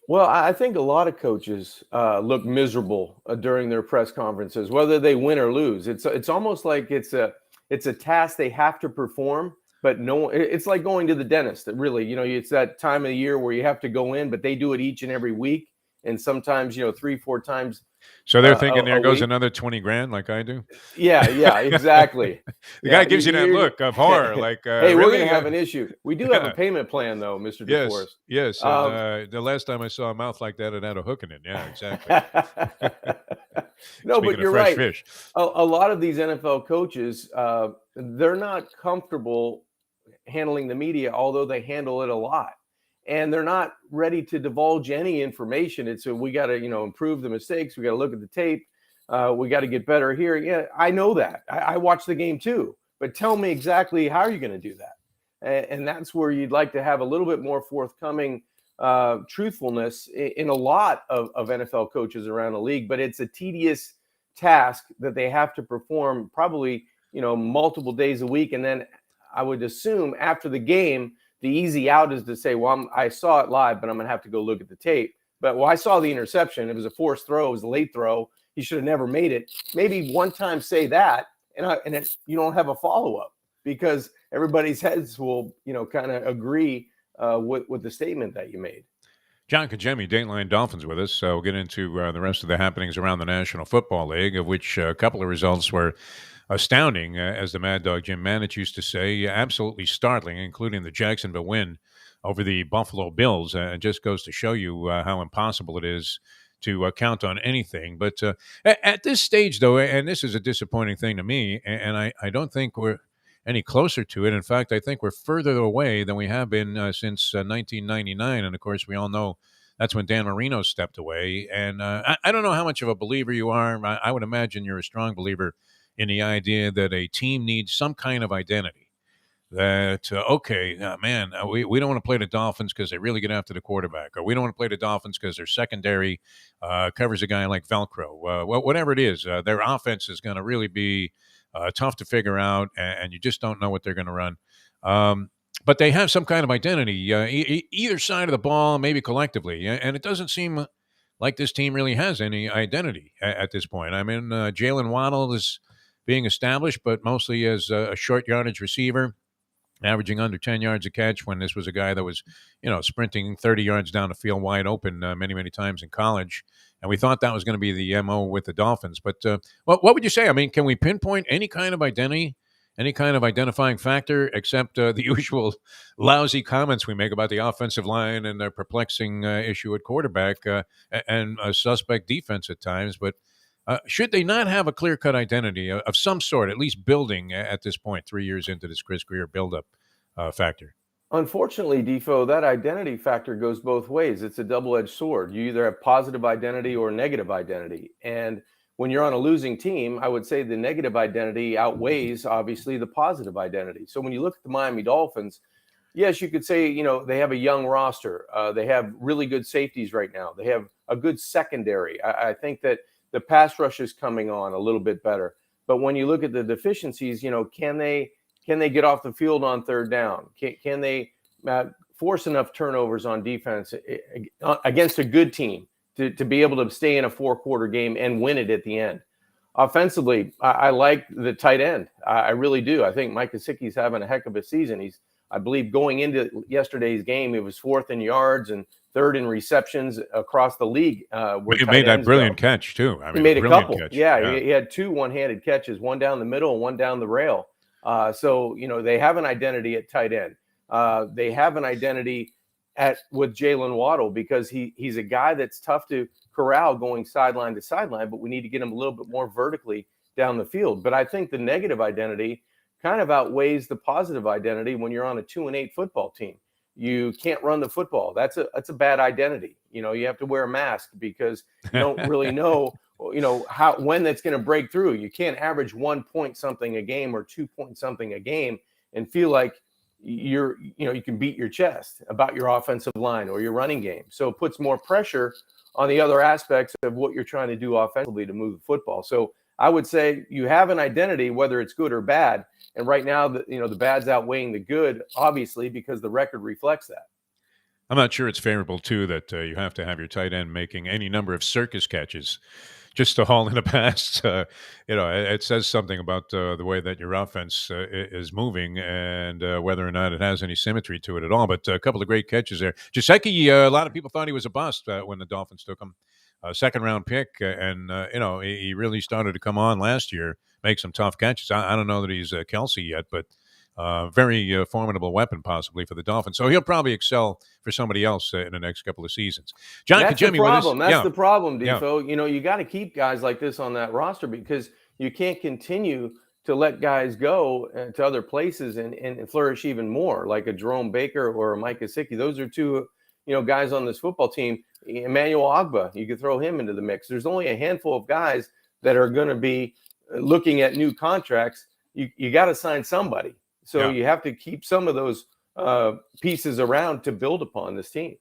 Well, I think a lot of coaches look miserable during their press conferences, whether they win or lose. It's almost like it's a task they have to perform, but it's like going to the dentist. Really, it's that time of the year where you have to go in, but they do it each and every week, and sometimes 3-4 times. So they're thinking there goes another 20 grand like I do? Yeah, exactly. The guy gives you that look of horror. Like, hey, we're going to have an issue. We do have a payment plan, though, Mr. Deforrest. Yes. The last time I saw a mouth like that, it had a hook in it. Yeah, exactly. No, but you're right. Fish. A lot of these NFL coaches, they're not comfortable handling the media, although they handle it a lot. And they're not ready to divulge any information. It's we got to, improve the mistakes. We got to look at the tape. We got to get better here. Yeah, I know that. I watch the game too. But tell me exactly how you're going to do that. And that's where you'd like to have a little bit more forthcoming truthfulness in a lot of NFL coaches around the league. But it's a tedious task that they have to perform probably, multiple days a week. And then I would assume after the game, the easy out is to say, well, I saw it live, but I'm going to have to go look at the tape. But I saw the interception. It was a forced throw. It was a late throw. He should have never made it. Maybe one time say that, and you don't have a follow-up because everybody's heads will, kind of agree with the statement that you made. John Congemi, Dateline Dolphins with us. So we'll get into the rest of the happenings around the National Football League, of which a couple of results were astounding, as the Mad Dog Jim Manich used to say, absolutely startling, including the Jacksonville win over the Buffalo Bills. It just goes to show you how impossible it is to count on anything. But at this stage, though, and this is a disappointing thing to me, and I don't think we're any closer to it. In fact, I think we're further away than we have been since 1999. And of course, we all know that's when Dan Marino stepped away. And I don't know how much of a believer you are. I would imagine you're a strong believer in the idea that a team needs some kind of identity. That, we don't want to play the Dolphins because they really get after the quarterback, or we don't want to play the Dolphins because their secondary covers a guy like Velcro. Whatever it is, their offense is going to really be tough to figure out, and you just don't know what they're going to run. But they have some kind of identity, either side of the ball, maybe collectively, and it doesn't seem like this team really has any identity at this point. I mean, Jalen Waddle is being established, but mostly as a short yardage receiver, averaging under 10 yards a catch, when this was a guy that was, sprinting 30 yards down the field wide open many, many times in college. And we thought that was going to be the MO with the Dolphins. But what would you say? I mean, can we pinpoint any kind of identity, any kind of identifying factor, except the usual lousy comments we make about the offensive line and their perplexing issue at quarterback and a suspect defense at times? But should they not have a clear-cut identity of some sort, at least building at this point, 3 years into this Chris Grier buildup factor? Unfortunately, Defo, that identity factor goes both ways. It's a double-edged sword. You either have positive identity or negative identity. And when you're on a losing team, I would say the negative identity outweighs, obviously, the positive identity. So when you look at the Miami Dolphins, yes, you could say, they have a young roster. They have really good safeties right now. They have a good secondary. I think that the pass rush is coming on a little bit better. But when you look at the deficiencies, can they get off the field on third down? Can they force enough turnovers on defense against a good team to be able to stay in a 4-quarter game and win it at the end? Offensively, I like the tight end. I really do. I think Mike Gesicki's having a heck of a season. I believe going into yesterday's game, it was 4th in yards and 3rd in receptions across the league. He made that brilliant catch, too. He made a couple. Catch. Yeah, he had 2 one-handed catches, one down the middle and one down the rail. So they have an identity at tight end. They have an identity with Jalen Waddle because he's a guy that's tough to corral going sideline to sideline, but we need to get him a little bit more vertically down the field. But I think the negative identity kind of outweighs the positive identity when you're on a 2-8 football team. You can't run the football. That's a bad identity. You have to wear a mask because you don't really know, when that's going to break through. You can't average 1 point something a game or 2 point something a game and feel like you can beat your chest about your offensive line or your running game. So it puts more pressure on the other aspects of what you're trying to do offensively to move the football. So I would say you have an identity, whether it's good or bad. And right now, the bad's outweighing the good, obviously, because the record reflects that. I'm not sure it's favorable, too, that you have to have your tight end making any number of circus catches just to haul in a pass. It says something about the way that your offense is moving and whether or not it has any symmetry to it at all. But a couple of great catches there. Gesicki, a lot of people thought he was a bust when the Dolphins took him. Second-round pick, and he really started to come on last year, make some tough catches. I don't know that he's Kelsey yet, but very formidable weapon possibly for the Dolphins. So he'll probably excel for somebody else in the next couple of seasons. John Congemi, the problem. That's the problem, Defo. Yeah. You got to keep guys like this on that roster because you can't continue to let guys go to other places and flourish even more, like a Jerome Baker or a Mike Gesicki. Those are two guys on this football team. Emmanuel Ogbah, you could throw him into the mix. There's only a handful of guys that are going to be looking at new contracts. You got to sign somebody. So you have to keep some of those pieces around to build upon this team.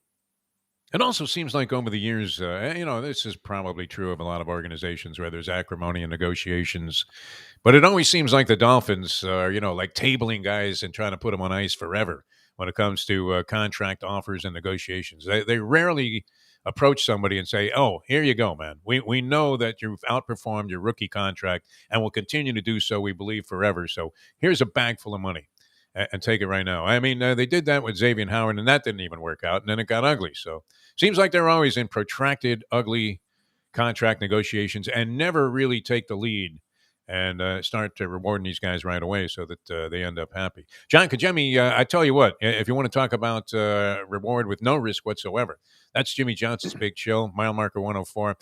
It also seems like over the years, this is probably true of a lot of organizations where there's acrimony in negotiations, but it always seems like the Dolphins are, like tabling guys and trying to put them on ice forever when it comes to contract offers and negotiations. They rarely approach somebody and say, oh, here you go, man. We know that you've outperformed your rookie contract and will continue to do so, we believe, forever. So here's a bag full of money and take it right now. I mean, they did that with Xavier Howard, and that didn't even work out, and then it got ugly. So seems like they're always in protracted, ugly contract negotiations and never really take the lead and start rewarding these guys right away so that they end up happy. John Congemi, I tell you what, if you want to talk about reward with no risk whatsoever, that's Jimmy Johnson's Big Chill, mile marker 104.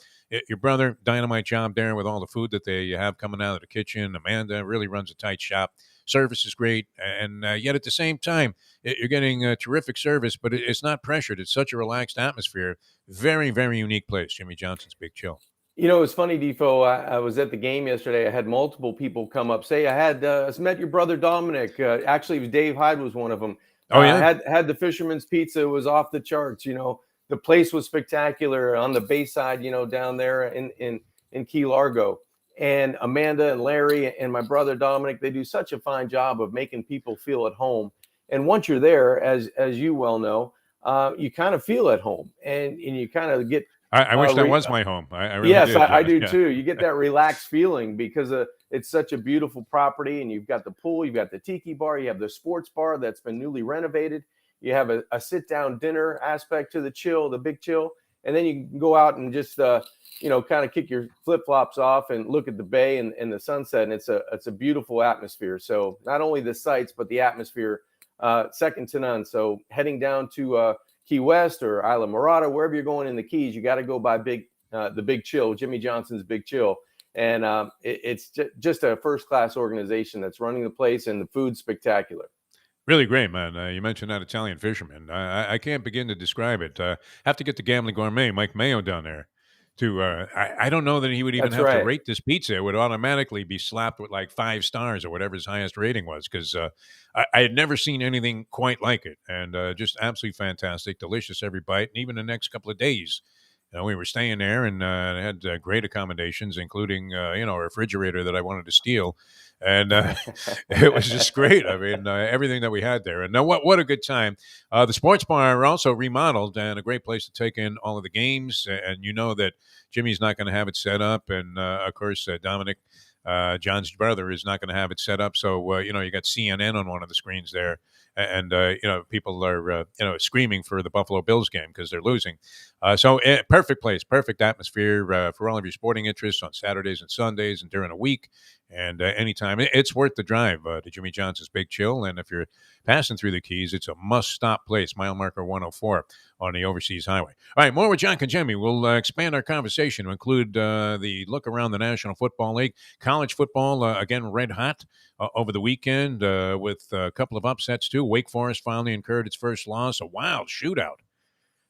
Your brother, dynamite job there with all the food that they have coming out of the kitchen. Amanda really runs a tight shop. Service is great, and yet at the same time, you're getting terrific service, but it's not pressured. It's such a relaxed atmosphere. Very, very unique place, Jimmy Johnson's Big Chill. You know, it's funny, Defo. I was at the game yesterday. I had multiple people come up, say, I met your brother Dominic. Actually, Dave Hyde was one of them. Oh, yeah? Had the Fisherman's Pizza. It was off the charts. You know, the place was spectacular on the Bayside, you know, down there in Key Largo. And Amanda and Larry and my brother Dominic, they do such a fine job of making people feel at home. And once you're there, as you well know, you kind of feel at home, and you kind of get. I wish that was my home. I really yes, did. I do too. You get that relaxed feeling because it's such a beautiful property, and you've got the pool, you've got the tiki bar, you have the sports bar that's been newly renovated. You have a sit-down dinner aspect to the Big Chill, and then you can go out and just kind of kick your flip-flops off and look at the bay and the sunset, and it's a beautiful atmosphere. So not only the sights, but the atmosphere, second to none. So heading down to Key West or Isla Morada, wherever you're going in the Keys, you got to go by the Big Chill, Jimmy Johnson's Big Chill. And it's just a first-class organization that's running the place, and the food's spectacular. Really great, man. You mentioned that Italian fisherman. I can't begin to describe it. Have to get the Gambling Gourmet, Mike Mayo, down there. I don't know that he would even have to rate this pizza. It would automatically be slapped with like 5 stars or whatever his highest rating was, because I had never seen anything quite like it. And just absolutely fantastic, delicious every bite. And even the next couple of days, we were staying there and had great accommodations, including a refrigerator that I wanted to steal. And it was just great. I mean, everything that we had there. And what a good time. The sports bar also remodeled, and a great place to take in all of the games. And you know that Jimmy's not going to have it set up. And, of course, Dominic, John's brother, is not going to have it set up. So, you got CNN on one of the screens there. And, people are, screaming for the Buffalo Bills game because they're losing. So perfect place, perfect atmosphere for all of your sporting interests on Saturdays and Sundays and during a week. And anytime, it's worth the drive to Jimmy Johnson's Big Chill. And if you're passing through the Keys, it's a must-stop place, mile marker 104 on the Overseas Highway. All right, more with John Congemi. We'll expand our conversation to include the look around the National Football League. College football, again, red hot over the weekend with a couple of upsets, too. Wake Forest finally incurred its first loss, a wild shootout.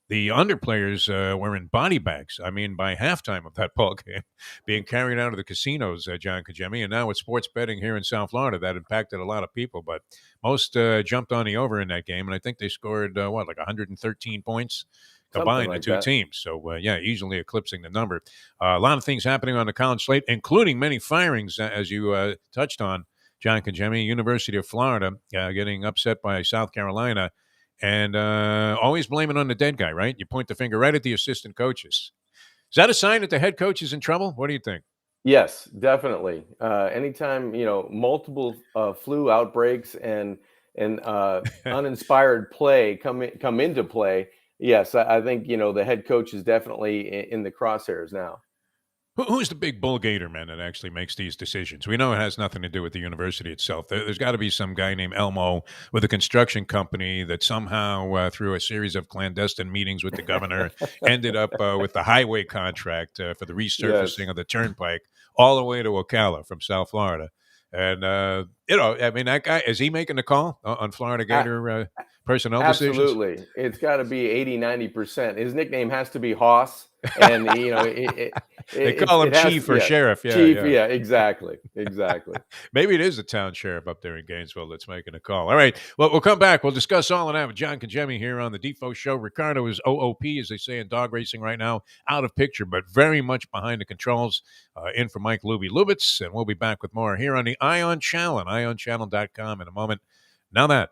The underplayers were in body bags, by halftime of that ball game, being carried out of the casinos, John Congemi. And now with sports betting here in South Florida, that impacted a lot of people. But most jumped on the over in that game, and I think they scored, 113 points combined, like the two teams. So, easily eclipsing the number. A lot of things happening on the college slate, including many firings, as you touched on, John Congemi. University of Florida getting upset by South Carolina. And always blame it on the dead guy, right? You point the finger right at the assistant coaches. Is that a sign that the head coach is in trouble? What do you think? Yes, definitely. Anytime, multiple flu outbreaks and uninspired play come into play, yes, I think, the head coach is definitely in the crosshairs now. Who's the big bull gator, man, that actually makes these decisions? We know it has nothing to do with the university itself. There's got to be some guy named Elmo with a construction company that somehow, through a series of clandestine meetings with the governor, ended up with the highway contract for the resurfacing of the turnpike all the way to Ocala from South Florida. And, that guy, is he making the call on Florida Gator personnel decisions? Absolutely. It's got to be 80-90%. His nickname has to be Hoss. And, they call him chief or sheriff. Chief, exactly. Maybe it is the town sheriff up there in Gainesville that's making a call. All right. Well, we'll come back. We'll discuss all of that with John Congemi here on the Defo Show. Ricardo is OOP, as they say in dog racing right now, out of picture, but very much behind the controls. In for Mike Lubitz, and we'll be back with more here on the Ion Channel and IonChannel.com in a moment. Now that.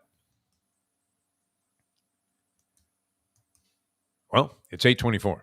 Well, it's 8:24.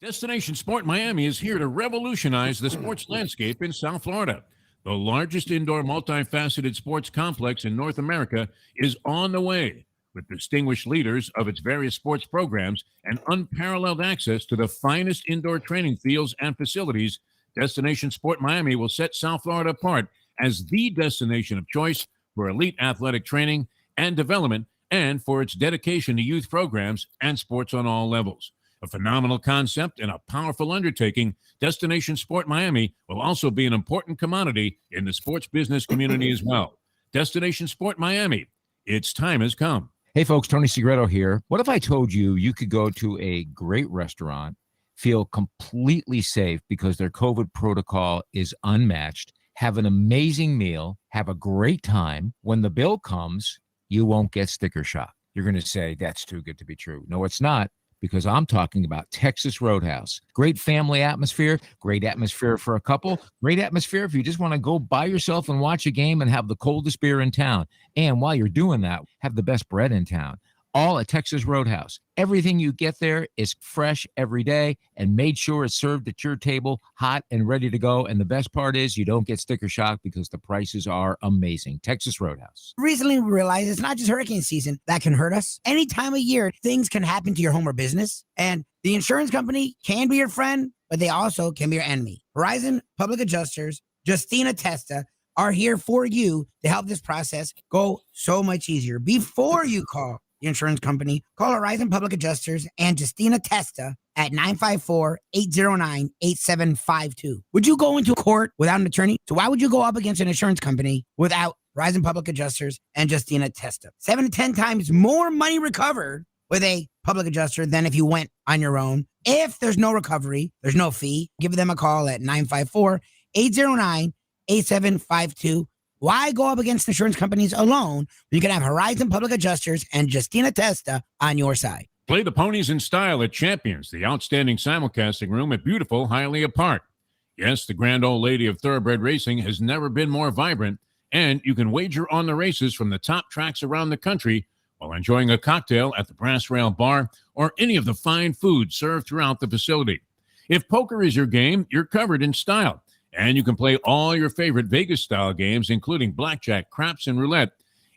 Destination Sport Miami is here to revolutionize the sports landscape in South Florida. The largest indoor multifaceted sports complex in North America is on the way, with distinguished leaders of its various sports programs and unparalleled access to the finest indoor training fields and facilities, Destination Sport Miami will set South Florida apart as the destination of choice for elite athletic training and development and for its dedication to youth programs and sports on all levels. A phenomenal concept and a powerful undertaking, Destination Sport Miami will also be an important commodity in the sports business community as well. Destination Sport Miami, its time has come. Hey, folks, Tony Segreto here. What if I told you you could go to a great restaurant, feel completely safe because their COVID protocol is unmatched, have an amazing meal, have a great time? When the bill comes, you won't get sticker shock. You're going to say, that's too good to be true. No, it's not, because I'm talking about Texas Roadhouse. Great family atmosphere, great atmosphere for a couple, great atmosphere if you just want to go by yourself and watch a game and have the coldest beer in town. And while you're doing that, have the best bread in town. All at Texas Roadhouse. Everything you get there is fresh every day and made sure it's served at your table, hot and ready to go. And the best part is you don't get sticker shock because the prices are amazing. Texas Roadhouse. Recently, we realized it's not just hurricane season that can hurt us. Any time of year, things can happen to your home or business. And the insurance company can be your friend, but they also can be your enemy. Horizon Public Adjusters, Justina Testa, are here for you to help this process go so much easier. Before you call the insurance company, call Horizon Public Adjusters and Justina Testa at 954-809-8752. Would you go into court without an attorney? So why would you go up against an insurance company without Horizon Public Adjusters and Justina Testa? 7 to 10 times more money recovered with a public adjuster than if you went on your own. If there's no recovery, there's no fee. Give them a call at 954-809-8752. Why go up against insurance companies alone? You can have Horizon Public Adjusters and Justina Testa on your side. Play the ponies in style at Champions, the outstanding simulcasting room at beautiful Hialeah Park. Yes, the grand old lady of thoroughbred racing has never been more vibrant, and you can wager on the races from the top tracks around the country while enjoying a cocktail at the Brass Rail Bar or any of the fine food served throughout the facility. If poker is your game, you're covered in style. And you can play all your favorite Vegas-style games, including blackjack, craps, and roulette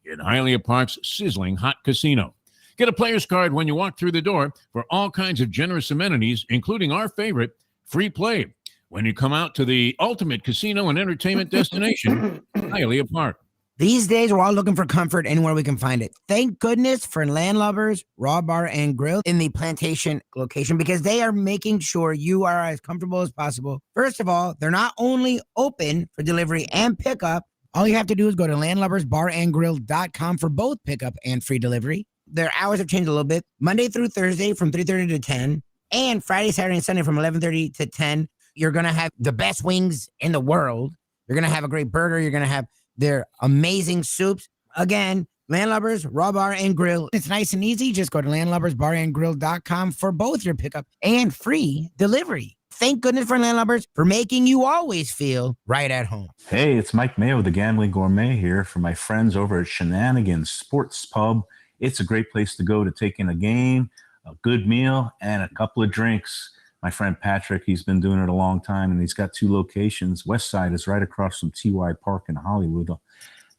in Hialeah Park's sizzling hot casino. Get a player's card when you walk through the door for all kinds of generous amenities, including our favorite, free play, when you come out to the ultimate casino and entertainment destination, Hialeah Park. These days, we're all looking for comfort anywhere we can find it. Thank goodness for Landlubbers Raw Bar and Grill in the Plantation location, because they are making sure you are as comfortable as possible. First of all, they're not only open for delivery and pickup. All you have to do is go to landlubbersbarandgrill.com for both pickup and free delivery. Their hours have changed a little bit. Monday through Thursday from 3:30 to 10, and Friday, Saturday, and Sunday from 11:30 to 10. You're going to have the best wings in the world. You're going to have a great burger. You're going to have their amazing soups. Again, Landlubbers Raw Bar and Grill. It's nice and easy. Just go to landlubbersbarandgrill.com for both your pickup and free delivery. Thank goodness for Landlubbers for making you always feel right at home. Hey, it's Mike Mayo, the Gambling Gourmet here for my friends over at Shenanigans Sports Pub. It's a great place to go to take in a game, a good meal, and a couple of drinks. My friend Patrick, he's been doing it a long time, and he's got 2 locations. West side is right across from TY Park in Hollywood.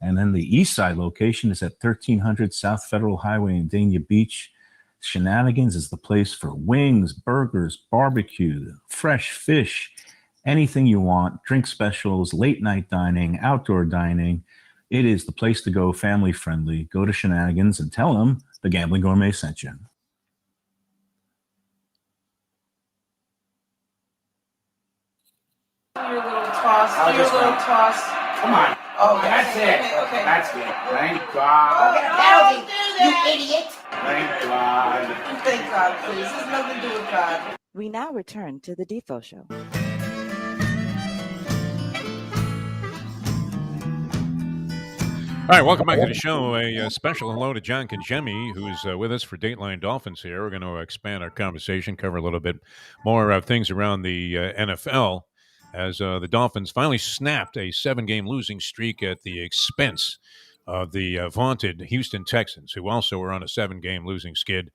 And then the east side location is at 1300 South Federal Highway in Dania Beach. Shenanigans is the place for wings, burgers, barbecue, fresh fish, anything you want, drink specials, late night dining, outdoor dining. It is the place to go, family friendly. Go to Shenanigans and tell them the Gambling Gourmet sent you. Your little toss. Your little toss. Come on. Oh, that's it. Okay. That's it. Thank God. Don't do that. You idiot. Thank God. Thank God, please. There's nothing to do with God. We now return to the Defo Show. All right, welcome back to the show. A special hello to John Congemi, who's with us for Dateline Dolphins here. We're going to expand our conversation, cover a little bit more things around the NFL, as the Dolphins finally snapped a 7-game losing streak at the expense of the vaunted Houston Texans, who also were on a 7-game losing skid.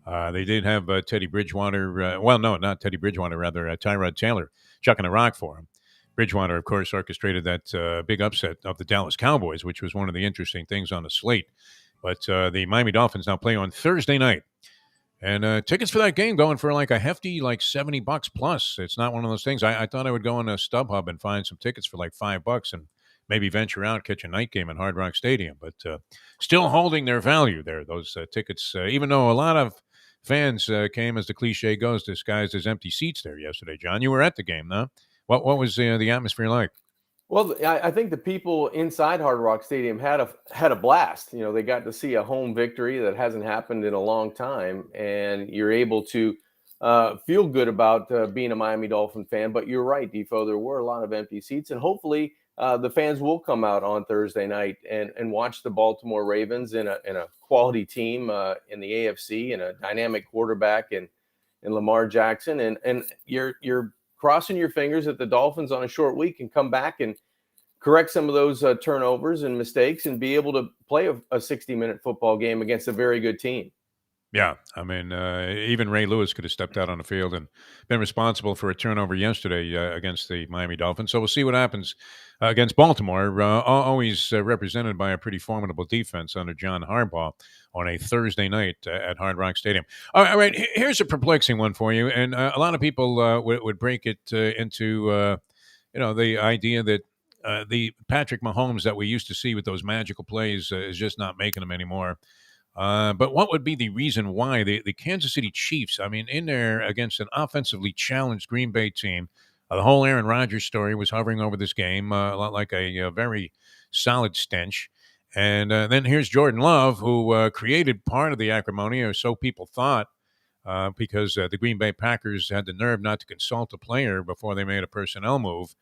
They did have Teddy Bridgewater. Well, no, not Teddy Bridgewater, rather Tyrod Taylor chucking a rock for him. Bridgewater, of course, orchestrated that big upset of the Dallas Cowboys, which was one of the interesting things on the slate. But the Miami Dolphins now play on Thursday night. And tickets for that game going for like a hefty, like $70 plus. It's not one of those things. I thought I would go on a StubHub and find some tickets for like $5 and maybe venture out, catch a night game at Hard Rock Stadium. But still holding their value there, those tickets, even though a lot of fans came, as the cliche goes, disguised as empty seats there yesterday. John, you were at the game, huh? What was the atmosphere like? Well, I think the people inside Hard Rock Stadium had a blast. You know, they got to see a home victory that hasn't happened in a long time, and you're able to feel good about being a Miami Dolphin fan. But you're right, Defo, there were a lot of empty seats, and hopefully the fans will come out on Thursday night and watch the Baltimore Ravens in a quality team in the AFC, and a dynamic quarterback in Lamar Jackson, and you're crossing your fingers that the Dolphins on a short week can come back and correct some of those turnovers and mistakes and be able to play a 60-minute football game against a very good team. Yeah, I mean, even Ray Lewis could have stepped out on the field and been responsible for a turnover yesterday against the Miami Dolphins. So we'll see what happens against Baltimore, always represented by a pretty formidable defense under John Harbaugh on a Thursday night at Hard Rock Stadium. All right, here's a perplexing one for you, and a lot of people would break it into, the idea that the Patrick Mahomes that we used to see with those magical plays is just not making them anymore. But what would be the reason why the Kansas City Chiefs, I mean, in there against an offensively challenged Green Bay team, the whole Aaron Rodgers story was hovering over this game, a lot like a very solid stench. And then here's Jordan Love, who created part of the acrimony, or so people thought, because the Green Bay Packers had the nerve not to consult a player before they made a personnel move.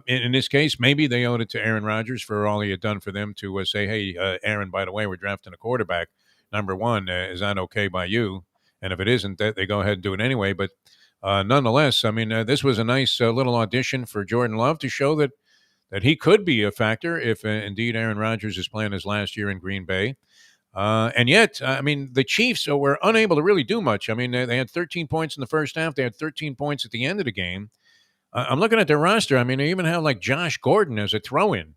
In this case, maybe they owed it to Aaron Rodgers for all he had done for them to say, hey, Aaron, by the way, we're drafting a quarterback. Number one, is that okay by you? And if it isn't, they go ahead and do it anyway. But nonetheless, I mean, this was a nice little audition for Jordan Love to show that he could be a factor if indeed Aaron Rodgers is playing his last year in Green Bay. And yet, I mean, the Chiefs were unable to really do much. I mean, they had 13 points in the first half. They had 13 points at the end of the game. I'm looking at their roster. I mean, they even have like Josh Gordon as a throw-in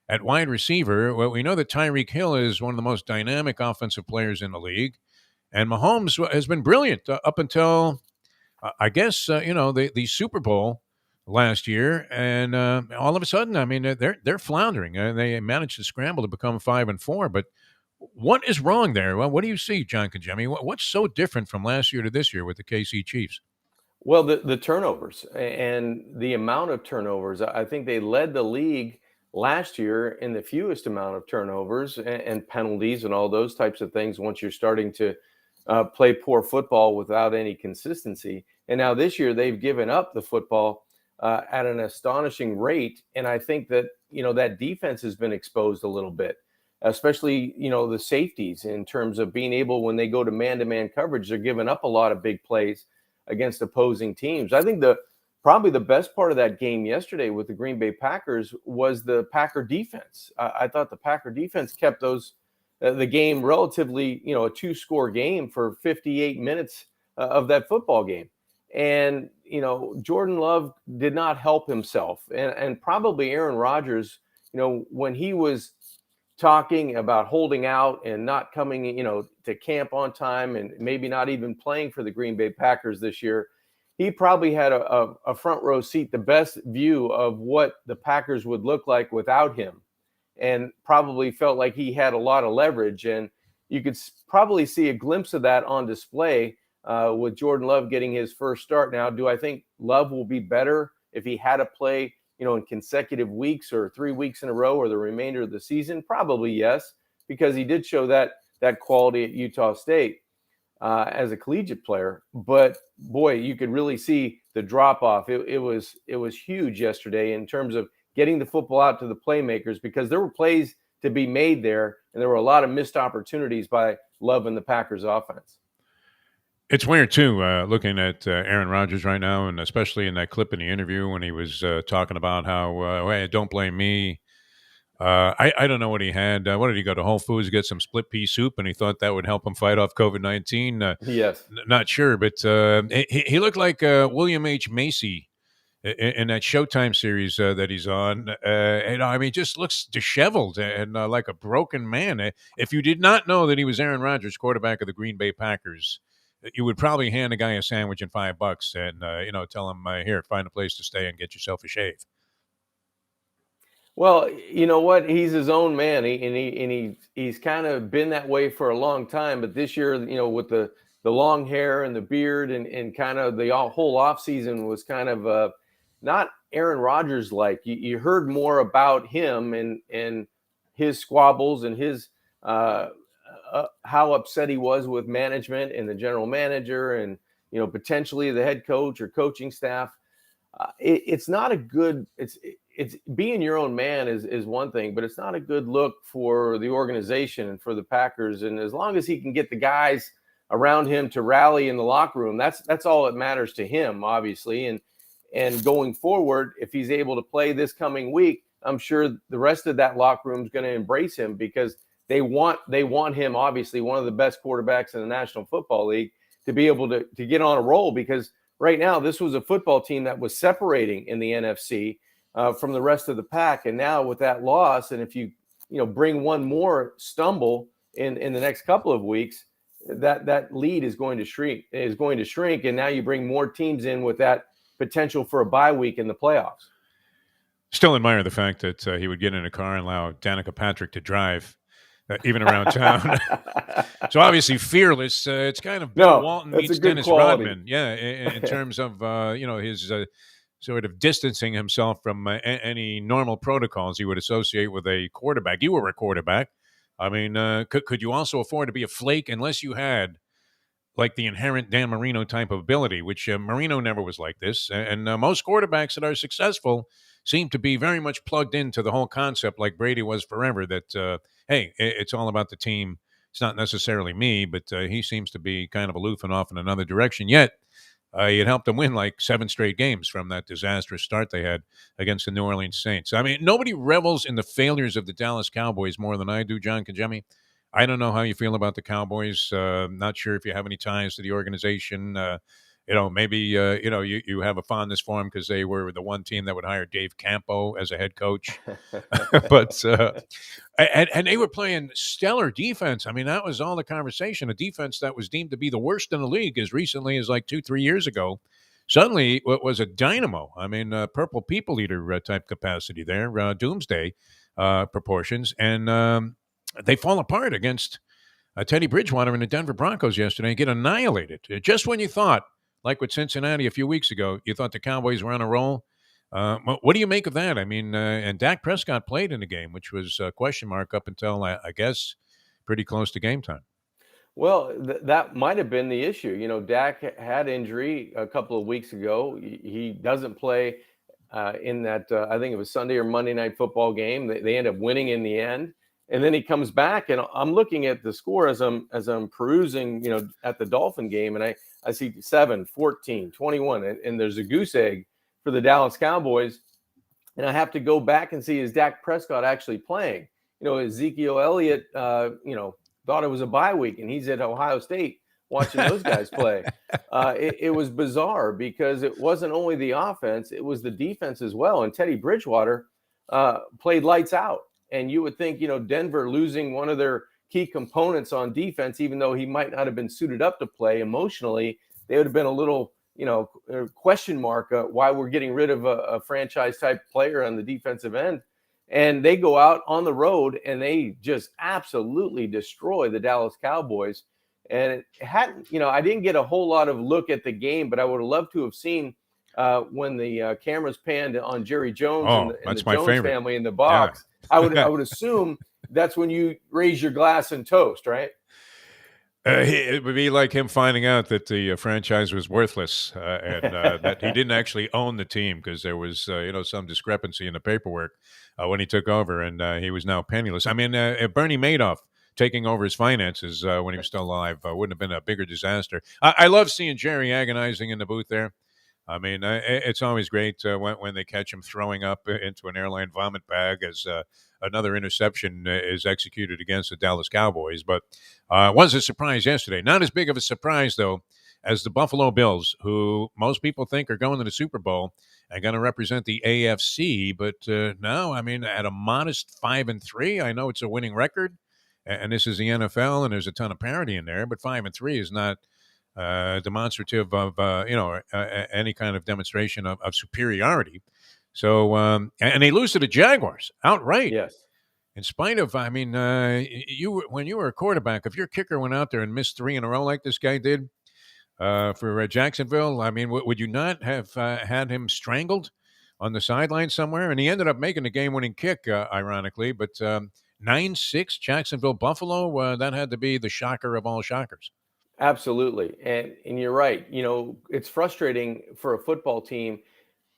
at wide receiver. Well, we know that Tyreek Hill is one of the most dynamic offensive players in the league. And Mahomes has been brilliant up until, I guess, the Super Bowl last year. And all of a sudden, I mean, they're floundering. They managed to scramble to become 5-4. But what is wrong there? Well, what do you see, John Congemi? What's so different from last year to this year with the KC Chiefs? Well, the turnovers and the amount of turnovers. I think they led the league last year in the fewest amount of turnovers and penalties and all those types of things once you're starting to play poor football without any consistency. And now this year they've given up the football at an astonishing rate. And I think that, that defense has been exposed a little bit, especially, the safeties in terms of being able, when they go to man-to-man coverage, they're giving up a lot of big plays against opposing teams. I think probably the best part of that game yesterday with the Green Bay Packers was the Packer defense. I thought the Packer defense kept the game relatively, a 2-score game for 58 minutes of that football game. And, Jordan Love did not help himself. And probably Aaron Rodgers, when he was talking about holding out and not coming, to camp on time and maybe not even playing for the Green Bay Packers this year, he probably had a front row seat, the best view of what the Packers would look like without him, and probably felt like he had a lot of leverage. And you could probably see a glimpse of that on display with Jordan Love getting his first start. Now, do I think Love will be better if he had to play in consecutive weeks or 3 weeks in a row or the remainder of the season? Probably yes, because he did show that quality at Utah State as a collegiate player. But boy, you could really see the drop off. It was huge yesterday in terms of getting the football out to the playmakers, because there were plays to be made there, and there were a lot of missed opportunities by Love and the Packers offense. It's weird, too, looking at Aaron Rodgers right now, and especially in that clip in the interview when he was talking about how, hey, don't blame me. I don't know what he had. What did he go to Whole Foods, get some split pea soup, and he thought that would help him fight off COVID-19? Yes. Not sure, but he looked like William H. Macy in that Showtime series that he's on. I mean, just looks disheveled and like a broken man. If you did not know that he was Aaron Rodgers, quarterback of the Green Bay Packers, you would probably hand a guy a sandwich and $5 and, tell him, here, find a place to stay and get yourself a shave. Well, you know what? He's his own man, he's kind of been that way for a long time. But this year, with the long hair and the beard and kind of the whole offseason was kind of not Aaron Rodgers like. You heard more about him and his squabbles and his how upset he was with management and the general manager and potentially the head coach or coaching staff. It's not a good. It's being your own man is one thing, but it's not a good look for the organization and for the Packers. And as long as he can get the guys around him to rally in the locker room, that's all that matters to him, obviously. And going forward, if he's able to play this coming week, I'm sure the rest of that locker room is going to embrace him because they want him, obviously, one of the best quarterbacks in the National Football League, to be able to get on a roll, because right now this was a football team that was separating in the NFC from the rest of the pack. And now with that loss, and if you bring one more stumble in the next couple of weeks, that lead is going to shrink. And now you bring more teams in with that potential for a bye week in the playoffs. Still admire the fact that he would get in a car and allow Danica Patrick to drive, even around town. So obviously fearless. It's kind of Bill Walton meets Dennis quality. Rodman. Yeah, in terms of his sort of distancing himself from any normal protocols you would associate with a quarterback. You were a quarterback. I mean, could you also afford to be a flake unless you had like the inherent Dan Marino type of ability, which Marino never was like this. And most quarterbacks that are successful seem to be very much plugged into the whole concept, like Brady was forever, that, hey, it's all about the team. It's not necessarily me, but he seems to be kind of aloof and off in another direction. Yet, it helped them win like 7 straight games from that disastrous start they had against the New Orleans Saints. I mean, nobody revels in the failures of the Dallas Cowboys more than I do, John Congemi. I don't know how you feel about the Cowboys. Not sure if you have any ties to the organization. Maybe you have a fondness for them because they were the one team that would hire Dave Campo as a head coach. But and they were playing stellar defense. I mean, that was all the conversation. A defense that was deemed to be the worst in the league as recently as like 2-3 years ago. Suddenly, it was a dynamo. I mean, purple people eater type capacity there, doomsday proportions, and they fall apart against Teddy Bridgewater and the Denver Broncos yesterday and get annihilated. Just when you thought, like with Cincinnati a few weeks ago, you thought the Cowboys were on a roll. What do you make of that? I mean, and Dak Prescott played in the game, which was a question mark up until, I guess, pretty close to game time. Well, that might have been the issue. Dak had injury a couple of weeks ago. He doesn't play in that, I think it was Sunday or Monday Night Football game. They end up winning in the end. And then he comes back, and I'm looking at the score as I'm perusing, at the Dolphin game, and I see 7, 14, 21, and there's a goose egg for the Dallas Cowboys. And I have to go back and see, is Dak Prescott actually playing? Ezekiel Elliott, thought it was a bye week, and he's at Ohio State watching those guys play. It was bizarre because it wasn't only the offense, it was the defense as well. And Teddy Bridgewater played lights out. And you would think, Denver losing one of their key components on defense, even though he might not have been suited up to play emotionally, they would have been a little, question mark why we're getting rid of a franchise type player on the defensive end. And they go out on the road and they just absolutely destroy the Dallas Cowboys. And it hadn't, I didn't get a whole lot of look at the game, but I would have loved to have seen when the cameras panned on Jerry Jones and the Jones favorite family in the box. Yeah. I would assume that's when you raise your glass and toast, right? It would be like him finding out that the franchise was worthless and that he didn't actually own the team because there was, some discrepancy in the paperwork when he took over, and he was now penniless. I mean, Bernie Madoff taking over his finances when he was still alive wouldn't have been a bigger disaster. I love seeing Jerry agonizing in the booth there. I mean, it's always great when they catch him throwing up into an airline vomit bag as another interception is executed against the Dallas Cowboys. But it was a surprise yesterday. Not as big of a surprise, though, as the Buffalo Bills, who most people think are going to the Super Bowl and going to represent the AFC. But no, I mean, at a modest 5-3, I know it's a winning record, and this is the NFL, and there's a ton of parity in there. But 5-3 is not demonstrative of any kind of demonstration of superiority. So, and they lose to the Jaguars outright. Yes. In spite of, I mean, when you were a quarterback, if your kicker went out there and missed 3 in a row like this guy did for Jacksonville, I mean, would you not have had him strangled on the sideline somewhere? And he ended up making the game-winning kick, ironically. But 9-6 Jacksonville-Buffalo, that had to be the shocker of all shockers. Absolutely. And you're right. You know, it's frustrating for a football team,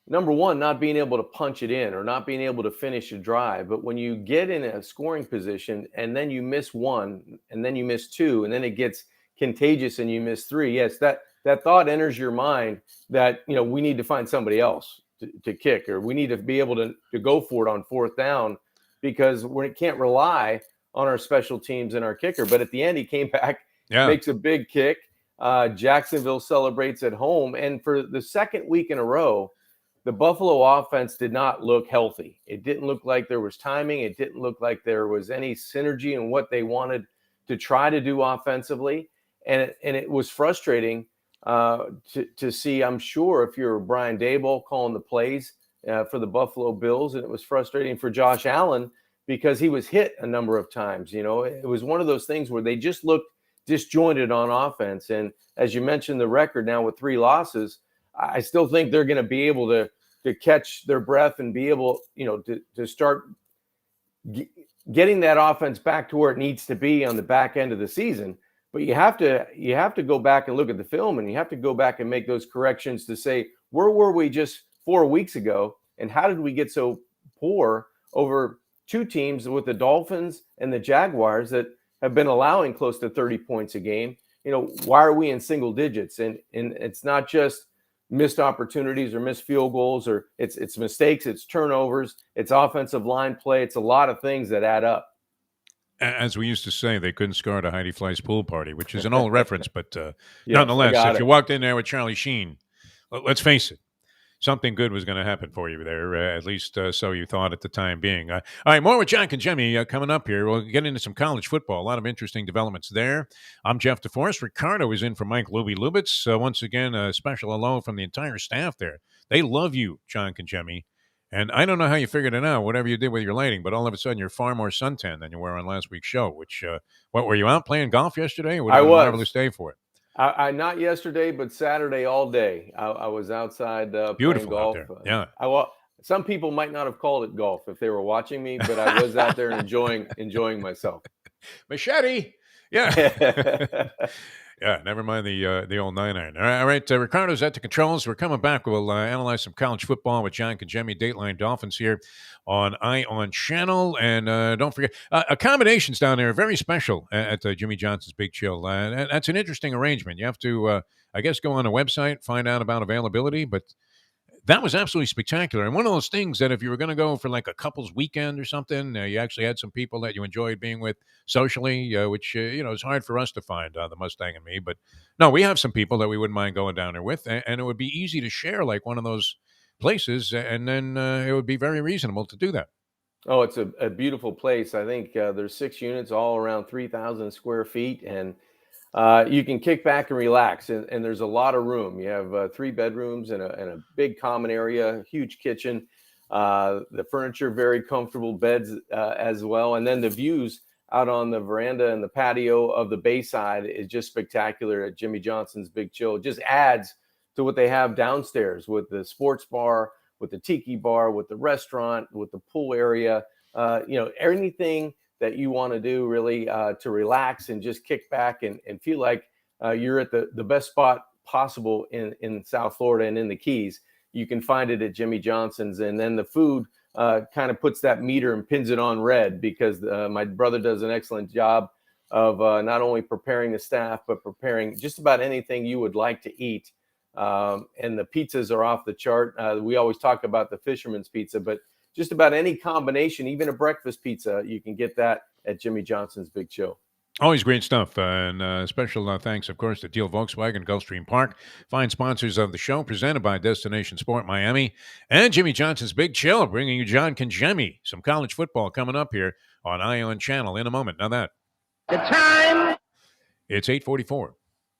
number one, not being able to punch it in or not being able to finish a drive. But when you get in a scoring position and then you miss 1 and then you miss 2 and then it gets contagious and you miss 3, yes, that thought enters your mind that, you know, we need to find somebody else to kick, or we need to be able to go for it on 4th down, because we can't rely on our special teams and our kicker. But at the end, he came back, makes a big kick. Jacksonville celebrates at home. And for the second week in a row, the Buffalo offense did not look healthy. It didn't look like there was timing. It didn't look like there was any synergy in what they wanted to try to do offensively. And it was frustrating to see, I'm sure, if you're Brian Daboll calling the plays for the Buffalo Bills. And it was frustrating for Josh Allen because he was hit a number of times. You know, it was one of those things where they just looked disjointed on offense. And as you mentioned, the record now with 3 losses, I still think they're going to be able to catch their breath and be able, you know, to start getting that offense back to where it needs to be on the back end of the season. But you have to go back and look at the film, and you have to go back and make those corrections to say, where were we just 4 weeks ago, and how did we get so poor over 2 teams with the Dolphins and the Jaguars that have been allowing close to 30 points a game? You know, why are we in single digits? And it's not just missed opportunities or missed field goals, or it's mistakes, it's turnovers, it's offensive line play. It's a lot of things that add up. As we used to say, they couldn't score at a Heidi Fleiss pool party, which is an old reference, but nonetheless, if you walked in there with Charlie Sheen, let's face it, something good was going to happen for you there, at least so you thought at the time being. All right, more with John Congemi coming up here. We'll get into some college football. A lot of interesting developments there. I'm Jeff Deforrest. Ricardo is in for Mike Lubitz. Once again, a special hello from the entire staff there. They love you, John Congemi. And I don't know how you figured it out, whatever you did with your lighting, but all of a sudden you're far more suntan than you were on last week's show, which, what, were you out playing golf yesterday? Or I was. A marvelous day for it. I not yesterday, but Saturday all day. I was outside Beautiful playing golf. Out there. Yeah. Some people might not have called it golf if they were watching me, but I was out there enjoying myself. Machete. Yeah. Yeah, never mind the old 9-iron. All right, Ricardo's at the controls. We're coming back. We'll analyze some college football with John Congemi, Dateline Dolphins here on ION Channel. And don't forget, accommodations down there are very special at Jimmy Johnson's Big Chill. That's an interesting arrangement. You have to, I guess, go on a website, find out about availability, but that was absolutely spectacular. And one of those things that if you were going to go for like a couple's weekend or something, you actually had some people that you enjoyed being with socially, which, it's hard for us to find, the Mustang and me. But no, we have some people that we wouldn't mind going down there with. And it would be easy to share like one of those places. And then it would be very reasonable to do that. Oh, it's a beautiful place. I think there's 6 units, all around 3,000 square feet. And you can kick back and relax, and there's a lot of room. You have 3 bedrooms and a big common area, huge kitchen. The furniture, very comfortable beds as well. And then the views out on the veranda and the patio of the Bayside is just spectacular at Jimmy Johnson's Big Chill. It just adds to what they have downstairs with the sports bar, with the tiki bar, with the restaurant, with the pool area, anything that you want to do really to relax and just kick back and feel like you're at the best spot possible in South Florida and in the Keys. You can find it at Jimmy Johnson's. And then the food kind of puts that meter and pins it on red, because my brother does an excellent job of not only preparing the staff, but preparing just about anything you would like to eat. And the pizzas are off the chart. We always talk about the Fisherman's Pizza, but just about any combination, even a breakfast pizza, you can get that at Jimmy Johnson's Big Chill. Always great stuff. And special thanks, of course, to Deal Volkswagen, Gulfstream Park. Fine sponsors of the show, presented by Destination Sport Miami. And Jimmy Johnson's Big Chill, bringing you John Congemi. Some college football coming up here on Ion Channel in a moment. Now that. The time. It's 8:44.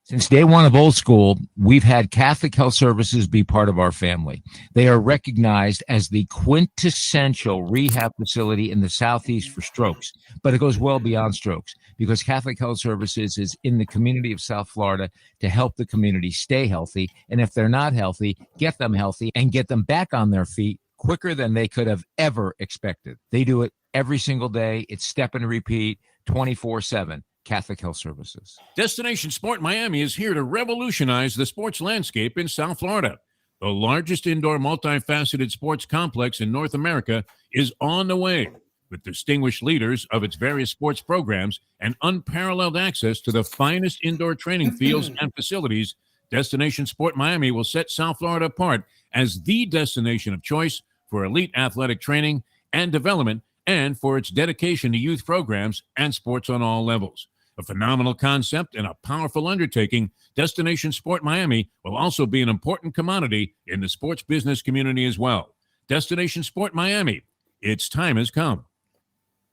Since day one of Old School, we've had Catholic Health Services be part of our family. They are recognized as the quintessential rehab facility in the Southeast for strokes, but it goes well beyond strokes because Catholic Health Services is in the community of South Florida to help the community stay healthy. And if they're not healthy, get them healthy and get them back on their feet quicker than they could have ever expected. They do it every single day. It's step and repeat 24/7. Catholic Health Services. Destination Sport Miami is here to revolutionize the sports landscape in South Florida. The largest indoor multifaceted sports complex in North America is on the way, with distinguished leaders of its various sports programs and unparalleled access to the finest indoor training fields and facilities. Destination Sport Miami will set South Florida apart as the destination of choice for elite athletic training and development, and for its dedication to youth programs and sports on all levels. A phenomenal concept and a powerful undertaking, Destination Sport Miami will also be an important commodity in the sports business community as well. Destination Sport Miami, its time has come.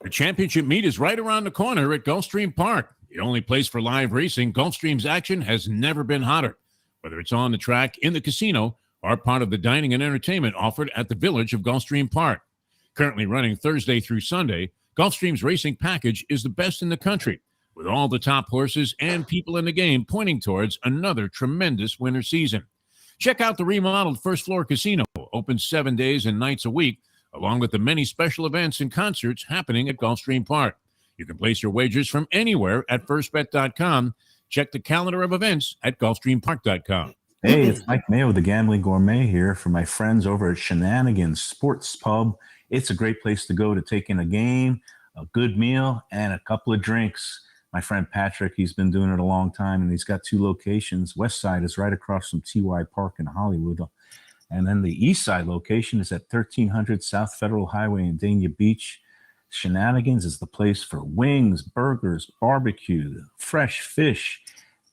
The championship meet is right around the corner at Gulfstream Park. The only place for live racing, Gulfstream's action has never been hotter. Whether it's on the track, in the casino, or part of the dining and entertainment offered at the village of Gulfstream Park. Currently running Thursday through Sunday, Gulfstream's racing package is the best in the country, with all the top horses and people in the game pointing towards another tremendous winter season. Check out the remodeled first floor casino, open 7 days and nights a week, along with the many special events and concerts happening at Gulfstream Park. You can place your wagers from anywhere at firstbet.com. Check the calendar of events at gulfstreampark.com. Hey, it's Mike Mayo, the Gambling Gourmet here for my friends over at Shenanigans Sports Pub. It's a great place to go to take in a game, a good meal, and a couple of drinks. My friend Patrick, he's been doing it a long time, and he's got 2 locations. West Side is right across from TY Park in Hollywood. And then the East Side location is at 1300 South Federal Highway in Dania Beach. Shenanigans is the place for wings, burgers, barbecue, fresh fish,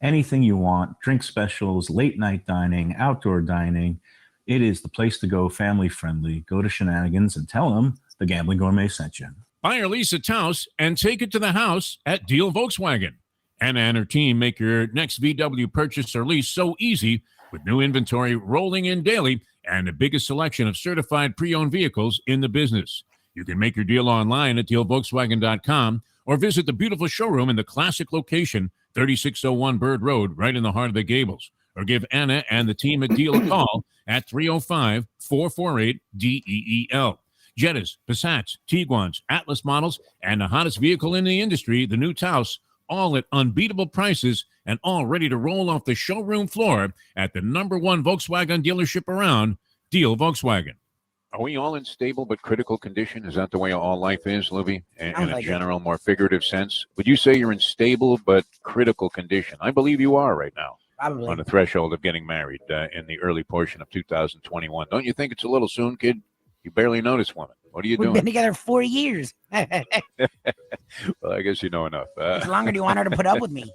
anything you want, drink specials, late night dining, outdoor dining. It is the place to go, family friendly. Go to Shenanigans and tell them the Gambling Gourmet sent you. Buy or lease a Taos and take it to the house at Deal Volkswagen. Anna and her team make your next VW purchase or lease so easy with new inventory rolling in daily and the biggest selection of certified pre-owned vehicles in the business. You can make your deal online at dealvolkswagen.com or visit the beautiful showroom in the classic location, 3601 Bird Road, right in the heart of the Gables. Or give Anna and the team at Deal a call at 305-448-DEEL. Jettas, Passats, Tiguans, Atlas models, and the hottest vehicle in the industry, the new Taos, all at unbeatable prices and all ready to roll off the showroom floor at the #1 Volkswagen dealership around, Deal Volkswagen. Are we all in stable but critical condition? Is that the way all life is, Lubie? In a like general, more figurative sense? Would you say you're in stable but critical condition? I believe you are right now. Probably. On the threshold of getting married in the early portion of 2021. Don't you think it's a little soon, kid? You barely notice woman. What are you We've doing? been together 4 years. Well, I guess you know enough. How much longer do you want her to put up with me?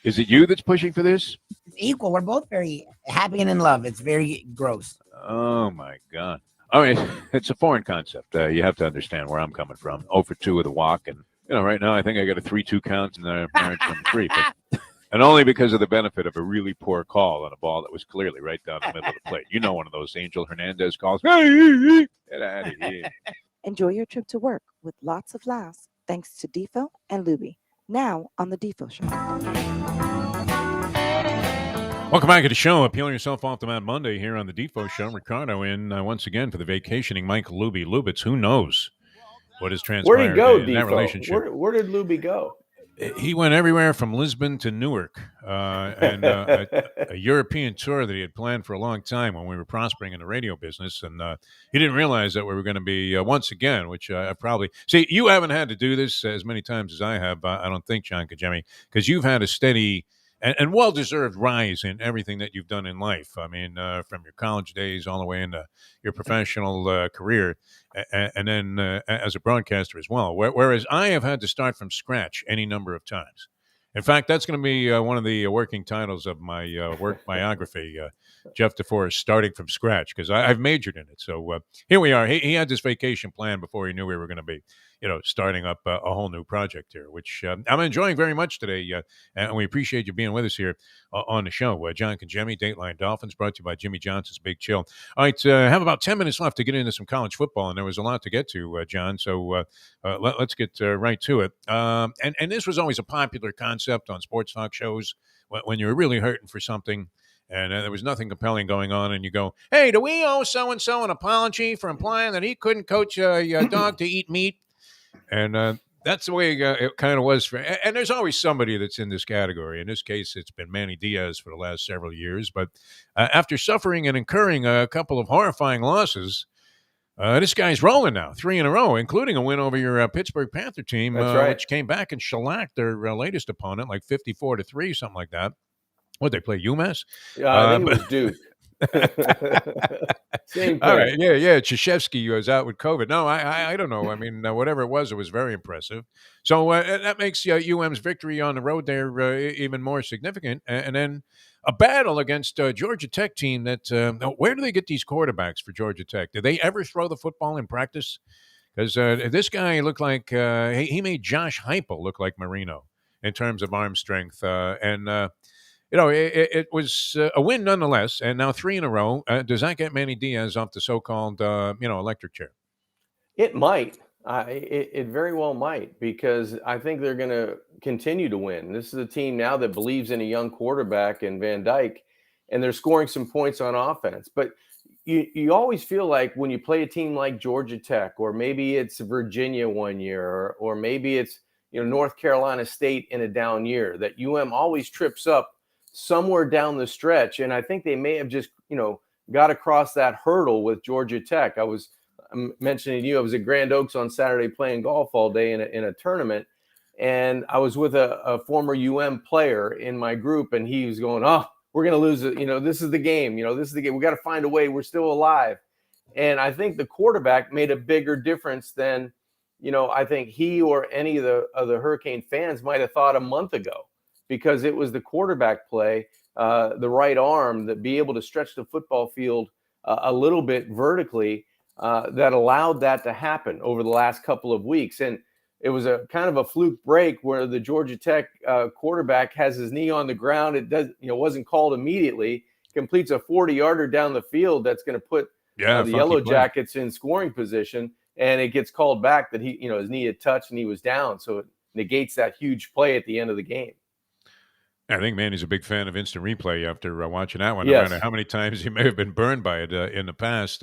Is it you that's pushing for this? It's equal. We're both very happy and in love. It's very gross. Oh, my God. All right. It's a foreign concept. You have to understand where I'm coming from. 0 for 2 with a walk. And, right now I think I got a 3-2 count and marriage from 3. But, and only because of the benefit of a really poor call on a ball that was clearly right down the middle of the plate. You know, one of those Angel Hernandez calls. Get out of here. Enjoy your trip to work with lots of laughs thanks to Defo and Lubie. Now on the Defo Show. Welcome back to the show. Peeling yourself off the mat Monday here on the Defo Show. Ricardo in once again for the vacationing Mike Lubitz. Who knows what has transpired Where'd he go, in that Defo? relationship? Where did Lubie go? He went everywhere from Lisbon to Newark, and a European tour that he had planned for a long time when we were prospering in the radio business. And he didn't realize that we were going to be once again, which I probably see. You haven't had to do this as many times as I have, I don't think, John Congemi, because you've had a steady and well-deserved rise in everything that you've done in life. I mean, from your college days all the way into your professional career, and then as a broadcaster as well. Whereas I have had to start from scratch any number of times. In fact, that's going to be one of the working titles of my work biography, Jeff Deforrest, starting from scratch, because I've majored in it. So here we are. He had this vacation plan before he knew we were going to be, starting up a whole new project here, which I'm enjoying very much today. And we appreciate you being with us here on the show. John Congemi, Dateline Dolphins, brought to you by Jimmy Johnson's Big Chill. All right, have about 10 minutes left to get into some college football, and there was a lot to get to, John. So let's get right to it. And this was always a popular concept on sports talk shows when you were really hurting for something. And there was nothing compelling going on, and you go, "Hey, do we owe so-and-so an apology for implying that he couldn't coach your dog to eat meat?" And that's the way it kind of was. And there's always somebody that's in this category. In this case, it's been Manny Diaz for the last several years. But after suffering and incurring a couple of horrifying losses, this guy's rolling now, 3 in a row, including a win over your Pittsburgh Panther team, which came back and shellacked their latest opponent, like 54-3, something like that. What, they play UMass? I think it was Duke. Same All right, yeah. Krzyzewski was out with COVID. No, I don't know. I mean, whatever it was very impressive. So that makes UM's victory on the road there even more significant. And then a battle against a Georgia Tech team that where do they get these quarterbacks for Georgia Tech? Do they ever throw the football in practice? Because this guy looked like he made Josh Heupel look like Marino in terms of arm strength. It was a win nonetheless, and now 3 in a row. Does that get Manny Diaz off the so-called, electric chair? It might. It very well might, because I think they're going to continue to win. This is a team now that believes in a young quarterback in Van Dyke, and they're scoring some points on offense. But you always feel like when you play a team like Georgia Tech, or maybe it's Virginia one year, or maybe it's North Carolina State in a down year, that always trips up somewhere down the stretch. And I think they may have just, got across that hurdle with Georgia Tech. I was mentioning to you, I was at Grand Oaks on Saturday playing golf all day in a tournament. And I was with a former player in my group, and he was going, "Oh, we're going to lose it. This is the game. This is the game. We got to find a way. We're still alive." And I think the quarterback made a bigger difference than, I think he or any of the Hurricane fans might have thought a month ago. Because it was the quarterback play, the right arm, that be able to stretch the football field a little bit vertically that allowed that to happen over the last couple of weeks. And it was a kind of a fluke break where the Georgia Tech quarterback has his knee on the ground. It wasn't called immediately, completes a 40-yarder down the field that's going to put the Yellow Jackets in scoring position, and it gets called back that his knee had touched and he was down. So it negates that huge play at the end of the game. I think Manny's a big fan of instant replay after watching that one, Yes. no matter how many times he may have been burned by it in the past.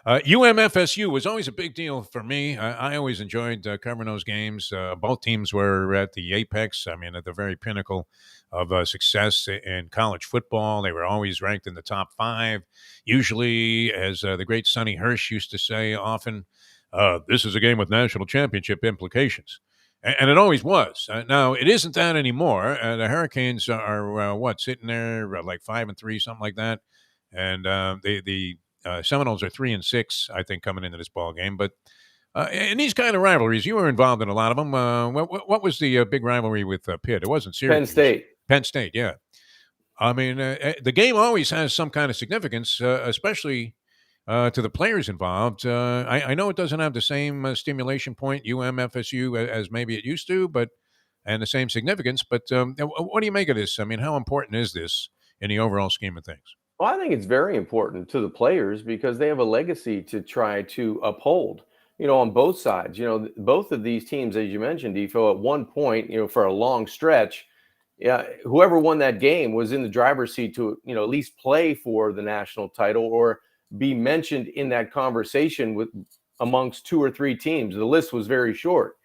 UMFSU was always a big deal for me. I always enjoyed covering those games. Both teams were at the apex, at the very pinnacle of success in college football. They were always ranked in the top 5. Usually, as the great Sonny Hirsch used to say often, this is a game with national championship implications. And it always was. Now, it isn't that anymore. The Hurricanes are, sitting there like 5-3, something like that. And the Seminoles are 3-6, I think, coming into this ball game. But in these kind of rivalries, you were involved in a lot of them. What was the big rivalry with Pitt? It wasn't Syracuse. Penn State. Penn State, yeah. The game always has some kind of significance, especially to the players involved. I know it doesn't have the same stimulation point, UMFSU, as maybe it used to, and the same significance. But what do you make of this? How important is this in the overall scheme of things? Well, I think it's very important to the players because they have a legacy to try to uphold, on both sides. Both of these teams, as you mentioned, Defo, at one point, for a long stretch, whoever won that game was in the driver's seat to, at least play for the national title or be mentioned in that conversation amongst 2 or 3 teams. The list was very short.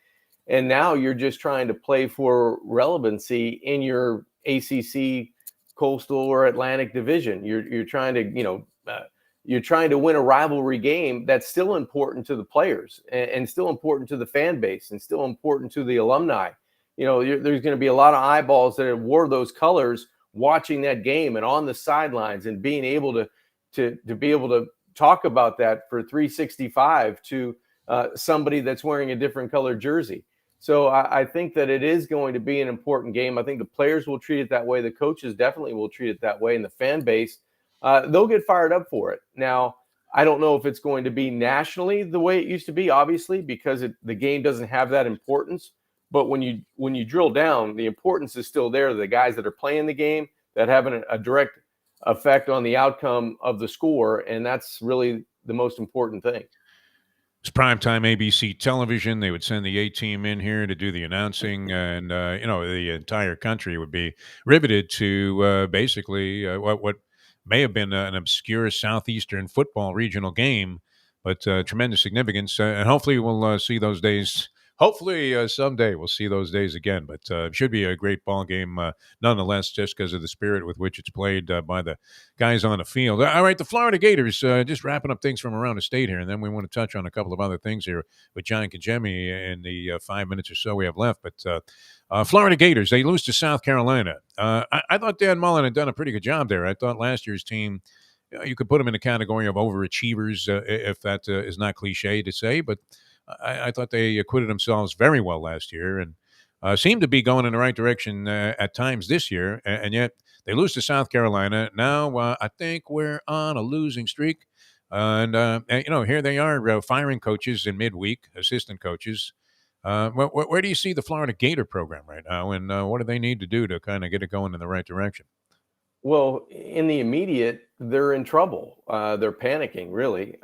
And now you're just trying to play for relevancy in your ACC, Coastal, or Atlantic division. You're trying to, you're trying to win a rivalry game that's still important to the players and still important to the fan base and still important to the alumni. there's going to be a lot of eyeballs that have wore those colors watching that game and on the sidelines, and being able to be able to talk about that for 365 to somebody that's wearing a different colored jersey. So I think that it is going to be an important game. I think the players will treat it that way. The coaches definitely will treat it that way. And the fan base, they'll get fired up for it. Now, I don't know if it's going to be nationally the way it used to be, obviously, because the game doesn't have that importance. But when you drill down, the importance is still there. The guys that are playing the game, that have a direct effect on the outcome of the score. And that's really the most important thing. It's primetime ABC television. They would send the A-team in here to do the announcing, and the entire country would be riveted to basically what may have been an obscure southeastern football regional game, but tremendous significance. And hopefully we'll see those days. Hopefully someday we'll see those days again, but it should be a great ball game nonetheless, just because of the spirit with which it's played by the guys on the field. All right, the Florida Gators, just wrapping up things from around the state here, and then we want to touch on a couple of other things here with John Congemi in the 5 minutes or so we have left. But Florida Gators, they lose to South Carolina. I thought Dan Mullen had done a pretty good job there. I thought last year's team, you could put them in the category of overachievers, if that is not cliche to say, but I thought they acquitted themselves very well last year and seemed to be going in the right direction at times this year. And yet they lose to South Carolina. Now I think we're on a losing streak. And here they are firing coaches in midweek, assistant coaches. Where do you see the Florida Gator program right now? And what do they need to do to kind of get it going in the right direction? Well, in the immediate, they're in trouble. They're panicking, really.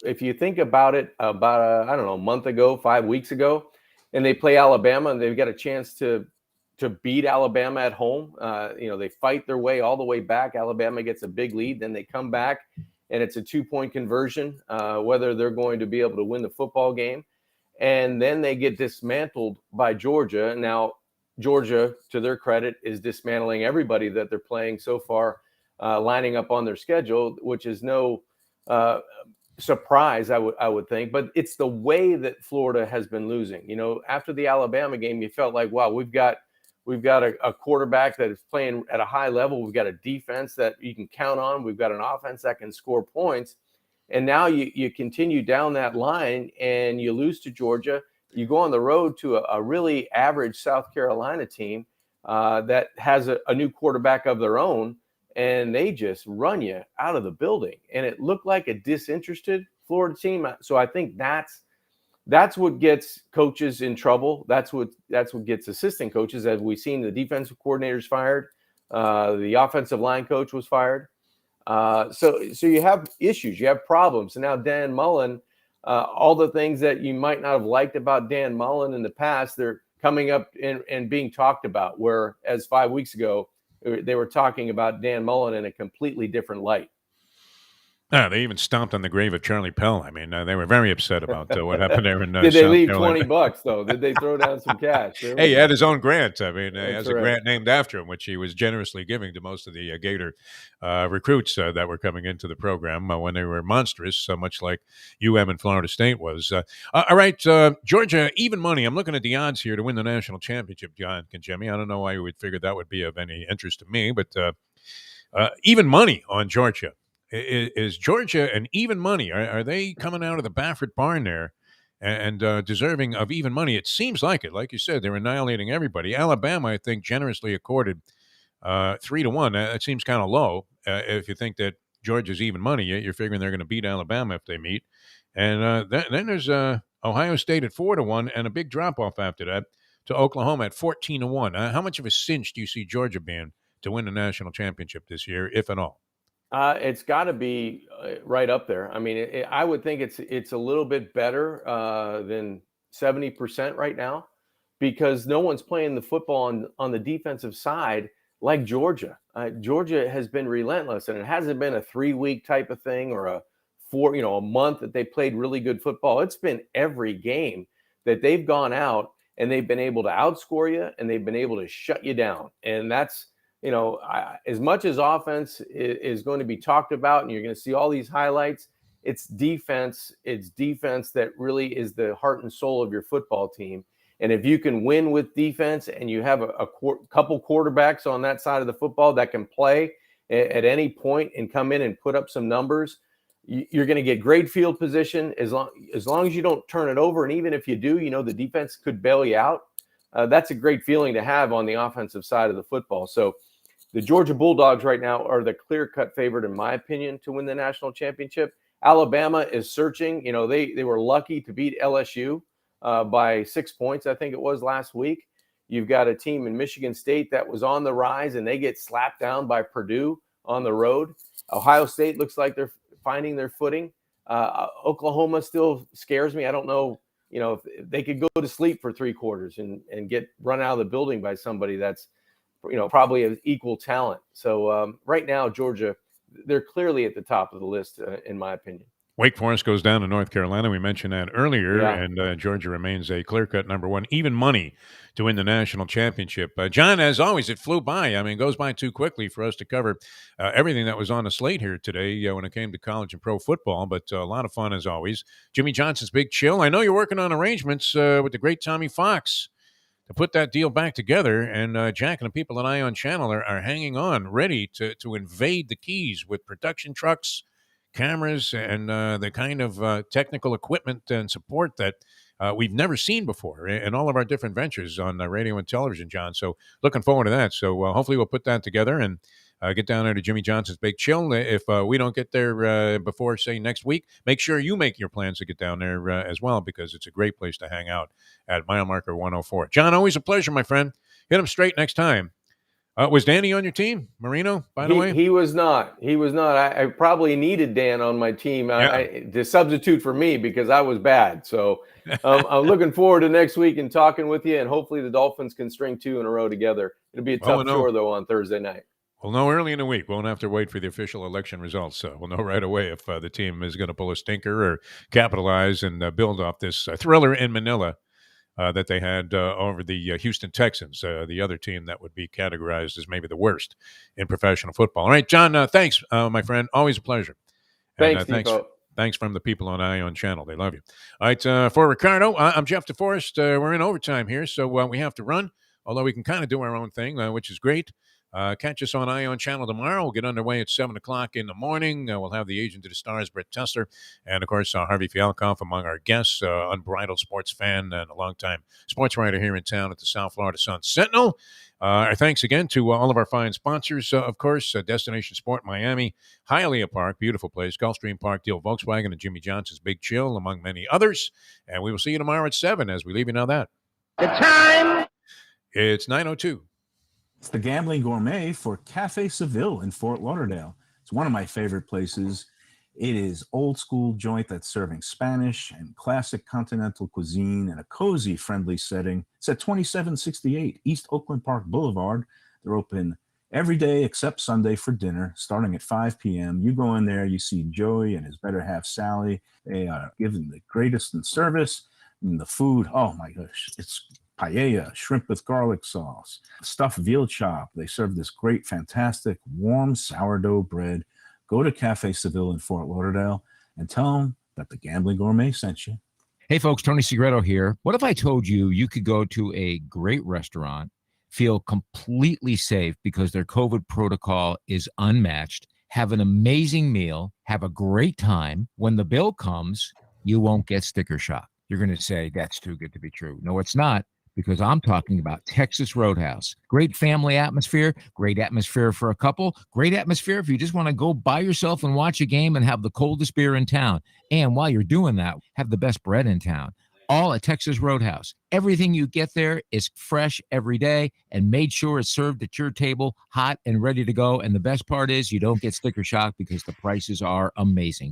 If you think about it, about a month ago, 5 weeks ago, and they play Alabama, and they've got a chance to beat Alabama at home. They fight their way all the way back. Alabama gets a big lead, then they come back, and it's a 2-point conversion. Whether they're going to be able to win the football game, and then they get dismantled by Georgia. Now, Georgia, to their credit, is dismantling everybody that they're playing so far, lining up on their schedule, which is no surprise, I would think. But it's the way that Florida has been losing. After the Alabama game, you felt like, wow, we've got a quarterback that is playing at a high level. We've got a defense that you can count on. We've got an offense that can score points. And now you continue down that line and you lose to Georgia. You go on the road to a really average South Carolina team that has a new quarterback of their own, and they just run you out of the building. And it looked like a disinterested Florida team. So I think that's what gets coaches in trouble. That's what gets assistant coaches. As we've seen, the defensive coordinator's fired, the offensive line coach was fired. So you have issues, you have problems. And now Dan Mullen. All the things that you might not have liked about Dan Mullen in the past, they're coming up and being talked about, whereas 5 weeks ago, they were talking about Dan Mullen in a completely different light. They even stomped on the grave of Charlie Pell. I mean, they were very upset about what happened there in Did they South leave Carolina. $20 though? Did they throw down some cash? Hey, he had his own grant. I mean, he has a right. grant named after him, which he was generously giving to most of the Gator recruits that were coming into the program when they were monstrous, much like UM and Florida State was. All right, Georgia, even money. I'm looking at the odds here to win the national championship, John Congemi. I don't know why you would figure that would be of any interest to me, but even money on Georgia. Is Georgia an even money? Are they coming out of the Baffert barn there and deserving of even money? It seems like it. Like you said, they're annihilating everybody. Alabama, I think, generously accorded 3-1. That seems kind of low. If you think that Georgia's even money, you're figuring they're going to beat Alabama if they meet. And then there's Ohio State at 4-1 and a big drop-off after that to Oklahoma at 14-1. How much of a cinch do you see Georgia being to win the national championship this year, if at all? It's got to be right up there. I mean, I would think it's a little bit better than 70% right now, because no one's playing the football on the defensive side like Georgia. Georgia has been relentless, and it hasn't been a 3-week type of thing or a month that they played really good football. It's been every game that they've gone out and they've been able to outscore you and they've been able to shut you down. And that's, as much as offense is going to be talked about, and you're going to see all these highlights, it's defense that really is the heart and soul of your football team. And if you can win with defense and you have a couple quarterbacks on that side of the football that can play at any point and come in and put up some numbers, you're going to get great field position as long as you don't turn it over. And even if you do, the defense could bail you out. That's a great feeling to have on the offensive side of the football. So the Georgia Bulldogs right now are the clear-cut favorite, in my opinion, to win the national championship. Alabama is searching. They were lucky to beat LSU by 6 points, I think it was last week. You've got a team in Michigan State that was on the rise, and they get slapped down by Purdue on the road. Ohio State looks like they're finding their footing. Oklahoma still scares me. I don't know, if they could go to sleep for 3 quarters and get run out of the building by somebody that's, probably of equal talent. So right now, Georgia, they're clearly at the top of the list, in my opinion. Wake Forest goes down to North Carolina. We mentioned that earlier, and Georgia remains a clear-cut number one, even money to win the national championship. John, as always, it flew by. I mean, it goes by too quickly for us to cover everything that was on the slate here today when it came to college and pro football, but a lot of fun as always. Jimmy Johnson's Big Chill. I know you're working on arrangements with the great Tommy Fox to put that deal back together, and Jack and the people at Ion Channel are hanging on, ready to invade the Keys with production trucks, cameras, and the kind of technical equipment and support that we've never seen before in all of our different ventures on radio and television, John. So looking forward to that. So hopefully we'll put that together and get down there to Jimmy Johnson's Big Chill. If we don't get there before, say, next week, make sure you make your plans to get down there as well, because it's a great place to hang out at mile marker 104. John, always a pleasure, my friend. Hit him straight next time. Was Danny on your team, Marino, by the way? He was not. I probably needed Dan on my team to substitute for me because I was bad. So I'm looking forward to next week and talking with you, and hopefully the Dolphins can string 2 in a row together. It'll be a tough chore, though, on Thursday night. We'll know early in the week. Won't have to wait for the official election results. We'll know right away if the team is going to pull a stinker or capitalize and build off this thriller in Manila that they had over the Houston Texans, the other team that would be categorized as maybe the worst in professional football. All right, John, thanks, my friend. Always a pleasure. Thanks, thanks from the people on Ion Channel. They love you. All right, for Ricardo, I'm Jeff Deforrest. We're in overtime here, so we have to run, although we can kind of do our own thing, which is great. Catch us on Ion Channel tomorrow. We'll get underway at 7 o'clock in the morning. We'll have the agent of the stars, Brett Tester, and, of course, Harvey Fialkoff among our guests, unbridled sports fan and a longtime sports writer here in town at the South Florida Sun-Sentinel. Our thanks again to all of our fine sponsors, of course, Destination Sport Miami, Hialeah Park, beautiful place, Gulfstream Park, Deal Volkswagen, and Jimmy Johnson's Big Chill, among many others. And we will see you tomorrow at 7 as we leave you now that. The time. It's 9:02. It's the Gambling Gourmet for Cafe Seville in Fort Lauderdale. It's one of my favorite places. It is old school joint that's serving Spanish and classic continental cuisine in a cozy, friendly setting. It's at 2768 East Oakland Park Boulevard. They're open every day except Sunday for dinner, starting at 5 p.m. You go in there, you see Joey and his better half, Sally. They are giving the greatest in service. And the food, oh my gosh, it's paella, shrimp with garlic sauce, stuffed veal chop. They serve this great, fantastic, warm sourdough bread. Go to Cafe Seville in Fort Lauderdale and tell them that the Gambling Gourmet sent you. Hey, folks, Tony Segreto here. What if I told you you could go to a great restaurant, feel completely safe because their COVID protocol is unmatched, have an amazing meal, have a great time. When the bill comes, you won't get sticker shock. You're going to say, that's too good to be true. No, it's not. Because I'm talking about Texas Roadhouse. Great family atmosphere, great atmosphere for a couple, great atmosphere if you just want to go by yourself and watch a game and have the coldest beer in town. And while you're doing that, have the best bread in town. All at Texas Roadhouse. Everything you get there is fresh every day and made sure it's served at your table, hot and ready to go. And the best part is you don't get sticker shock because the prices are amazing.